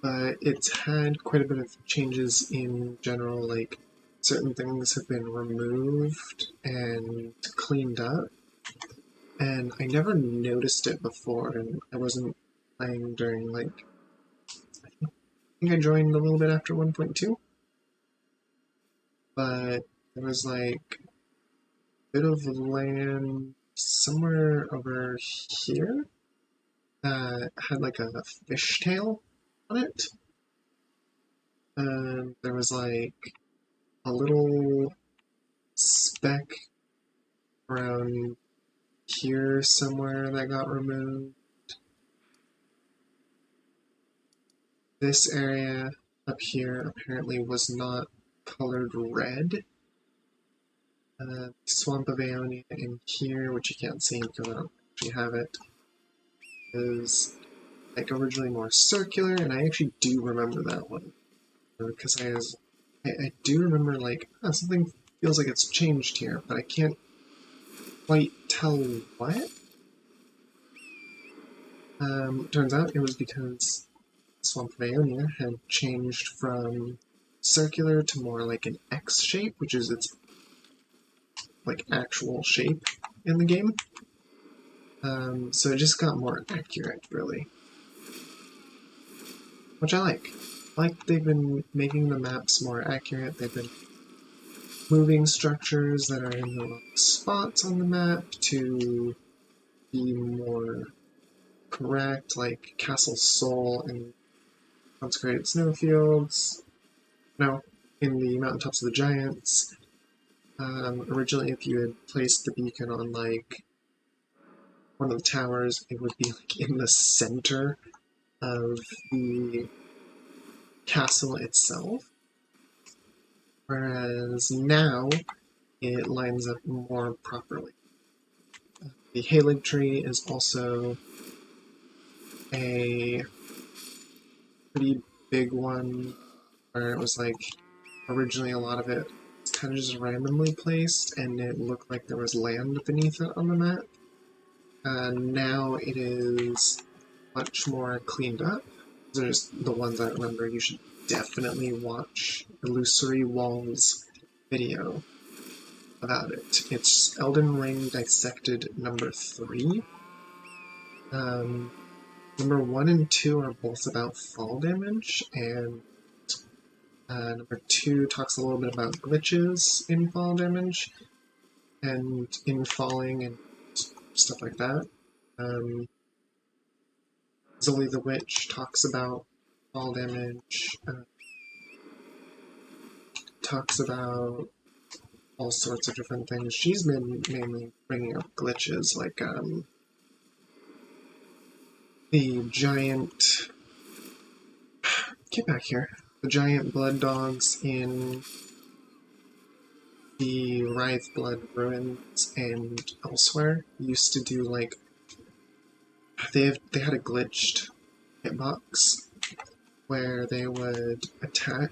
But it's had quite a bit of changes in general, like certain things have been removed and cleaned up, and I never noticed it before, and I wasn't playing during, like, I think I joined a little bit after 1.2, but there was like a bit of land somewhere over here that had like a fishtail on it. And there was like a little speck around here somewhere that got removed. This area up here apparently was not colored red. Swamp of Aeonia in here, which you can't see because I don't actually have it, is like originally more circular, and I actually do remember that one. Because I do remember like, oh, something feels like it's changed here, but I can't quite tell what. Turns out it was because Swamp of Aeonia had changed from circular to more like an X shape, which is its like actual shape in the game. So it just got more accurate, really. Which I like. Like they've been making the maps more accurate, they've been moving structures that are in the wrong spots on the map to be more correct, like Castle Sol and Consecrated Snowfields. No, in the Mountaintops of the Giants. Originally, if you had placed the beacon on like one of the towers, it would be like in the center of the castle itself. Whereas now, it lines up more properly. The Halig tree is also a pretty big one, where it was like, originally a lot of it was kind of just randomly placed, and it looked like there was land beneath it on the map. Now it is much more cleaned up. Those are just the ones I remember. You should definitely watch Illusory Wall's video about it. It's Elden Ring Dissected number 3. Number 1 and 2 are both about fall damage, and number 2 talks a little bit about glitches in fall damage, and in falling, and stuff like that. Zully the Witch talks about fall damage, talks about all sorts of different things. She's been mainly bringing up glitches, like the giant... Get back here. The giant blood dogs in the Writhe Blood Ruins and elsewhere used to do like... They had a glitched hitbox where they would attack,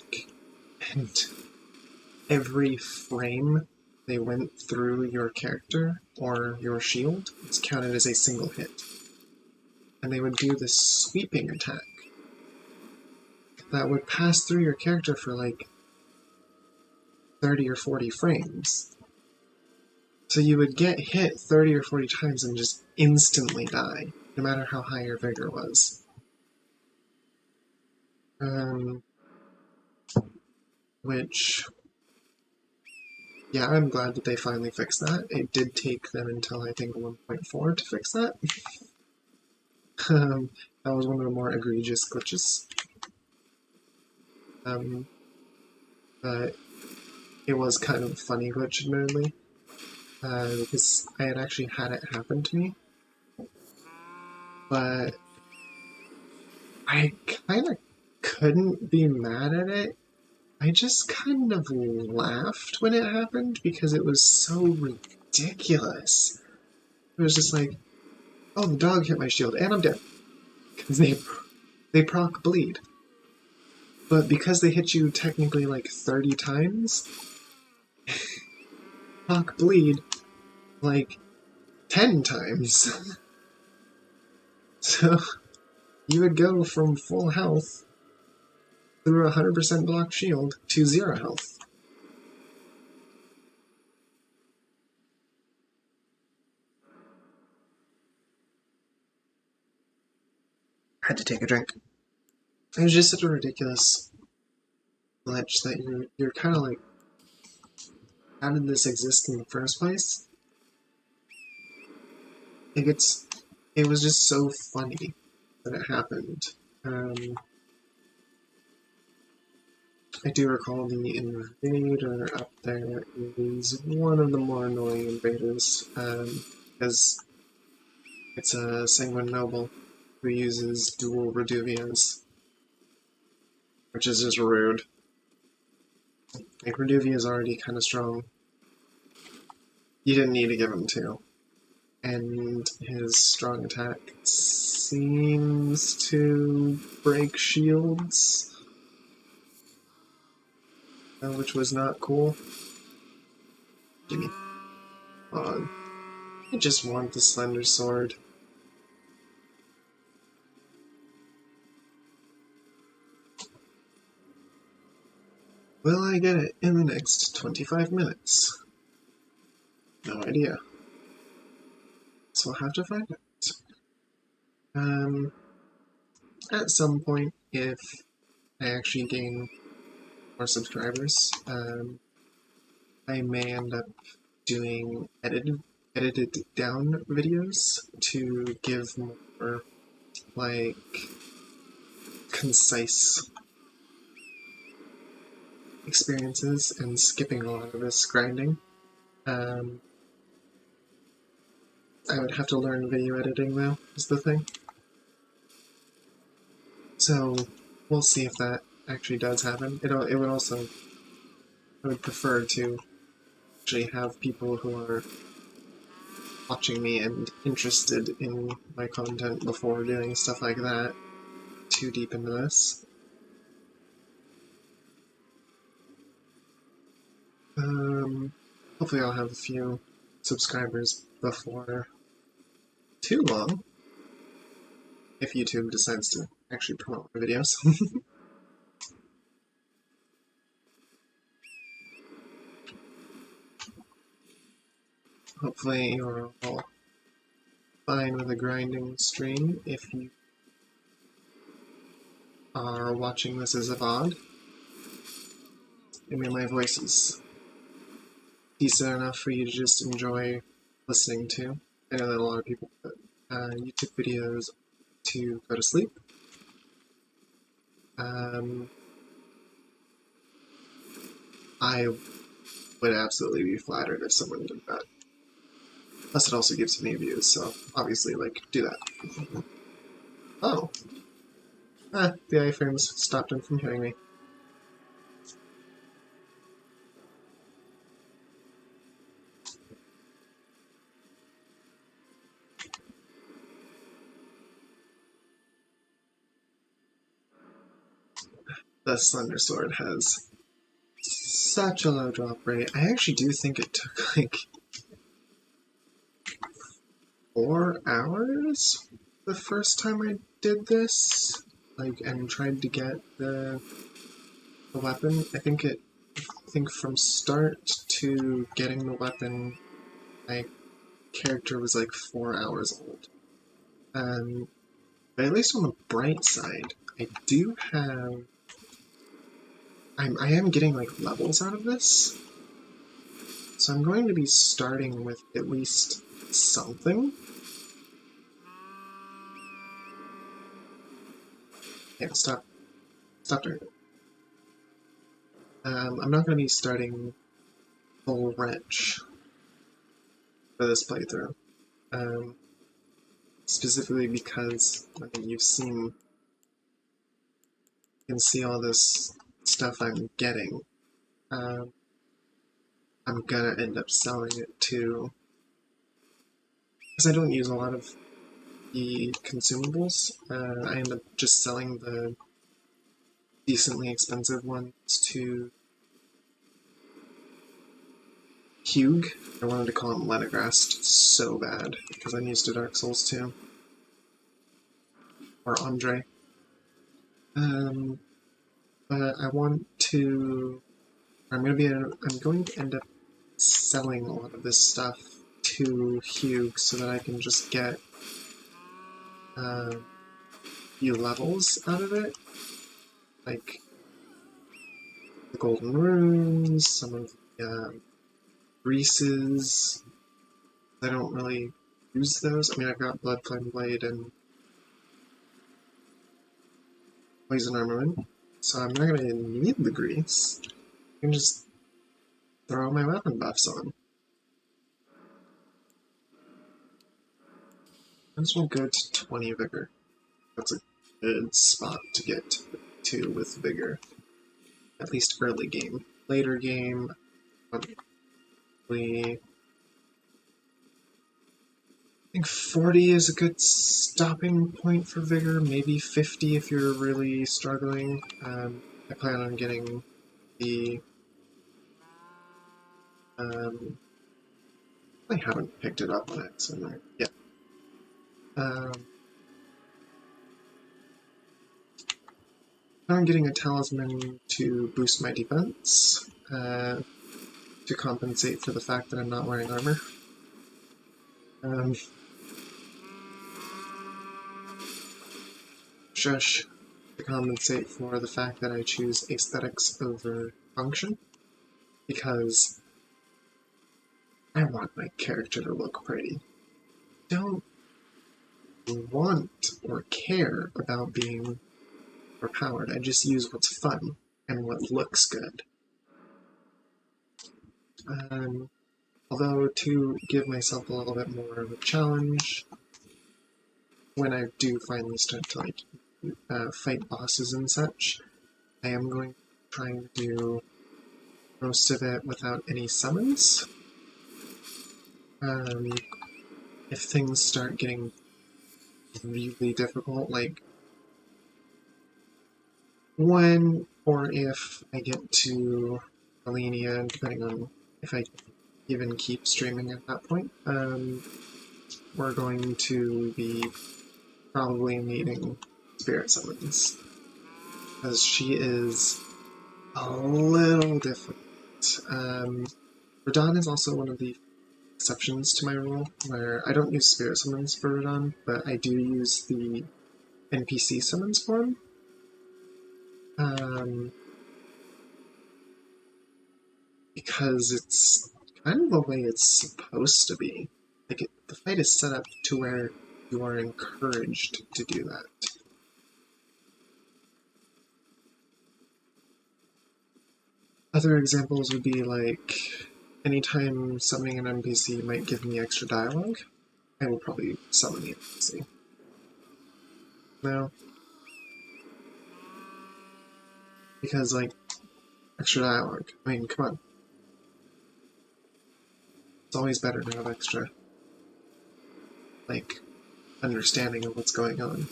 and every frame they went through your character or your shield is counted as a single hit. And they would do this sweeping attack that would pass through your character for like 30 or 40 frames. So you would get hit 30 or 40 times and just instantly die, no matter how high your vigor was. Which, yeah, I'm glad that they finally fixed that. It did take them until I think 1.4 to fix that. That was one of the more egregious glitches. But it was kind of a funny glitch, admittedly, because I had actually had it happen to me. But I kind of couldn't be mad at it. I just kind of laughed when it happened because it was so ridiculous. It was just like, oh, the dog hit my shield and I'm dead. Because they proc bleed. But because they hit you technically like 30 times, proc bleed like 10 times. So you would go from full health through a 100% block shield to 0 health. I had to take a drink. It was just such a ridiculous glitch that you're kind of like, how did this exist in the first place? Like it was just so funny that it happened. I do recall the invader up there is one of the more annoying invaders, because it's a Sanguine Noble who uses dual Reduvias, which is just rude. Like, Reduvia is already kind of strong. You didn't need to give him 2. And his strong attack seems to break shields, which was not cool. Gimme. Hold on. I just want the Slender Sword. Will I get it in the next 25 minutes? No idea. So I'll have to find out. At some point, if I actually gain more subscribers, I may end up doing edited down videos to give more, like, concise experiences and skipping a lot of this grinding. I would have to learn video editing, though, is the thing. So, we'll see if that actually does happen. It would also... I would prefer to actually have people who are watching me and interested in my content before doing stuff like that too deep into this. Hopefully I'll have a few subscribers before too long, if YouTube decides to actually promote my videos. Hopefully you're all fine with a grinding stream if you are watching this as a VOD. I mean, my voice is decent enough for you to just enjoy listening to. I know that a lot of people put YouTube videos to go to sleep. I would absolutely be flattered if someone did that. Plus it also gives me views, so obviously, like, do that. Oh. The iframes stopped him from hitting me. the Slender Sword has such a low drop rate. I actually do think it took like 4 hours the first time I did this, like, and tried to get the weapon. I think from start to getting the weapon, my character was like 4 hours old. But at least on the bright side, I do have. I am getting like levels out of this, so I'm going to be starting with at least something. Yeah, stop doing it. I'm not going to be starting full wrench for this playthrough, specifically because I think you can see all this stuff I'm getting. I'm gonna end up selling it too, because I don't use a lot of the consumables. I end up just selling the decently expensive ones to Hugh. I wanted to call him Lenegrast so bad, because I'm used to Dark Souls 2. Or Andre. But I want to... I'm going to end up selling a lot of this stuff to Hugh so that I can just get a few levels out of it. Like the golden runes, some of the greases. I don't really use those. I mean, I've got Blood Flame Blade and Poison Armament, so I'm not going to need the grease. I can just throw my weapon buffs on. I just want to go to 20 Vigor. That's a good spot to get to with Vigor. At least early game. Later game, probably... I think 40 is a good stopping point for Vigor, maybe 50 if you're really struggling. I plan on getting the... I haven't picked it up on accident yet. I'm getting a talisman to boost my defense, to compensate for the fact that I'm not wearing armor. Shush, to compensate for the fact that I choose aesthetics over function, because I want my character to look pretty. Don't want or care about being overpowered. I just use what's fun and what looks good. Although to give myself a little bit more of a challenge, when I do finally start to fight bosses and such, I am going to try and do most of it without any summons. If things start getting really difficult, like when or if I get to Alenia, depending on if I even keep streaming at that point, we're going to be probably needing spirit summons, because she is a little different. Radon is also one of the exceptions to my rule, where I don't use spirit summons for Radon, but I do use the NPC summons for him. Because it's kind of the way it's supposed to be. Like, the fight is set up to where you are encouraged to do that. Other examples would be like, anytime summoning an NPC might give me extra dialogue, I will probably summon the NPC. No. Because, like, extra dialogue. I mean, come on. It's always better to have extra, like, understanding of what's going on.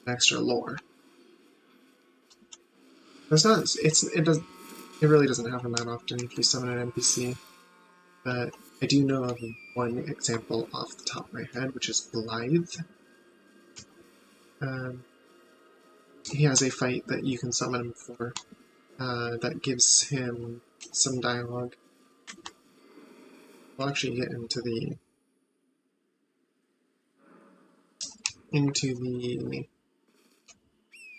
Extra lore. It's not. It really doesn't happen that often if you summon an NPC. But I do know of one example off the top of my head, which is Blythe. He has a fight that you can summon him for that gives him some dialogue. We'll actually get into the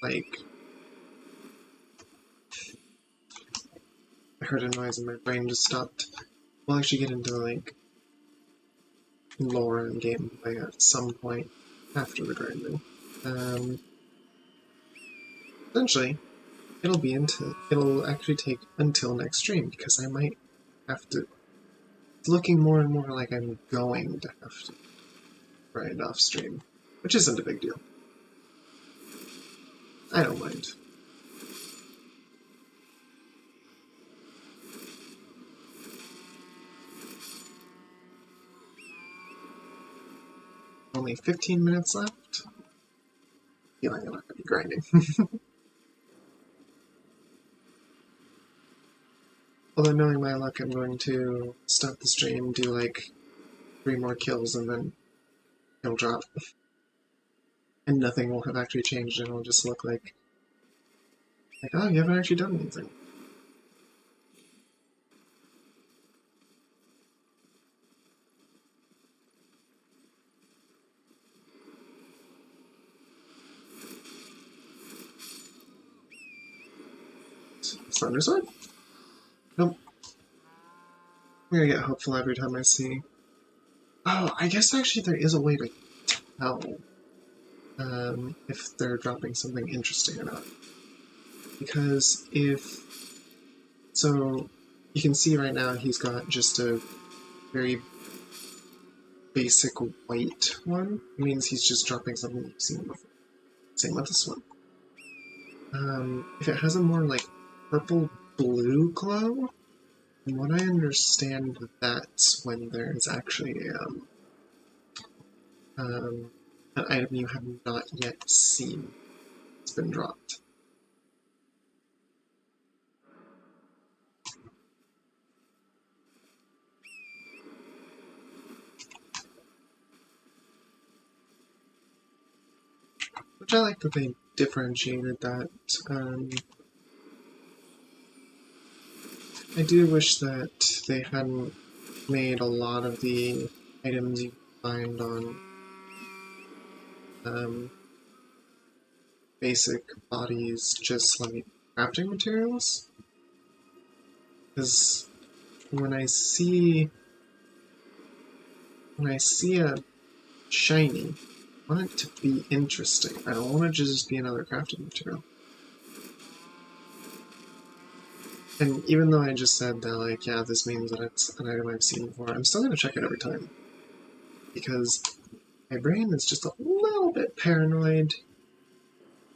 like. I heard a noise and my brain just stopped. We'll actually get into like lore and gameplay at some point after the grinding. Essentially, it'll actually take until next stream because I might have to. It's looking more and more like I'm going to have to grind off stream, which isn't a big deal. I don't mind. Only 15 minutes left. Feeling I'm not going to be grinding. Although knowing my luck, I'm going to stop the stream, do like 3 more kills, and then it'll drop. And nothing will have actually changed, and it'll just look like, oh, you haven't actually done anything. Thunder Sword? Nope. I'm gonna get hopeful every time I see. Oh, I guess actually there is a way to tell if they're dropping something interesting or not. Because if... So, you can see right now he's got just a very basic white one. It means he's just dropping something you've seen before. Same with this one. If it has a more like purple-blue glow, from what I understand, that's when there's actually an item you have not yet seen. It's been dropped. Which I like that they differentiated that. I do wish that they hadn't made a lot of the items you find on basic bodies just like crafting materials. Because when I see a shiny, I want it to be interesting. I don't want it to just be another crafting material. And even though I just said that, like, yeah, this means that it's an item I've seen before, I'm still going to check it every time. Because my brain is just a little bit paranoid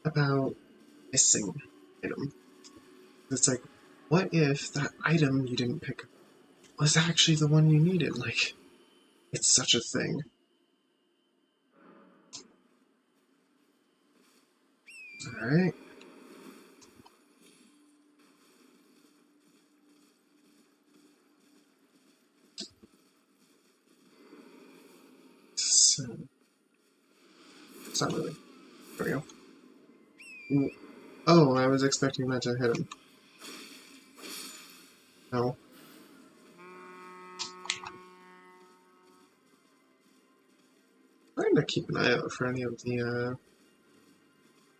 about missing an item. It's like, what if that item you didn't pick up was actually the one you needed? Like, it's such a thing. Alright. So, it's not really. There we go. Oh, I was expecting that to hit him. No. I'm trying to keep an eye out for any of the,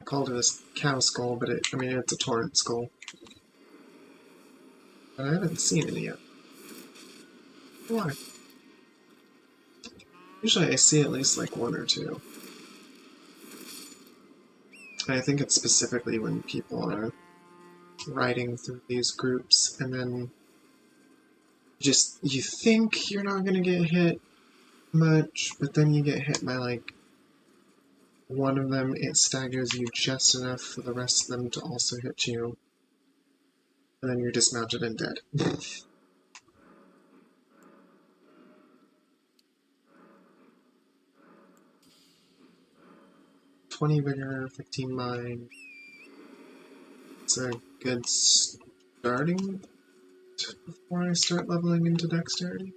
I called it a cow skull, but I mean, it's a torrent skull. But I haven't seen any yet. Why? Usually I see at least like 1 or 2. And I think it's specifically when people are riding through these groups and then just, you think you're not gonna get hit much, but then you get hit by like one of them, it staggers you just enough for the rest of them to also hit you, and then you're dismounted and dead. 20 vigor, 15 mind. It's a good starting before I start leveling into dexterity.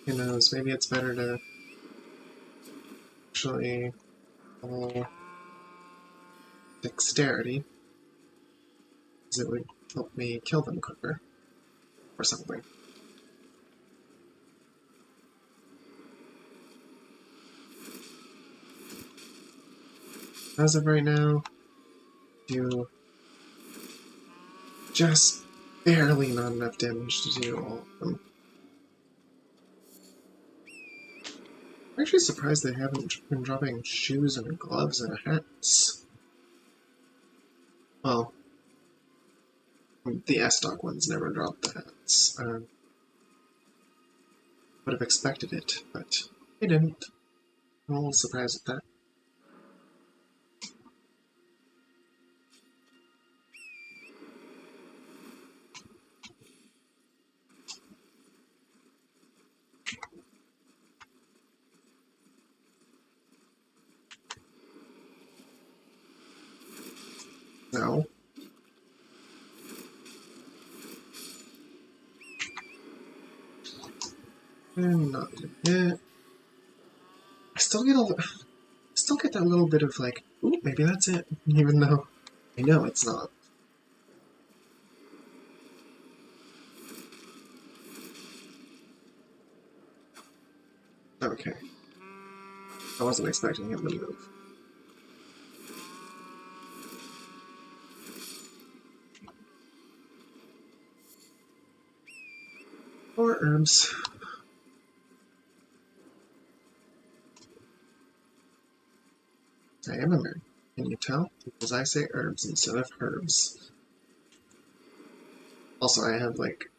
Who knows, maybe it's better to actually level dexterity, because it would help me kill them quicker, or something. As of right now, do just barely not enough damage to do all of them. I'm actually surprised they haven't been dropping shoes and gloves and hats. Well, the S-Dog ones never dropped the hats. Would have expected it, but they didn't. I'm a little surprised at that. No. And not yet. I still get that little bit of like, ooh, maybe that's it, even though I know it's not. Okay. I wasn't expecting him to move. Or herbs. I am American. Can you tell? Because I say herbs instead of herbs. Also, I have like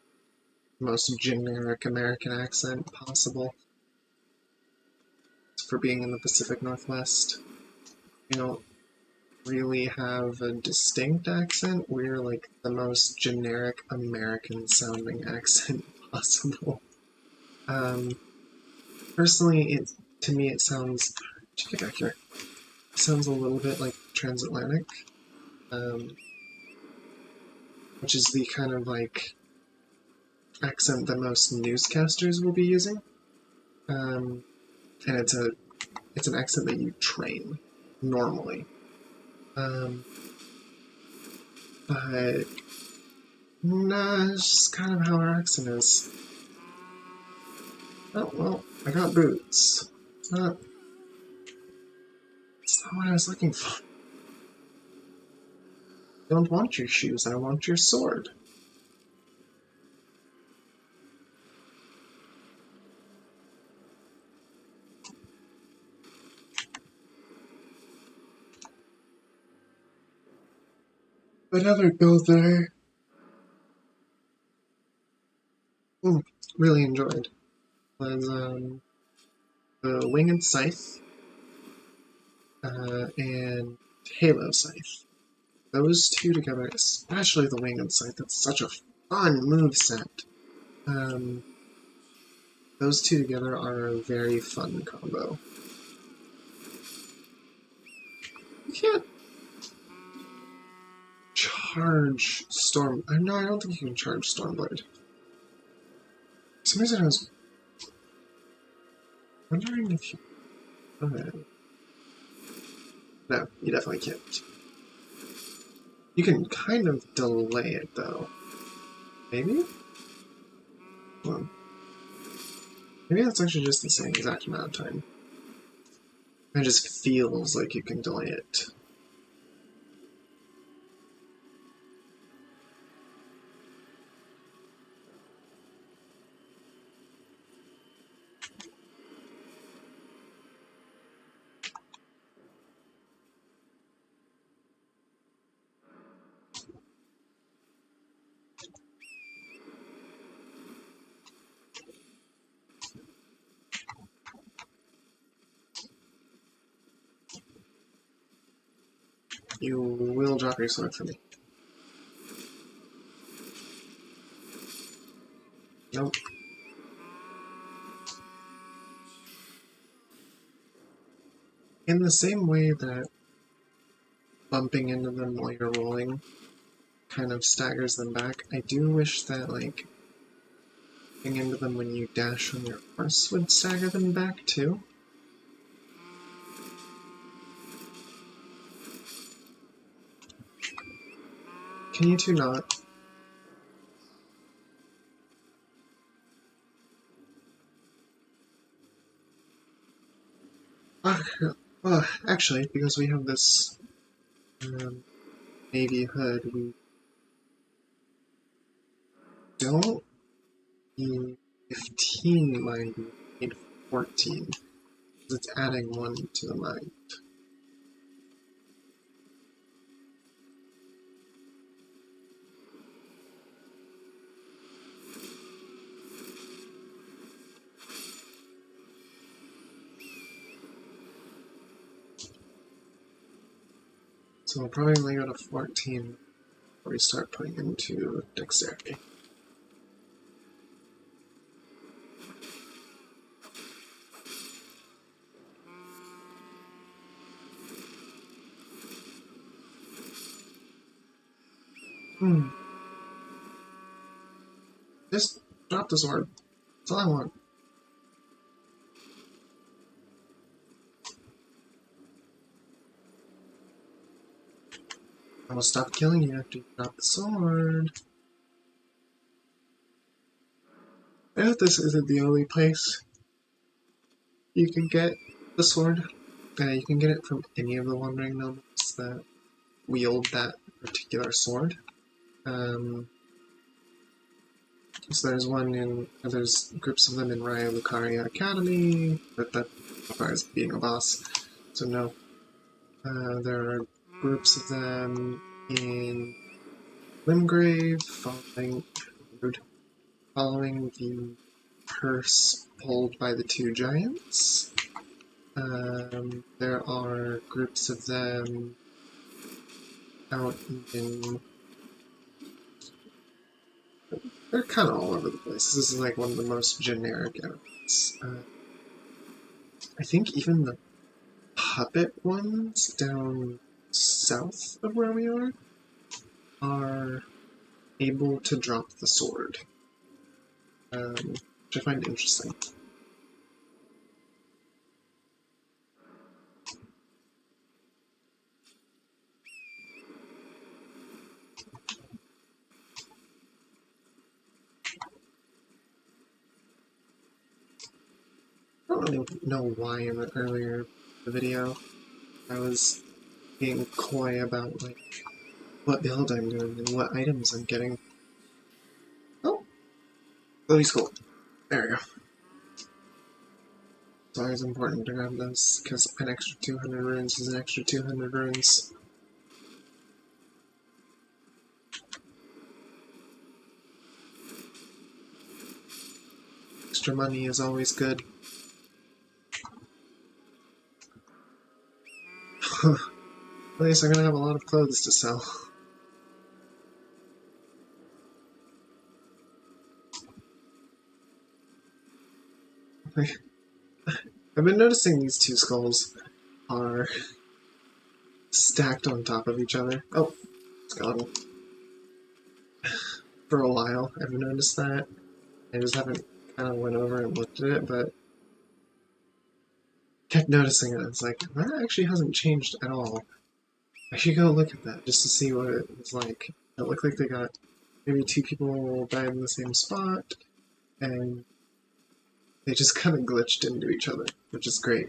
the most generic American accent possible for being in the Pacific Northwest. We don't really have a distinct accent. We're like the most generic American sounding accent possible. Personally, to me it sounds, get back here. It sounds a little bit like transatlantic, which is the kind of like accent that most newscasters will be using, and it's an accent that you train normally, but nah, it's just kind of how our accent is. Oh well, I got boots. It's not what I was looking for. I don't want your shoes, I want your sword. Another build that I really enjoyed was the Winged Scythe and Halo Scythe. Those two together, especially the Winged Scythe, that's such a fun moveset. Those two together are a very fun combo. You can't charge Storm... No, I don't think you can charge Stormblade. For some reason I was wondering if you... Okay. No, you definitely can't. You can kind of delay it, though. Maybe? Hold on. Maybe that's actually just the same exact amount of time. It just feels like you can delay it. You will drop your sword for me. Nope. in the same way that bumping into them while you're rolling kind of staggers them back, I do wish that, like, bumping into them when you dash on your horse would stagger them back, too. Can you two not? Well, actually, because we have this navy hood, we don't need 15 mind, we need 14. Because it's adding 1 to the mind. So we'll probably go to 14 before we start putting into dexterity. Just drop the sword. That's all I want. I will stop killing you after you drop the sword. I hope this isn't the only place you can get the sword. You can get it from any of the One Ring nobles that wield that particular sword. So there's there's groups of them in Raya Lucaria Academy, but that requires being a boss, so no. There are groups of them in Limgrave, following the purse pulled by the 2 giants. There are groups of them out in... They're kind of all over the place. This is like one of the most generic areas. I think even the puppet ones down south of where we are able to drop the sword, which I find interesting. I don't really know why in the earlier video I was being coy about like what build I'm doing and what items I'm getting. Oh, Chloe's cool. There we go. It's always important to grab those because an extra 200 runes is an extra 200 runes. Extra money is always good. At least I'm gonna have a lot of clothes to sell. I've been noticing these 2 skulls are stacked on top of each other. Oh, skeleton. For a while, I've noticed that. I just haven't kind of went over and looked at it, but kept noticing it. It's like, that actually hasn't changed at all. I should go look at that just to see what it was like. It looked like they got maybe 2 people died in the same spot, and they just kind of glitched into each other, which is great.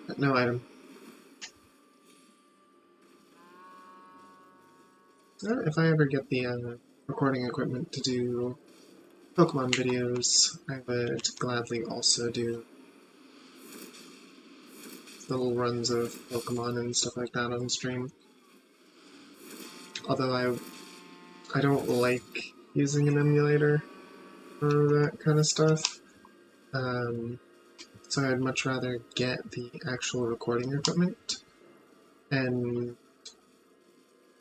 But no item. If I ever get the recording equipment to do Pokemon videos, I would gladly also do little runs of Pokemon and stuff like that on stream. Although I don't like using an emulator for that kind of stuff, so I'd much rather get the actual recording equipment and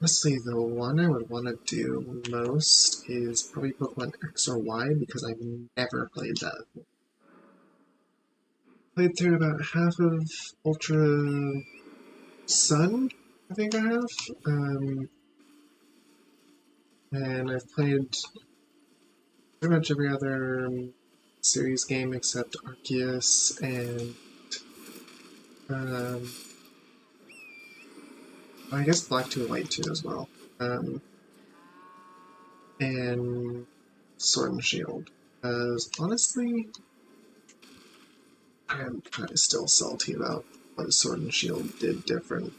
Honestly, the one I would want to do most is probably Pokemon X or Y because I've never played that. Played through about half of Ultra Sun, I think I have. And I've played pretty much every other series game except Arceus and I guess Black 2 and White 2 as well. And Sword and Shield. Because honestly, I'm kind of still salty about what Sword and Shield did different.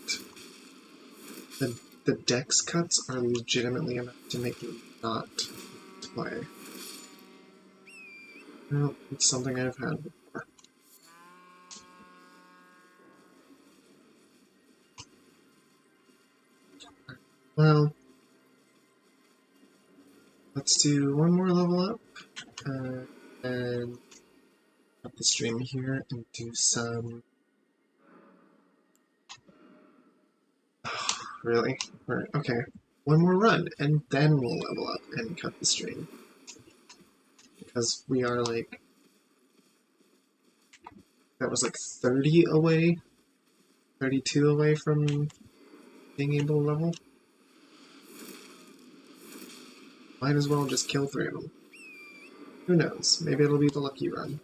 The dex cuts are legitimately enough to make me not play. Well, it's something I've had before. Well, let's do one more level up, and up the stream here and do some... Really? Okay, one more run, and then we'll level up and cut the stream. Because we are like... That was like 30 away? 32 away from being able to level? Might as well just kill 3 of them. Who knows? Maybe it'll be the lucky run.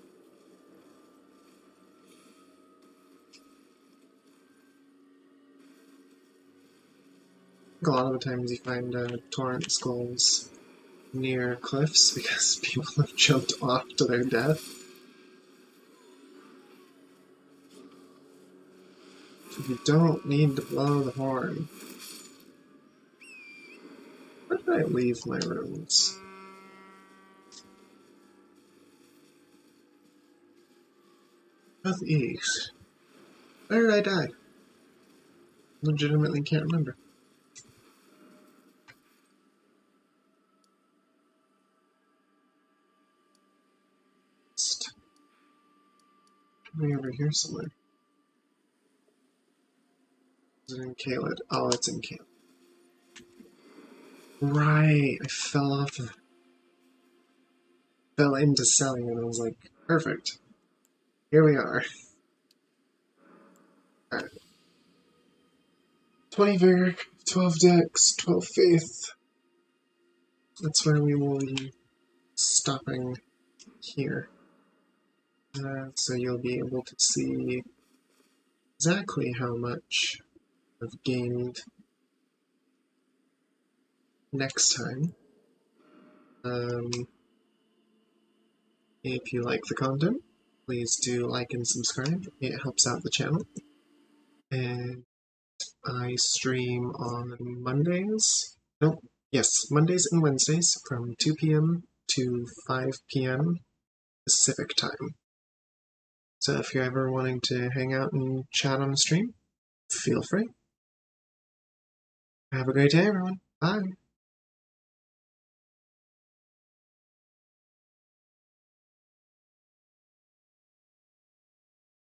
A lot of the times you find torrent skulls near cliffs because people have jumped off to their death. You don't need to blow the horn. Where did I leave my runes? Northeast. Where did I die? Legitimately can't remember. Probably over here somewhere. Is it in Caelid? Oh, it's in Caelid. Right, I fell into selling and I was like, perfect. Here we are. Alright. 20 Vigor, 12 Dex, 12 Faith. That's where we will be stopping here. So you'll be able to see exactly how much I've gained next time. If you like the content, please do like and subscribe. It helps out the channel. And I stream on Mondays. Nope. Yes, Mondays and Wednesdays from 2 p.m. to 5 p.m. Pacific time. So if you're ever wanting to hang out and chat on the stream, feel free. Have a great day, everyone. Bye.